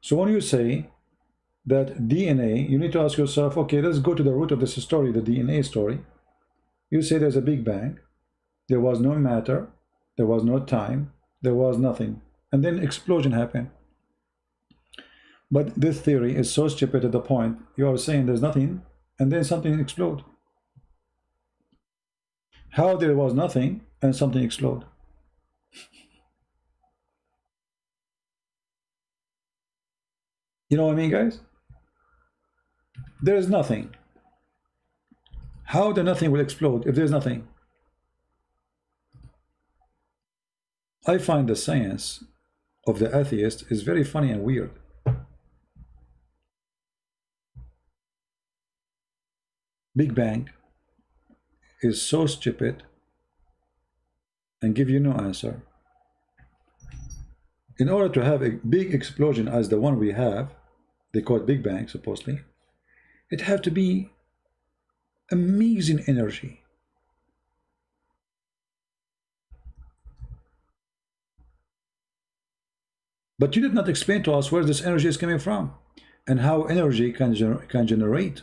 So when you say that DNA, you need to ask yourself, okay, let's go to the root of this story, the DNA story. You say there's a Big Bang, there was no matter, there was no time, there was nothing, and then explosion happened. But this theory is so stupid at the point you are saying there's nothing and then something explode. How there was nothing and something explode? You know what I mean, guys? There is nothing. How the nothing will explode if there's nothing? I find the science of the atheist is very funny and weird. Big Bang is so stupid and give you no answer. In order to have a big explosion as the one we have, they call it Big Bang supposedly, it have to be amazing energy. But you did not explain to us where this energy is coming from and how energy can generate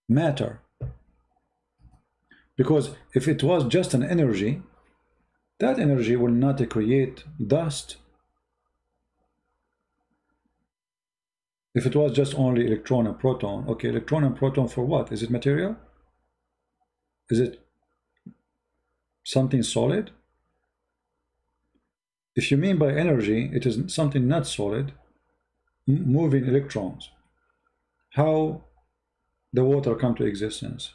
matter. Because if it was just an energy, that energy will not create dust. If it was just only electron and proton, okay, electron and proton for what? Is it material? Is it something solid? If you mean by energy, it is something not solid, moving electrons. How the water come to existence?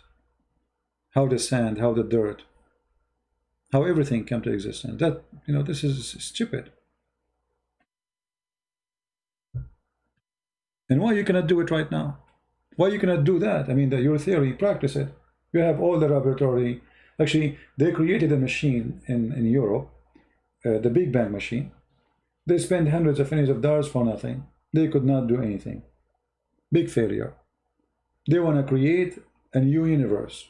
How the sand, how the dirt, how everything came to existence? That, you know, this is stupid. And why you cannot do it right now? Why you cannot do that? I mean, your theory, practice it. You have all the laboratory. Actually, they created a machine in Europe, the Big Bang machine. They spent hundreds of millions of dollars for nothing. They could not do anything. Big failure. They want to create a new universe.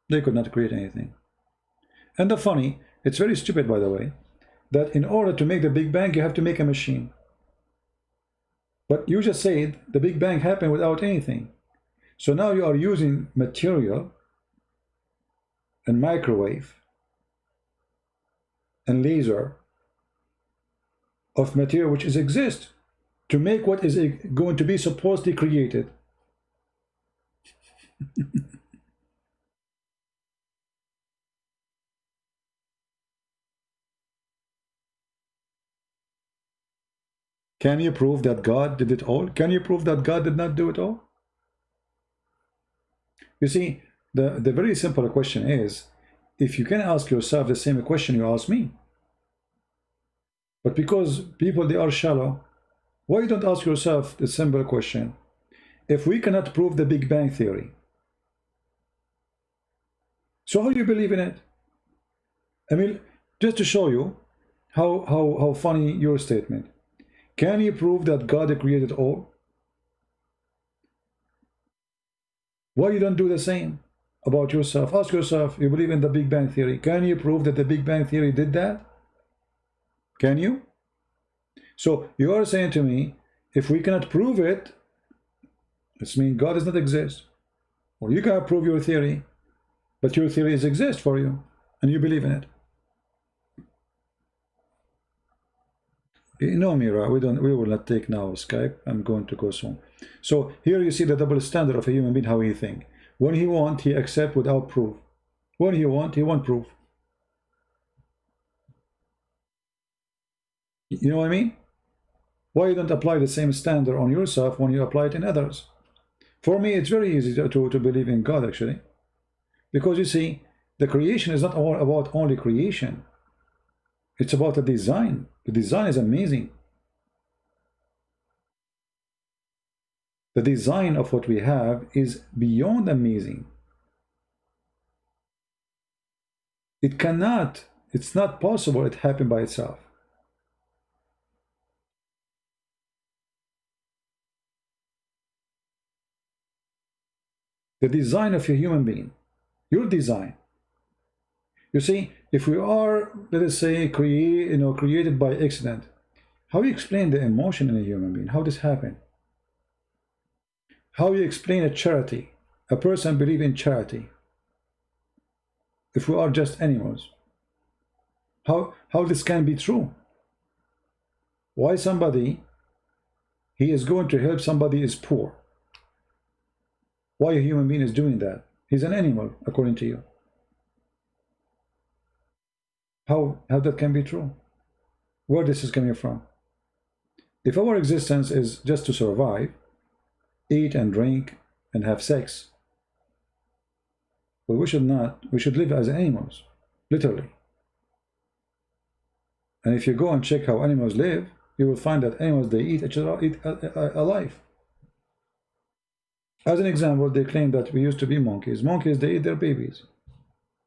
They could not create anything. And the funny, it's very stupid, by the way, that in order to make the Big Bang, you have to make a machine. But you just said the Big Bang happened without anything. So now you are using material and microwave and laser of material which exists to make what is going to be supposedly created. Can you prove that God did it all? Can you prove that God did not do it all? You see, the very simple question is, if you can ask yourself the same question you ask me. But because people, they are shallow, why you don't ask yourself the simple question? If we cannot prove the Big Bang theory, so how do you believe in it? I mean, just to show you how funny your statement. Can you prove that God created all? Why you don't do the same about yourself? Ask yourself, you believe in the Big Bang theory. Can you prove that the Big Bang theory did that? Can you? So you are saying to me, if we cannot prove it, it means God does not exist. Or you cannot prove your theory, but your theories exist for you, and you believe in it. No, Mira, we will not take now Skype. I'm going to go soon. So here you see the double standard of a human being, how he think. When he want, he accept without proof. When he want proof. You know what I mean? Why you don't apply the same standard on yourself when you apply it in others? For me, it's very easy to believe in God, actually. Because you see, the creation is not all about only creation. It's about the design. The design is amazing. The design of what we have is beyond amazing. It's not possible it happened by itself. The design of a human being, your design. You see, if we are, let us say, created by accident, how you explain the emotion in a human being? How this happen? How you explain a charity? A person believe in charity. If we are just animals, how this can be true? Why somebody he is going to help somebody is poor? Why a human being is doing that? He's an animal, according to you. How that can be true? Where this is coming from? If our existence is just to survive, eat and drink and have sex, well, we should not. We should live as animals, literally. And if you go and check how animals live, you will find that animals, they eat each other, eat alive. As an example, they claim that we used to be monkeys. Monkeys, they eat their babies.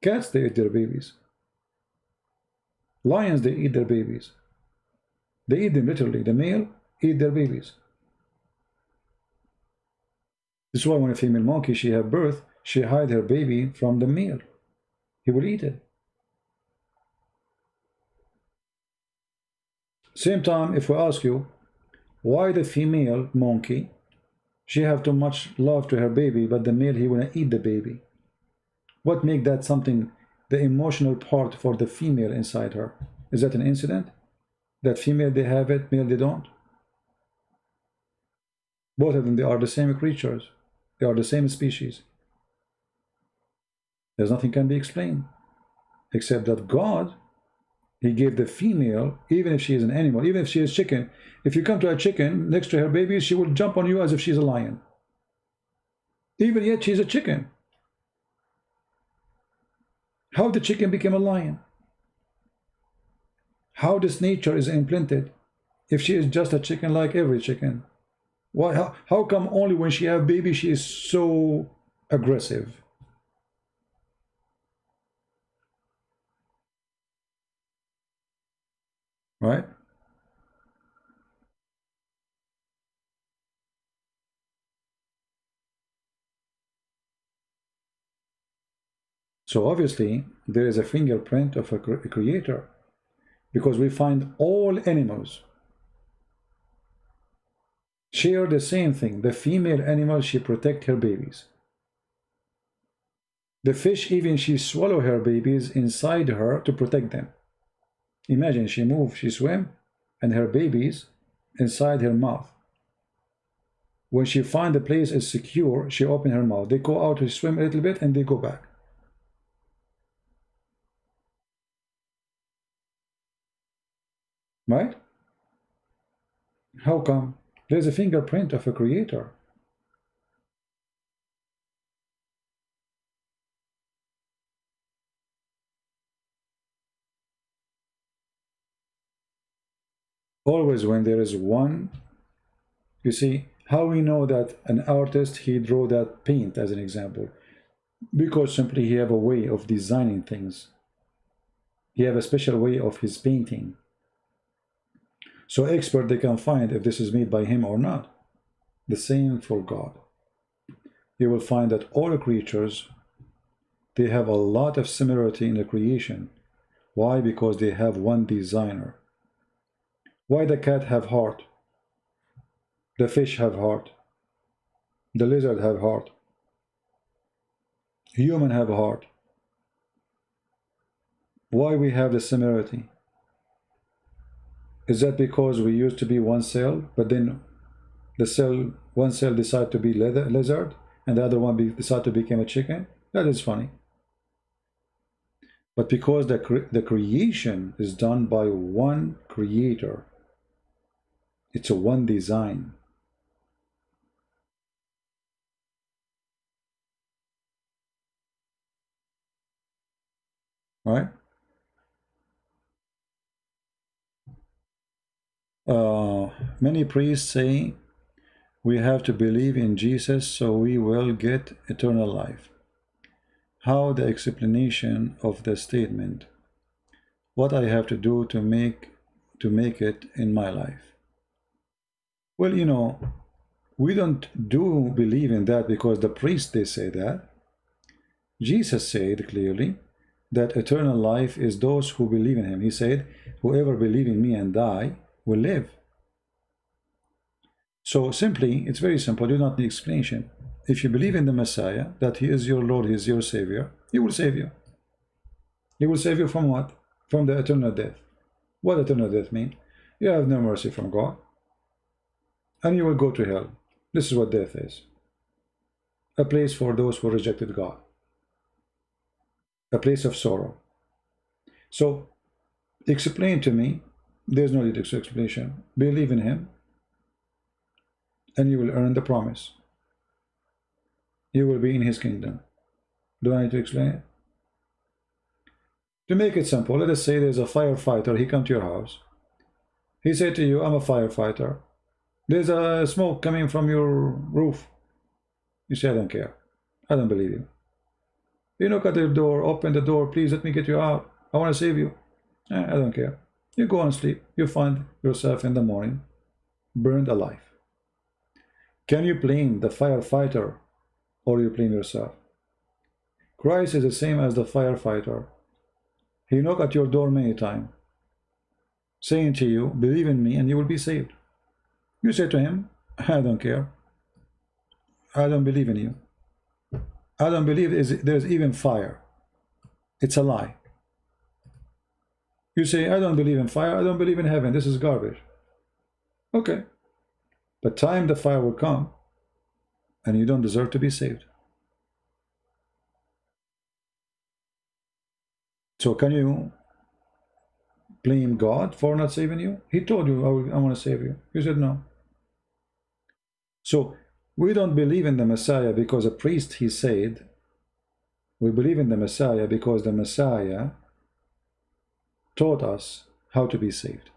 Cats, they eat their babies. Lions, they eat their babies. They eat them literally. The male eat their babies. This is why when a female monkey, she have birth, she hide her baby from the male. He will eat it. Same time, if we ask you, why the female monkey, she have too much love to her baby, but the male, he wanna eat the baby. What make that something, the emotional part for the female inside her? Is that an incident? That female, they have it, male, they don't? Both of them, they are the same creatures. They are the same species. There's nothing can be explained, except that God, he gave the female, even if she is an animal, even if she is chicken, if you come to a chicken next to her baby, she will jump on you as if she's a lion. Even yet she's a chicken. How the chicken became a lion? How this nature is implanted if she is just a chicken like every chicken? Why? How come only when she have baby she is so aggressive? Right? So obviously there is a fingerprint of a creator, because we find all animals share the same thing. The female animal, she protect her babies. The fish, even she swallow her babies inside her to protect them. Imagine she move, she swim, and her babies inside her mouth. When she find the place is secure, she open her mouth. They go out to swim a little bit and they go back. Right? How come? There's a fingerprint of a creator. Always when there is one, you see, how we know that an artist, he drew that paint as an example? Because simply he have a way of designing things. He have a special way of his painting. So expert, they can find if this is made by him or not. The same for God. You will find that all creatures, they have a lot of similarity in the creation. Why? Because they have one designer. Why the cat have heart? The fish have heart. The lizard have heart. Human have heart. Why we have the similarity? Is that because we used to be one cell, but then one cell decide to be lizard, and the other one decide to become a chicken? That is funny. But because the creation is done by one creator, it's a one design. right? Many priests say we have to believe in Jesus so we will get eternal life. How the explanation of the statement? What I have to do to make it in my life? Well, you know, we don't do believe in that because the priests they say that. Jesus said clearly that eternal life is those who believe in him. He said, whoever believe in me and die will live. So simply, it's very simple. You do not need explanation. If you believe in the Messiah, that he is your Lord, he is your Savior, he will save you. He will save you from what? From the eternal death. What eternal death mean? You have no mercy from God, and you will go to hell. This is what death is. A place for those who rejected God. A place of sorrow. So, explain to me. There's no need to explanation. Believe in him, and you will earn the promise. You will be in his kingdom. Do I need to explain it? To make it simple, let us say there's a firefighter. He come to your house. He said to you, I'm a firefighter. There's a smoke coming from your roof. You say, I don't care. I don't believe you. You knock at the door, open the door, please let me get you out. I want to save you. I don't care. You go and sleep. You find yourself in the morning burned alive. Can you blame the firefighter or you blame yourself? Christ is the same as the firefighter. He knocked at your door many times, saying to you, believe in me and you will be saved. You say to him, I don't care. I don't believe in you. I don't believe there's even fire. It's a lie. You say, I don't believe in fire. I don't believe in heaven. This is garbage. Okay. But time the fire will come and you don't deserve to be saved. So can you blame God for not saving you? He told you, I want to save you. You said no. So we don't believe in the Messiah because a priest, he said. We believe in the Messiah because the Messiah taught us how to be saved.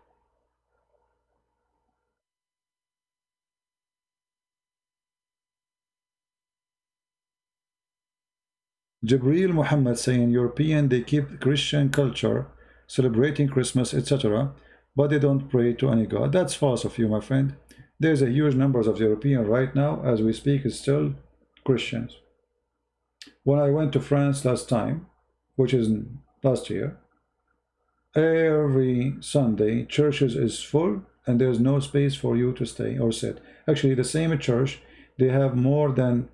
Jibreel Muhammad saying European, they keep Christian culture, celebrating Christmas, etc., but they don't pray to any God. That's false of you, my friend. There's a huge numbers of European right now, as we speak, is still Christians. When I went to France last time, which is last year, every Sunday, churches is full and there's no space for you to stay or sit. Actually, the same church, they have more than,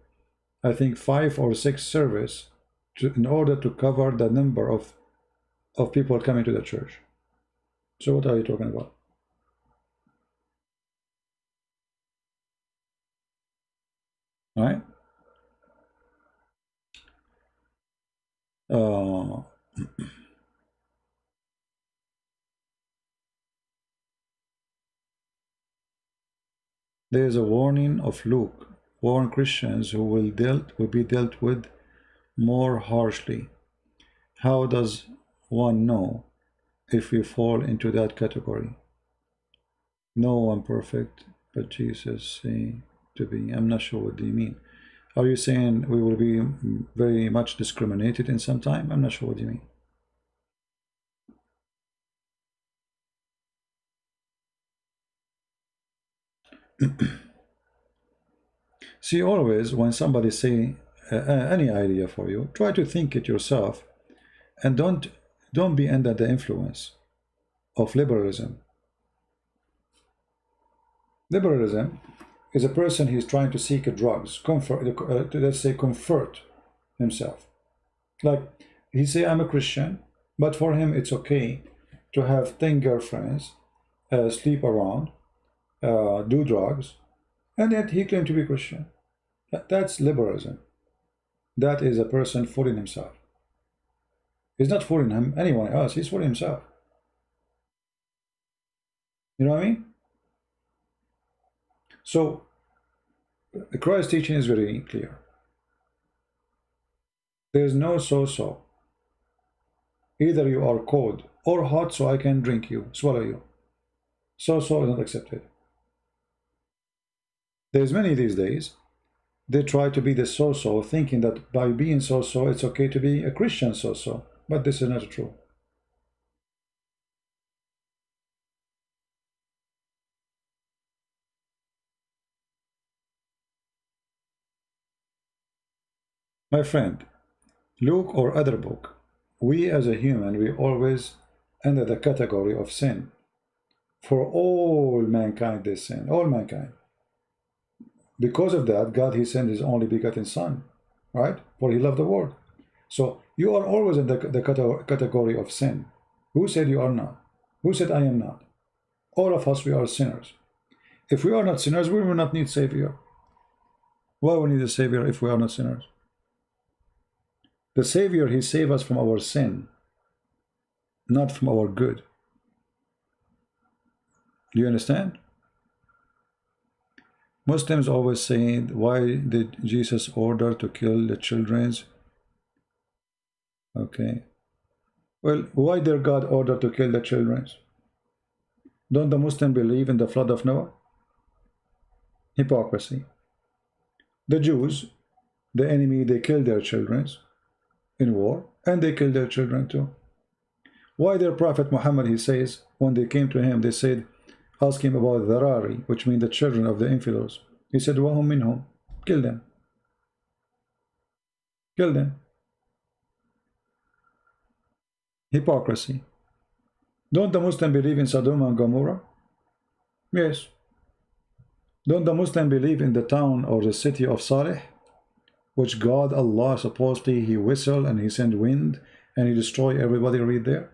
I think, 5 or 6 service in order to cover the number of people coming to the church. So what are you talking about? All right. There is a warning of Luke. Warn Christians who will be dealt with more harshly. How does one know if we fall into that category? No one perfect, but Jesus saying to be. I'm not sure what do you mean. Are you saying we will be very much discriminated in some time? I'm not sure what you mean. See, always when somebody say any idea for you, try to think it yourself, and don't be under the influence of liberalism. Liberalism is a person who is trying to seek drugs, comfort, let's say comfort himself. Like he say, I'm a Christian, but for him it's okay to have 10 girlfriends, sleep around, do drugs, and yet he claimed to be Christian. That's liberalism. That is a person fooling himself. He's not fooling anyone else, he's fooling himself. You know what I mean? So the Christ teaching is very clear. There's no so-so. Either you are cold or hot, so I can drink you, swallow you. So is not accepted. There's many these days. They try to be the so-so, thinking that by being so-so, it's okay to be a Christian so-so. But this is not true. My friend, Luke or other book, we as a human, we always under the category of sin. For all mankind they sin, all mankind. Because of that, God, he sent his only begotten son, right? For he loved the world. So you are always in the category of sin. Who said you are not? Who said I am not? All of us, we are sinners. If we are not sinners, we will not need Savior. Why we need a Savior if we are not sinners? The Savior, he saved us from our sin, not from our good. Do you understand? Muslims always say, why did Jesus order to kill the children? Okay. Well, why did God order to kill the children? Don't the Muslims believe in the flood of Noah? Hypocrisy. The Jews, the enemy, they killed their children in war, and they killed their children too. Why their Prophet Muhammad, he says, when they came to him, they said, ask him about Dharari, which means the children of the infidels. He said, Wahum minhum, kill them. Kill them. Hypocrisy. Don't the Muslim believe in Sodom and Gomorrah? Yes. Don't the Muslim believe in the town or the city of Salih, which God, Allah, supposedly he whistled and he sent wind and he destroyed everybody right there?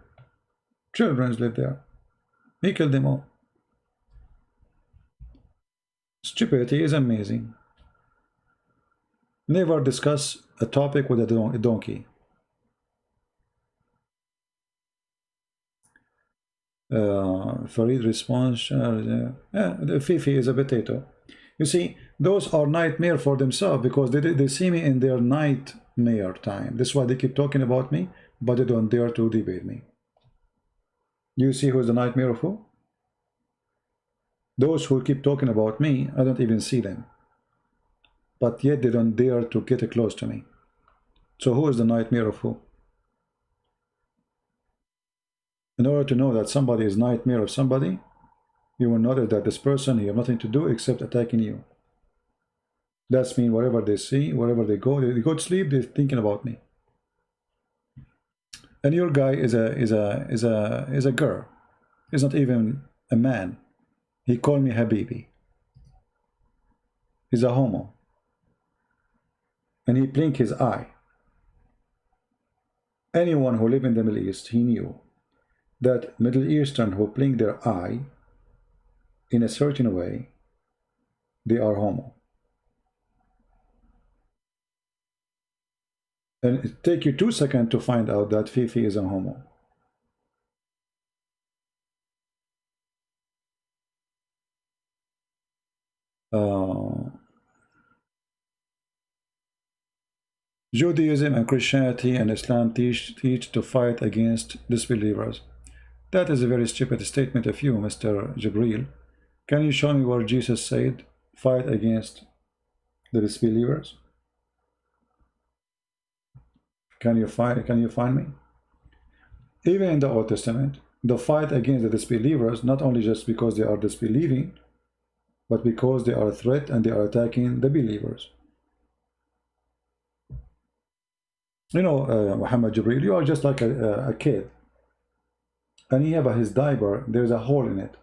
Children live there. He killed them all. Stupidity is amazing. Never discuss a topic with a donkey. Farid response, the Fifi is a potato. You see, those are nightmare for themselves because they see me in their nightmare time. That's why they keep talking about me, but they don't dare to debate me. You see who's the nightmare of who? Those who keep talking about me, I don't even see them. But yet they don't dare to get close to me. So who is the nightmare of who? In order to know that somebody is nightmare of somebody, you will notice that this person, he has nothing to do except attacking you. That's mean wherever they see, wherever they go to sleep, they're thinking about me. And your guy is a girl. He's not even a man. He called me Habibi. He's a homo. And he blinked his eye. Anyone who lived in the Middle East, he knew that Middle Eastern who blink their eye in a certain way, they are homo. And it take you 2 seconds to find out that Fifi is a homo. Judaism and Christianity and Islam teach to fight against disbelievers. That is a very stupid statement of you, Mr. Jibril. Can you show me where Jesus said, fight against the disbelievers? Can you find me? Even in the Old Testament, the fight against the disbelievers, not only just because they are disbelieving, but because they are a threat and they are attacking the believers. You know, Muhammad Jibril, you are just like a kid. And he have his diaper, there's a hole in it.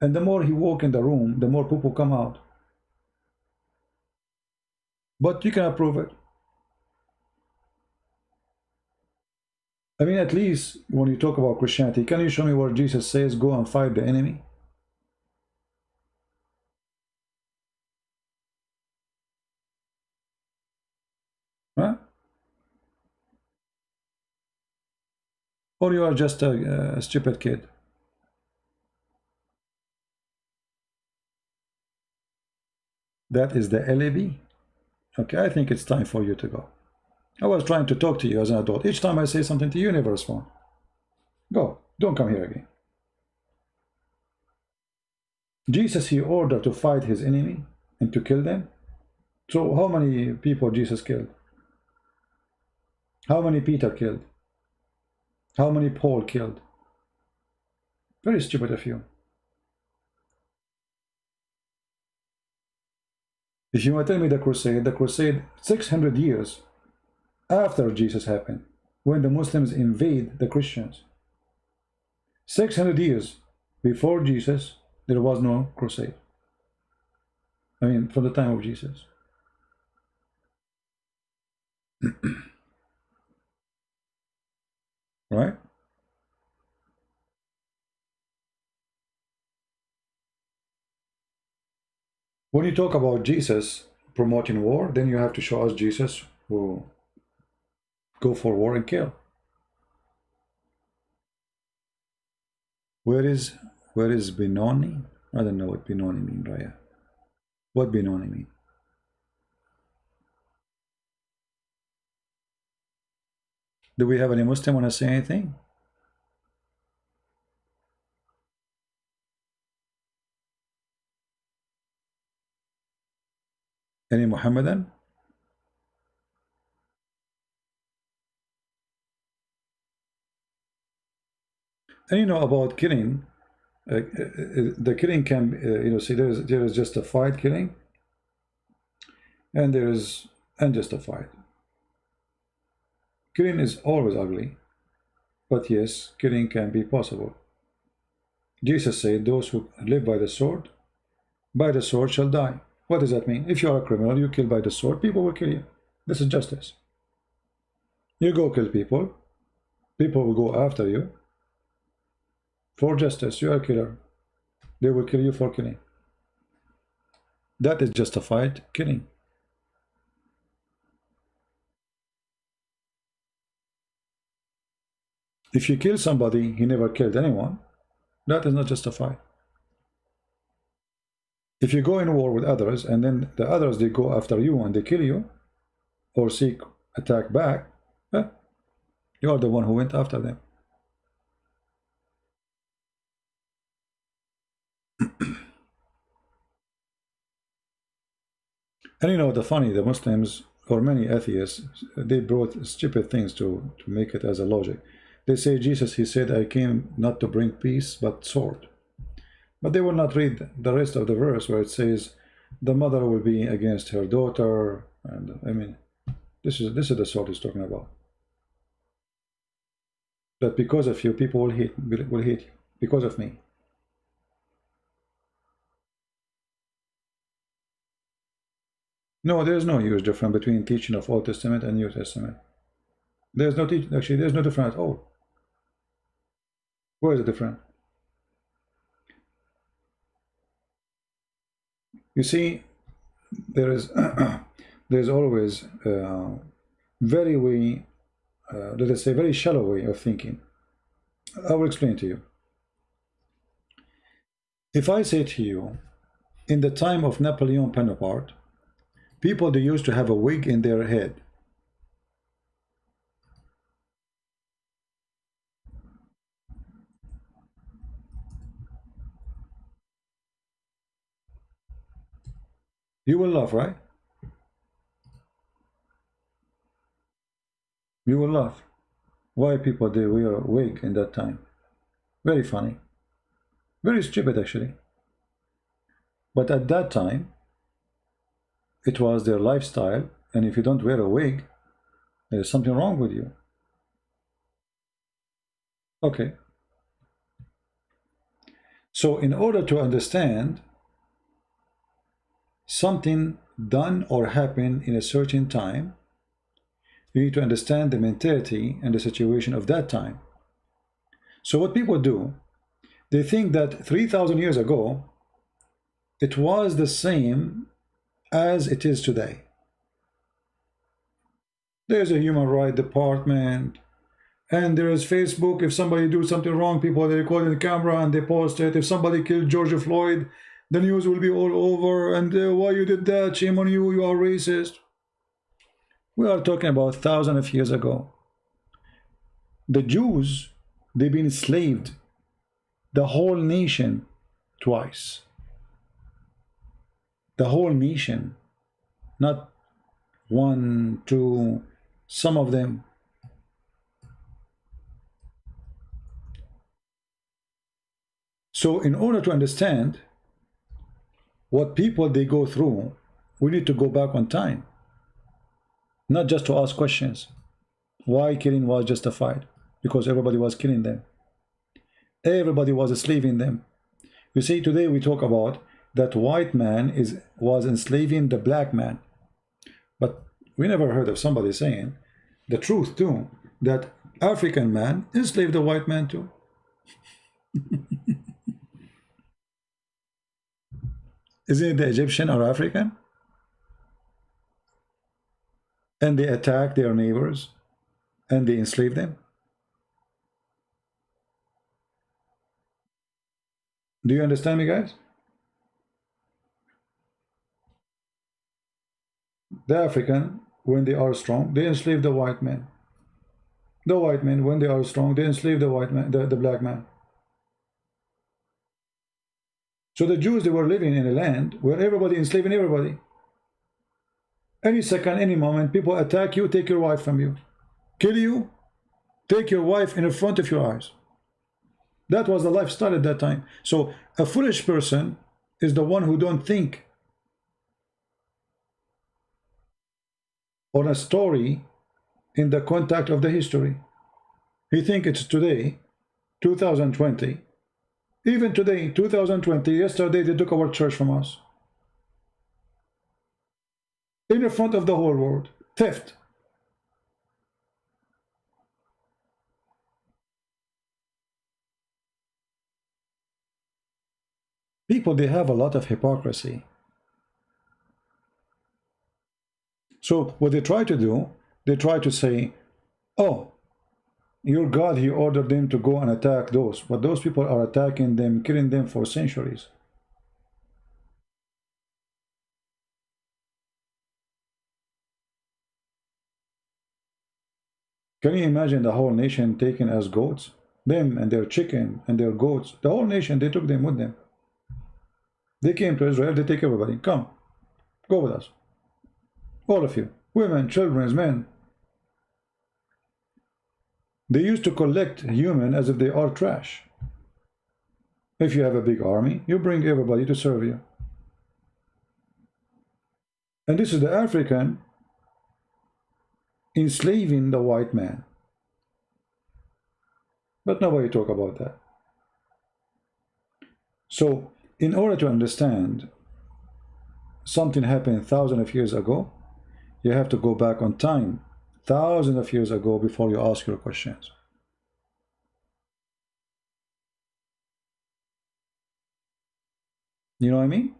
And the more he walk in the room, the more poo-poo come out. But you cannot prove it. I mean, at least when you talk about Christianity, can you show me where Jesus says, go and fight the enemy? Huh? Or you are just a stupid kid? That is the alibi? Okay, I think it's time for you to go. I was trying to talk to you as an adult. Each time I say something to you, you never respond. Go, don't come here again. Jesus, he ordered to fight his enemy and to kill them. So how many people Jesus killed? How many Peter killed? How many Paul killed? Very stupid of you. If you want to tell me the crusade 600 years after Jesus happened, when the Muslims invade the Christians. 600 years before Jesus, there was no crusade. I mean, from the time of Jesus. Right? When you talk about Jesus promoting war, then you have to show us Jesus who go for war and kill. Where is Benoni? I don't know what Benoni mean, Raya. What Benoni mean? Do we have any Muslim want to say anything? Any Muhammadan? And you know about killing, the killing can, you know, see, there is justified killing, and there is unjustified. Killing is always ugly, but yes, killing can be possible. Jesus said, those who live by the sword shall die. What does that mean? If you are a criminal, you kill by the sword, people will kill you. This is justice. You go kill people, people will go after you for justice. You are a killer, they will kill you for killing. That is justified killing. If you kill somebody, he never killed anyone, that is not justified. If you go in war with others, and then the others, they go after you and they kill you, or seek attack back, you are the one who went after them. And you know, the Muslims, or many atheists, they brought stupid things to make it as a logic. They say Jesus, he said, I came not to bring peace, but sword. But they will not read the rest of the verse where it says, the mother will be against her daughter. And I mean, this is the sword he's talking about. That because of you, people will hate you, because of me. No, there is no huge difference between teaching of Old Testament and New Testament. There's no actually, there's no difference at all. Where is the difference? You see, there is there's always very way, let us say, very shallow way of thinking. I will explain to you. If I say to you, in the time of Napoleon Bonaparte, people, they used to have a wig in their head. You will laugh, right? You will laugh. Why people they wear a wig in that time? Very funny. Very stupid, actually. But at that time, it was their lifestyle, and if you don't wear a wig, there's something wrong with you. Okay. So in order to understand something done or happened in a certain time, you need to understand the mentality and the situation of that time. So what people do, they think that 3,000 years ago, it was the same as it is today. There's a human rights department, and there is Facebook. If somebody do something wrong, people, they record in the camera and they post it. If somebody killed George Floyd, the news will be all over, and why you did that, shame on you, you are racist. We are talking about thousands of years ago. The Jews, they've been enslaved, the whole nation, twice. The whole nation, not one, two, some of them. So in order to understand what people they go through, we need to go back on time, not just to ask questions. Why killing was justified? Because everybody was killing them. Everybody was enslaving them. You see, today we talk about that white man was enslaving the black man. But we never heard of somebody saying the truth too, that African man enslaved the white man too. Isn't it the Egyptian or African? And they attack their neighbors and they enslave them. Do you understand me, guys? The African, when they are strong, they enslave the white man. The white men, when they are strong, they enslave the white man, the black man. So the Jews, they were living in a land where everybody enslaving everybody. Any second, any moment, people attack you, take your wife from you, kill you, take your wife in front of your eyes. That was the lifestyle at that time. So a foolish person is the one who don't think on a story in the contact of the history. He think it's today, 2020. Even today, 2020, yesterday they took our church from us. In front of the whole world. Theft. People, they have a lot of hypocrisy. So what they try to do, they try to say, oh, your God, he ordered them to go and attack those, but those people are attacking them, killing them for centuries. Can you imagine the whole nation taken as goats? Them and their chicken and their goats, the whole nation, they took them with them. They came to Israel, they take everybody. Come, go with us. All of you, women, children, men. They used to collect human as if they are trash. If you have a big army, you bring everybody to serve you. And this is the African enslaving the white man. But nobody talk about that. So, in order to understand something happened thousands of years ago, you have to go back on time, thousands of years ago, before you ask your questions. You know what I mean?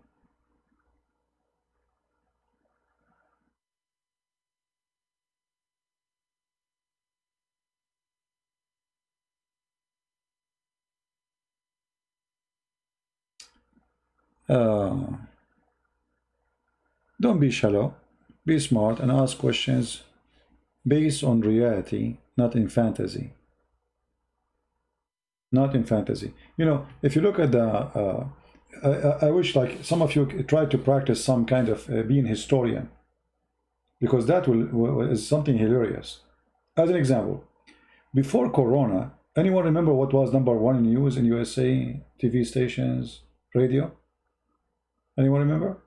Don't be shallow, be smart and ask questions based on reality, not in fantasy. Not in fantasy. You know, if you look at the I wish like some of you try to practice some kind of being historian, because that is something hilarious. As an example, before Corona, anyone remember what was #1 in news in USA, TV stations, radio? Anyone remember?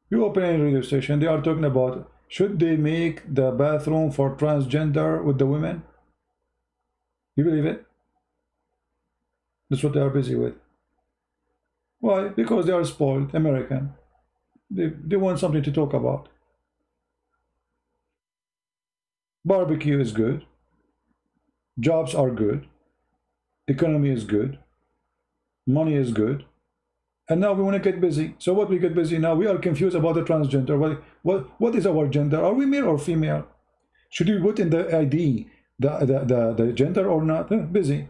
You open any radio station, they are talking about, should they make the bathroom for transgender with the women? You believe it? That's what they are busy with. Why? Because they are spoiled, American. They want something to talk about. Barbecue is good. Jobs are good. Economy is good. Money is good. And now we want to get busy. So what we get busy now? We are confused about the transgender. What is our gender? Are we male or female? Should we put in the ID the gender or not? Busy.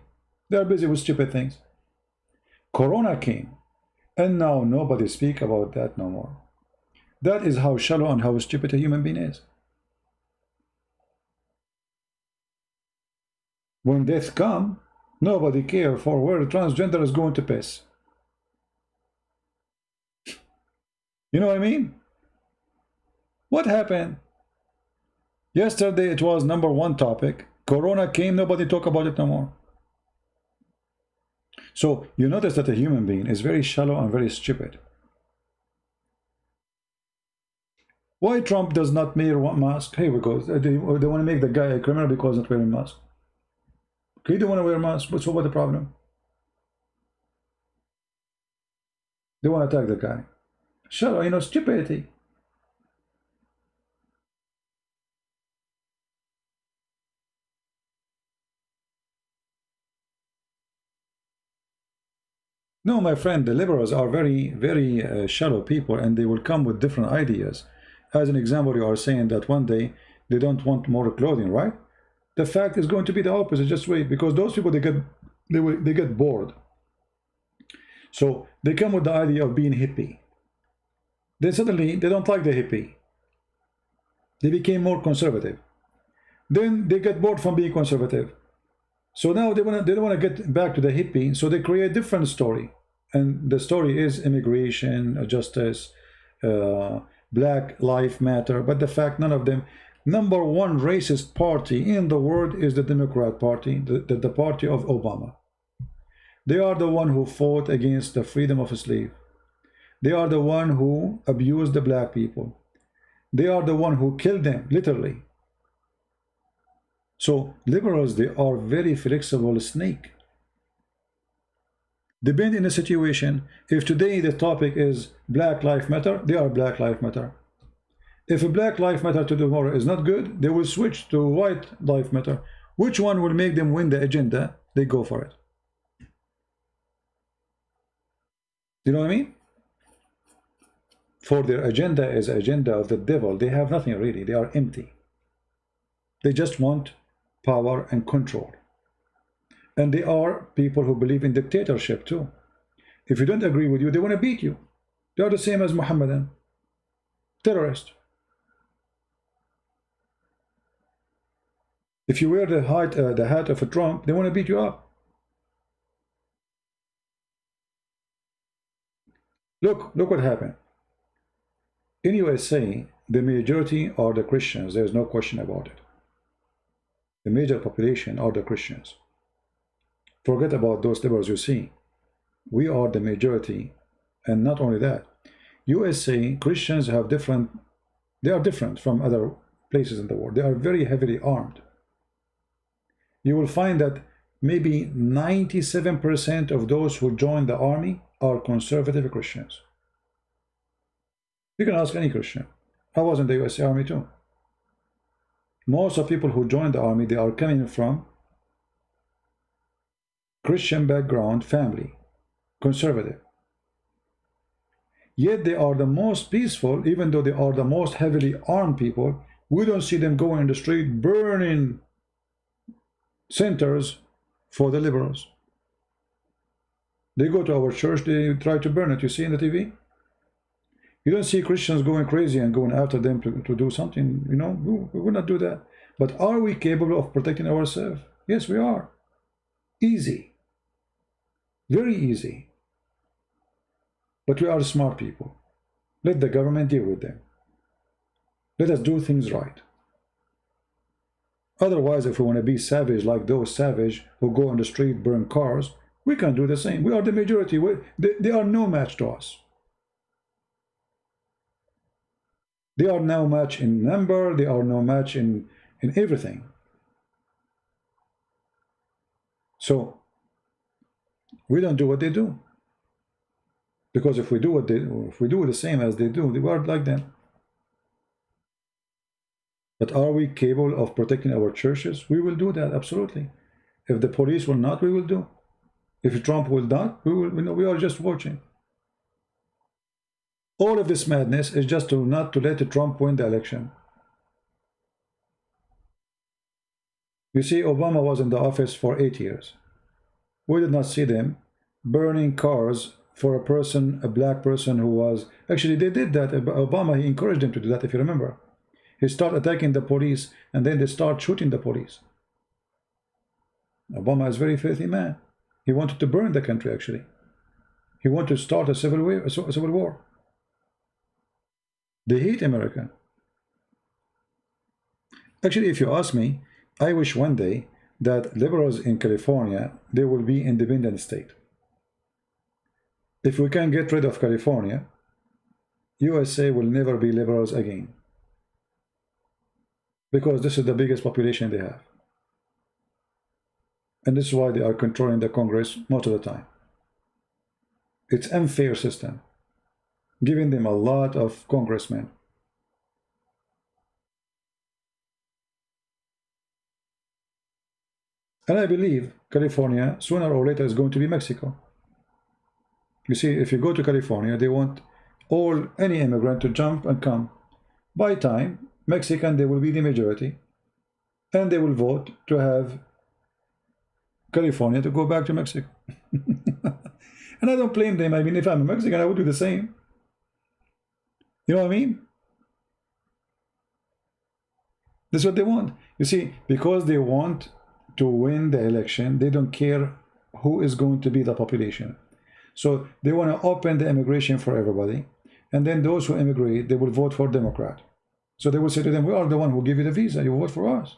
They are busy with stupid things. Corona came. And now nobody speak about that no more. That is how shallow and how stupid a human being is. When death come, nobody care for where the transgender is going to piss. You know what I mean? What happened? Yesterday it was #1 topic. Corona came, nobody talk about it no more. So you notice that a human being is very shallow and very stupid. Why Trump does not wear one mask? Here we go. They want to make the guy a criminal because not wearing mask. He don't want to wear a mask. What's the problem? They want to attack the guy. Shallow, you know, stupidity. No, my friend, the liberals are very shallow people, and they will come with different ideas. As an example, you are saying that one day they don't want more clothing, right? The fact is going to be the opposite. Just wait, because those people they get bored. So they come with the idea of being hippie. Then suddenly they don't like the hippie. They became more conservative. Then they get bored from being conservative. So now they don't want to get back to the hippie, so they create a different story. And the story is immigration, justice, Black Lives Matter. But the fact, none of them. #1 racist party in the world is the Democrat Party, the party of Obama. They are the one who fought against the freedom of slave. They are the one who abused the black people. They are the one who killed them, literally. So liberals, they are very flexible snake. Depending on the situation, if today the topic is Black Lives Matter, they are Black Lives Matter. If a Black Lives Matter to tomorrow is not good, they will switch to White Lives Matter. Which one will make them win the agenda? They go for it. You know what I mean? For their agenda is agenda of the devil. They have nothing really. They are empty. They just want power and control. And they are people who believe in dictatorship too. If you don't agree with you, they want to beat you. They are the same as Muhammadan terrorist. If you wear the hat of a Trump, they want to beat you up. Look what happened. In USA, the majority are the Christians. There is no question about it. The major population are the Christians. Forget about those liberals you see. We are the majority. And not only that, USA Christians have they are different from other places in the world. They are very heavily armed. You will find that maybe 97% of those who join the army are conservative Christians. You can ask any Christian. I was in the US Army too. Most of people who join the army, they are coming from Christian background family, conservative. Yet they are the most peaceful, even though they are the most heavily armed people. We don't see them going in the street burning centers for the liberals. They go to our church, they try to burn it. You see in the TV? You don't see Christians going crazy and going after them to do something, you know. We will not do that. But are we capable of protecting ourselves? Yes, we are. Easy. Very easy. But we are smart people. Let the government deal with them. Let us do things right. Otherwise, if we want to be savage like those savage who go on the street, burn cars, we can do the same. We are the majority. They are no match to us. They are no match in number. They are no match in everything. So we don't do what they do. Because if we do the same as they do, we are like them. But are we capable of protecting our churches? We will do that, absolutely. If the police will not, we will do. If Trump will not, we are just watching. All of this madness is just not to let Trump win the election. You see, Obama was in the office for 8 years. We did not see them burning cars for a person, a black person who was... Actually, they did that. Obama, he encouraged them to do that, if you remember. He started attacking the police, and then they start shooting the police. Obama is a very filthy man. He wanted to burn the country, actually. He wanted to start a civil war. They hate America. Actually, if you ask me, I wish one day that liberals in California, they will be independent state. If we can get rid of California, USA will never be liberals again. Because this is the biggest population they have. And this is why they are controlling the Congress most of the time. It's an unfair system, giving them a lot of congressmen. And I believe California, sooner or later, is going to be Mexico. You see, if you go to California, they want any immigrant to jump and come. By time, Mexican, they will be the majority. And they will vote to have California to go back to Mexico. And I don't blame them. I mean, if I'm a Mexican, I would do the same. You know what I mean? This is what they want. You see, because they want to win the election, they don't care who is going to be the population. So they want to open the immigration for everybody. And then those who immigrate, they will vote for Democrat. So they will say to them, we are the one who give you the visa. You vote for us.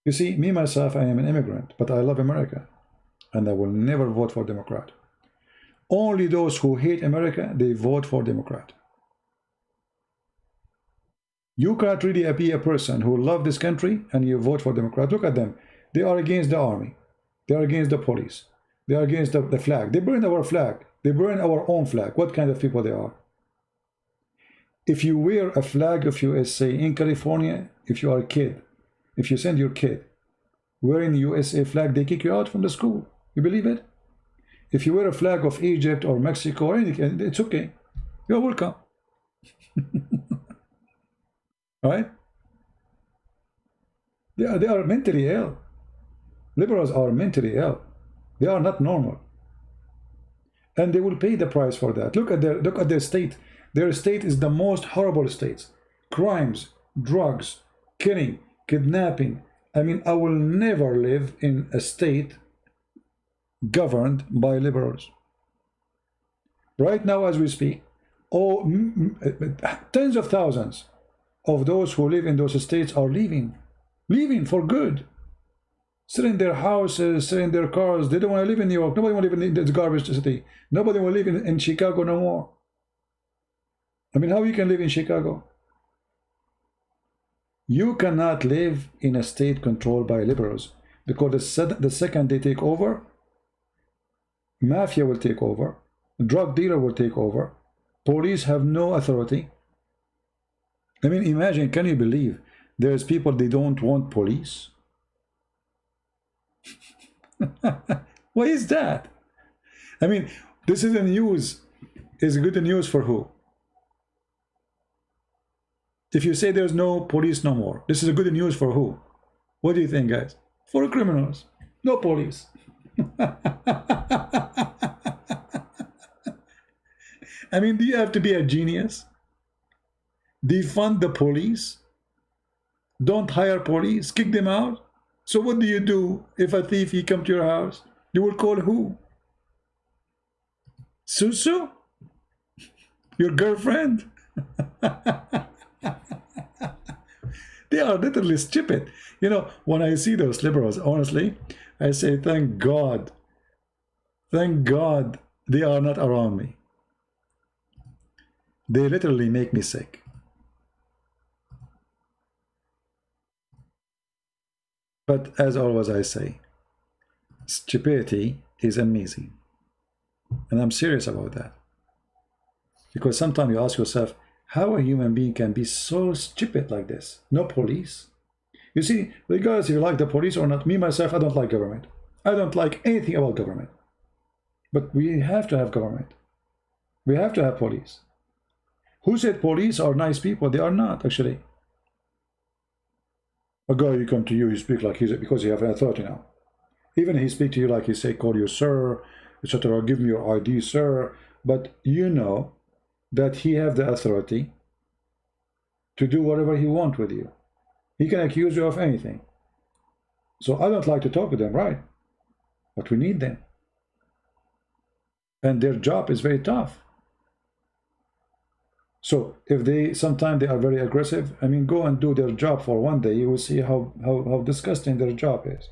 You see, me, myself, I am an immigrant, but I love America. And I will never vote for Democrat. Only those who hate America, they vote for Democrat. You cannot really be a person who loves this country and you vote for Democrat. Look at them. They are against the army. They are against the police. They are against the flag. They burn our flag. They burn our own flag. What kind of people they are? If you wear a flag of USA in California, if you are a kid, if you send your kid wearing the USA flag, they kick you out from the school. You believe it? If you wear a flag of Egypt or Mexico or anything, it's okay. You're welcome. Right? They are mentally ill. Liberals are mentally ill. They are not normal. And they will pay the price for that. Look at their state. Their state is the most horrible states. Crimes, drugs, killing, kidnapping. I mean, I will never live in a state governed by liberals. Right now, as we speak, tens of thousands of those who live in those states are leaving for good. Selling their houses, selling their cars. They don't want to live in New York. Nobody want to live in this garbage city. Nobody will live in Chicago no more. I mean, how you can live in Chicago? You cannot live in a state controlled by liberals, because the second they take over, mafia will take over, drug dealer will take over, police have no authority. I mean, imagine, can you believe there's people, they don't want police? Why is that? I mean, this is the news. Is good news for who? If you say there's no police no more, this is a good news for who? What do you think, guys? For criminals. No police. I mean, do you have to be a genius? Defund the police? Don't hire police? Kick them out? So what do you do if a thief, he come to your house? You will call who? Susu? Your girlfriend? They are literally stupid. You know, when I see those liberals, honestly, I say, thank God they are not around me. They literally make me sick. But as always I say, stupidity is amazing. And I'm serious about that. Because sometimes you ask yourself, how a human being can be so stupid like this? No police. You see, regardless if you like the police or not, me, myself, I don't like government. I don't like anything about government. But we have to have government. We have to have police. Who said police are nice people? They are not, actually. A guy, you come to you, you speak like he's, because you have an authority now. Even he speak to you like he say, call you sir, etc. Give me your ID, sir. But you know that he have the authority to do whatever he want with you. He can accuse you of anything. So I don't like to talk to them, right? But we need them. And their job is very tough. So if they sometimes they are very aggressive, I mean, go and do their job for one day, you will see how disgusting their job is.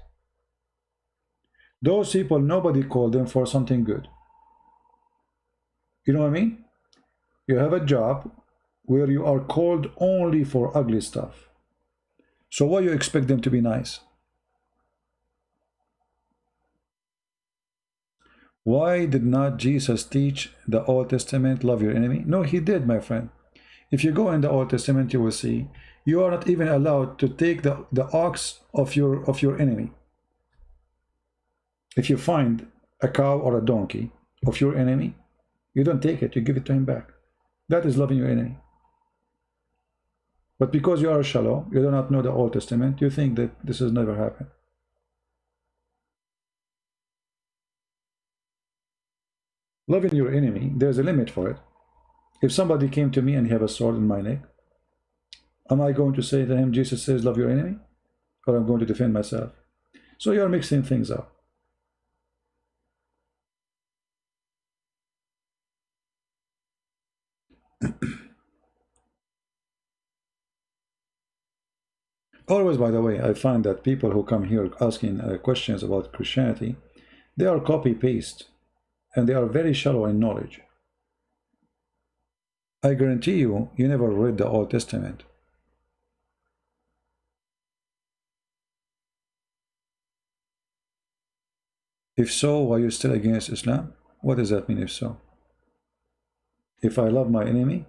Those people, nobody called them for something good. You know what I mean? You have a job where you are called only for ugly stuff. So why you expect them to be nice? Why did not Jesus teach the Old Testament, love your enemy? No, he did, my friend. If you go in the Old Testament, you will see you are not even allowed to take the ox of your enemy. If you find a cow or a donkey of your enemy, you don't take it, you give it to him back. That is loving your enemy. But because you are shallow, you do not know the Old Testament, you think that this has never happened. Loving your enemy, there's a limit for it. If somebody came to me and he have a sword in my neck, am I going to say to him, Jesus says, love your enemy? Or I'm going to defend myself? So you're mixing things up. Always, by the way, I find that people who come here asking questions about Christianity, they are copy-paste, and they are very shallow in knowledge. I guarantee you, you never read the Old Testament. If so, why are you still against Islam? What does that mean, if so? If I love my enemy,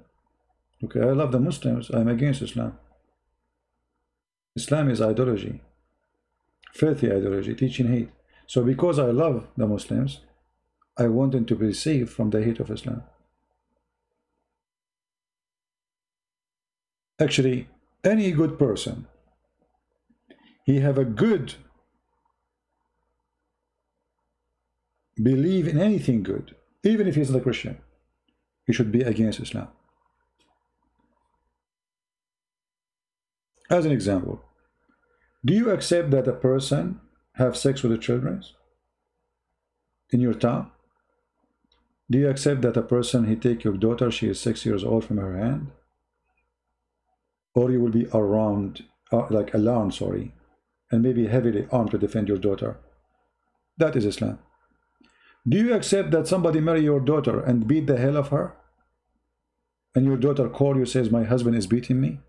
okay, I love the Muslims, I'm against Islam. Islam is ideology, filthy ideology, teaching hate. So because I love the Muslims, I want them to be saved from the hate of Islam. Actually, any good person, he have a good believe in anything good, even if he's not a Christian, he should be against Islam. As an example, do you accept that a person have sex with the children in your town? Do you accept that a person, he take your daughter, she is 6 years old, from her hand? Or you will be around, alarmed, sorry, and maybe heavily armed to defend your daughter? That is Islam. Do you accept that somebody marry your daughter and beat the hell of her? And your daughter call you, says, my husband is beating me?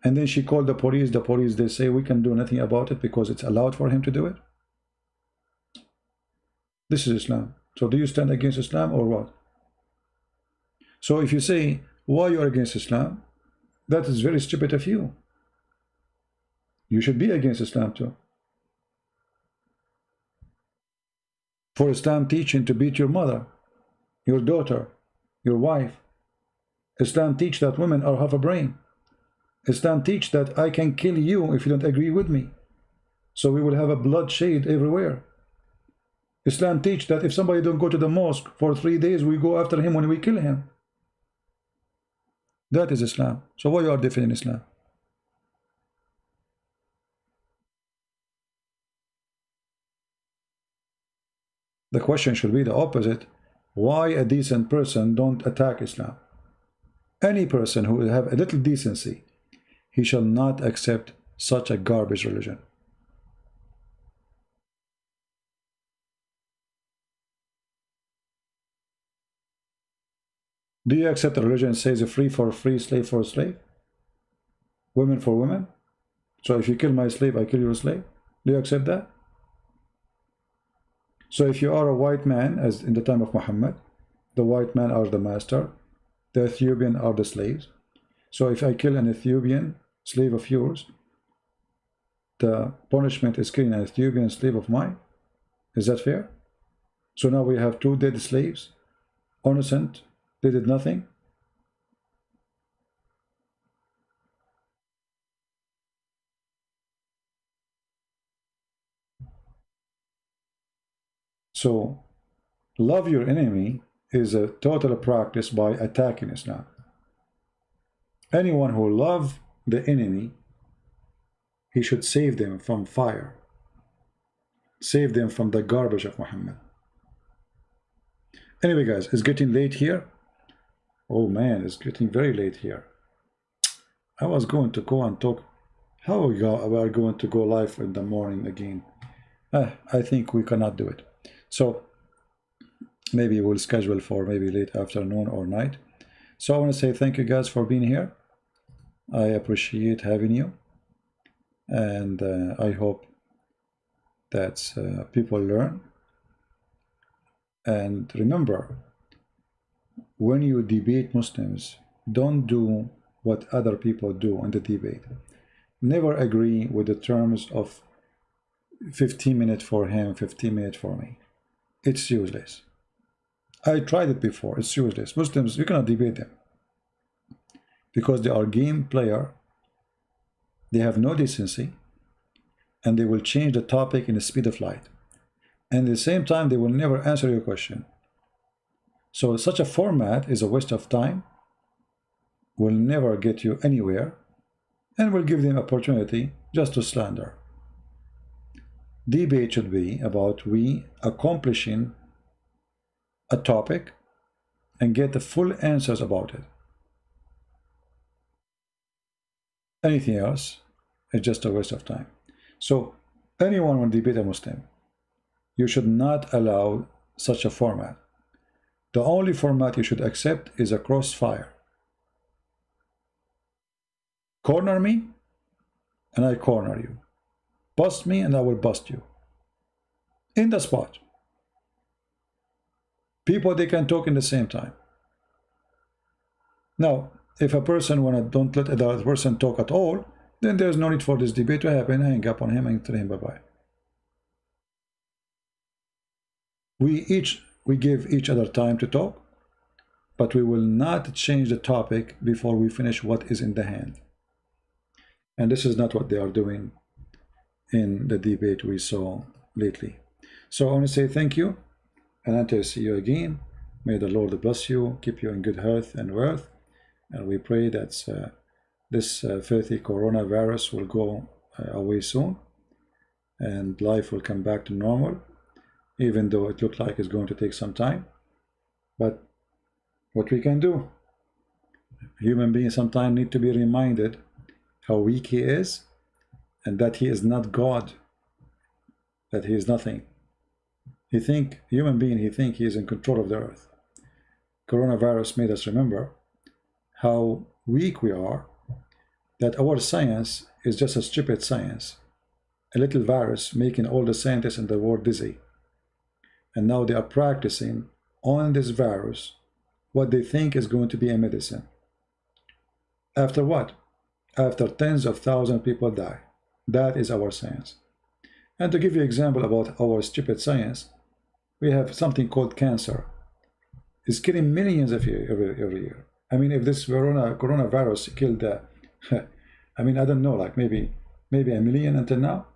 And then she called the police, they say, we can do nothing about it because it's allowed for him to do it? This is Islam. So do you stand against Islam or what? So if you say, why you are against Islam, that is very stupid of you. You should be against Islam too. For Islam teaching to beat your mother, your daughter, your wife. Islam teach that women are half a brain. Islam teach that I can kill you if you don't agree with me. So we will have a bloodshed everywhere. Islam teach that if somebody don't go to the mosque for 3 days, we go after him when we kill him. That is Islam. So why you are defending Islam? The question should be the opposite. Why a decent person don't attack Islam? Any person who will have a little decency, he shall not accept such a garbage religion. Do you accept a religion that says free for free, slave for slave? Women for women? So if you kill my slave, I kill your slave? Do you accept that? So if you are a white man, as in the time of Muhammad, the white men are the master, the Ethiopian are the slaves. So if I kill an Ethiopian slave of yours, the punishment is killing an Ethiopian slave of mine. Is that fair? So now we have 2 dead slaves, innocent, they did nothing. So love your enemy is a total practice by attacking Islam. Anyone who loves the enemy, he should save them from fire. Save them from the garbage of Muhammad. Anyway, guys, it's getting late here. Oh man, it's getting very late here. I was going to go and talk. How we are going to go live in the morning again? I think we cannot do it. So maybe we'll schedule for maybe late afternoon or night. So I want to say thank you guys for being here. I appreciate having you. And I hope that people learn. And remember, when you debate Muslims, don't do what other people do in the debate. Never agree with the terms of 15 minutes for him, 15 minutes for me. It's useless. I tried it before. It's useless. Muslims, you cannot debate them because they are game player. They have no decency, and they will change the topic in the speed of light. And at the same time, they will never answer your question. So such a format is a waste of time, will never get you anywhere, and will give them opportunity just to slander. Debate should be about we accomplishing a topic and get the full answers about it. Anything else is just a waste of time. So anyone will debate a Muslim, you should not allow such a format. The only format you should accept is a crossfire. Corner me, and I corner you. Bust me, and I will bust you. In the spot. People, they can talk in the same time. Now, if a person wanna don't let the other person talk at all, then there's no need for this debate to happen. Hang up on him and tell him bye-bye. We give each other time to talk, but we will not change the topic before we finish what is in the hand. And this is not what they are doing in the debate we saw lately. So I want to say thank you, and until I see you again, may the Lord bless you, keep you in good health and wealth, and we pray that this filthy coronavirus will go away soon, and life will come back to normal, even though it looks like it's going to take some time. But what we can do, human beings sometimes need to be reminded how weak he is, and that he is not God, that he is nothing. He think he is in control of the earth. Coronavirus made us remember how weak we are, that our science is just a stupid science, a little virus making all the scientists in the world dizzy. And now they are practicing on this virus what they think is going to be a medicine. After what? After tens of thousands of people die. That is our science. And to give you an example about our stupid science, we have something called cancer. It's killing millions of you every year. I mean, if this coronavirus killed, I mean, I don't know, like maybe a million until now.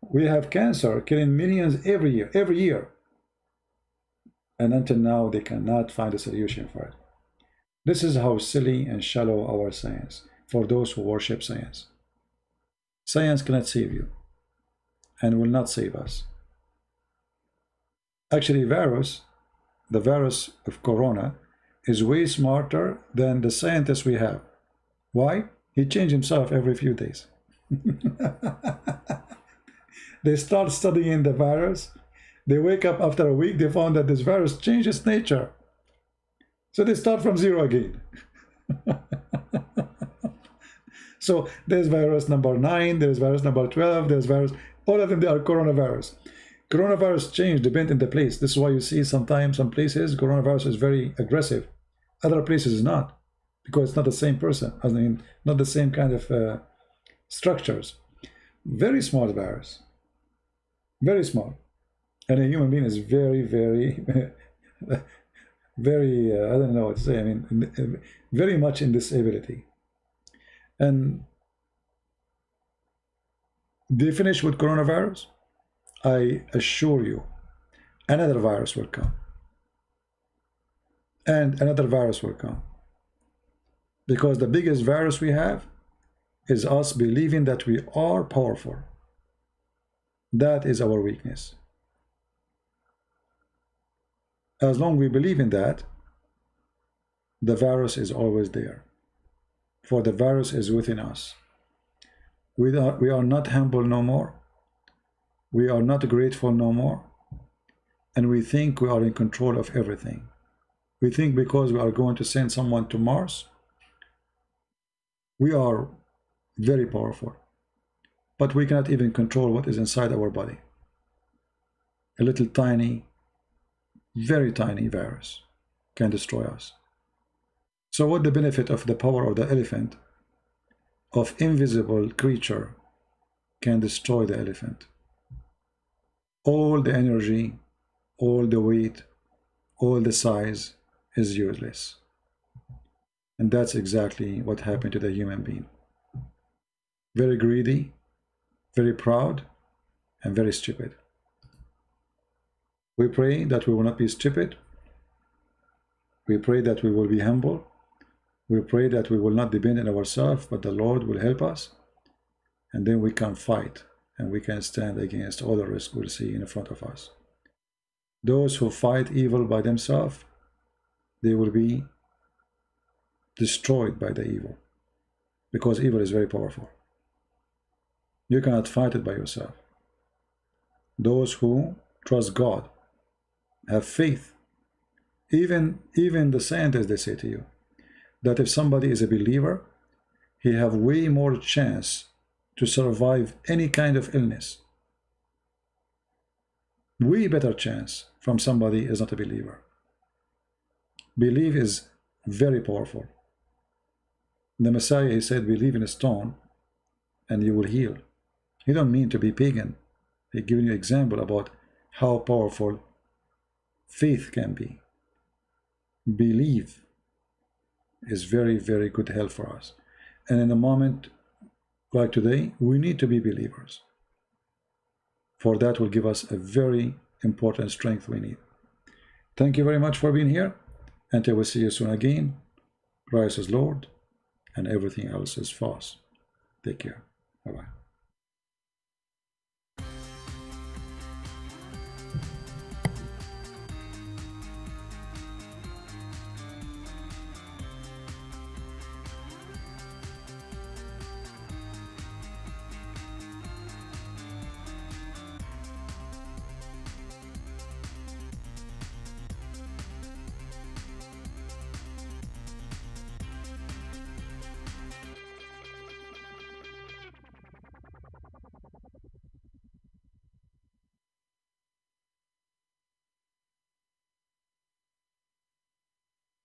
We have cancer killing millions every year. And until now, they cannot find a solution for it. This is how silly and shallow our science, for those who worship science. Science cannot save you, and will not save us. Actually, the virus of corona, is way smarter than the scientists we have. Why? He changed himself every few days. They start studying the virus. They wake up after a week, they found that this virus changed its nature. So they start from zero again. So there's virus number 9, there's virus number 12, there's virus, all of them, they are coronavirus. Coronavirus change depend on the place. This is why you see sometimes some places coronavirus is very aggressive. Other places is not, because it's not the same person. I mean, not the same kind of structures. Very small virus. Very small. And a human being is very, very, very, I don't know what to say. I mean, very much in disability. And they finish with coronavirus. I assure you, another virus will come. And another virus will come. Because the biggest virus we have is us believing that we are powerful. That is our weakness. As long as we believe in that, the virus is always there. For the virus is within us. We are not humble no more. We are not grateful no more. And we think we are in control of everything. We think because we are going to send someone to Mars, we are very powerful. But we cannot even control what is inside our body. A little tiny, very tiny virus can destroy us. So what the benefit of the power of the elephant, of invisible creature, can destroy the elephant? All the energy, all the weight, all the size is useless. And that's exactly what happened to the human being. Very greedy, very proud, and very stupid. We pray that we will not be stupid. We pray that we will be humble. We pray that we will not depend on ourselves, but the Lord will help us. And then we can fight, and we can stand against all the risk we'll see in front of us. Those who fight evil by themselves, they will be destroyed by the evil, because evil is very powerful. You cannot fight it by yourself. Those who trust God, have faith, even the scientists, they say to you that if somebody is a believer, he have way more chance to survive any kind of illness. Way better chance from somebody is not a believer. Belief is very powerful. The Messiah, he said, believe in a stone and you will heal. He don't mean to be pagan. He giving you an example about how powerful faith can be. Belief is very, very good help for us. And in a moment like today, we need to be believers. For that will give us a very important strength we need. Thank you very much for being here. Until we see you soon again. Christ is Lord and everything else is false. Take care. Bye-bye.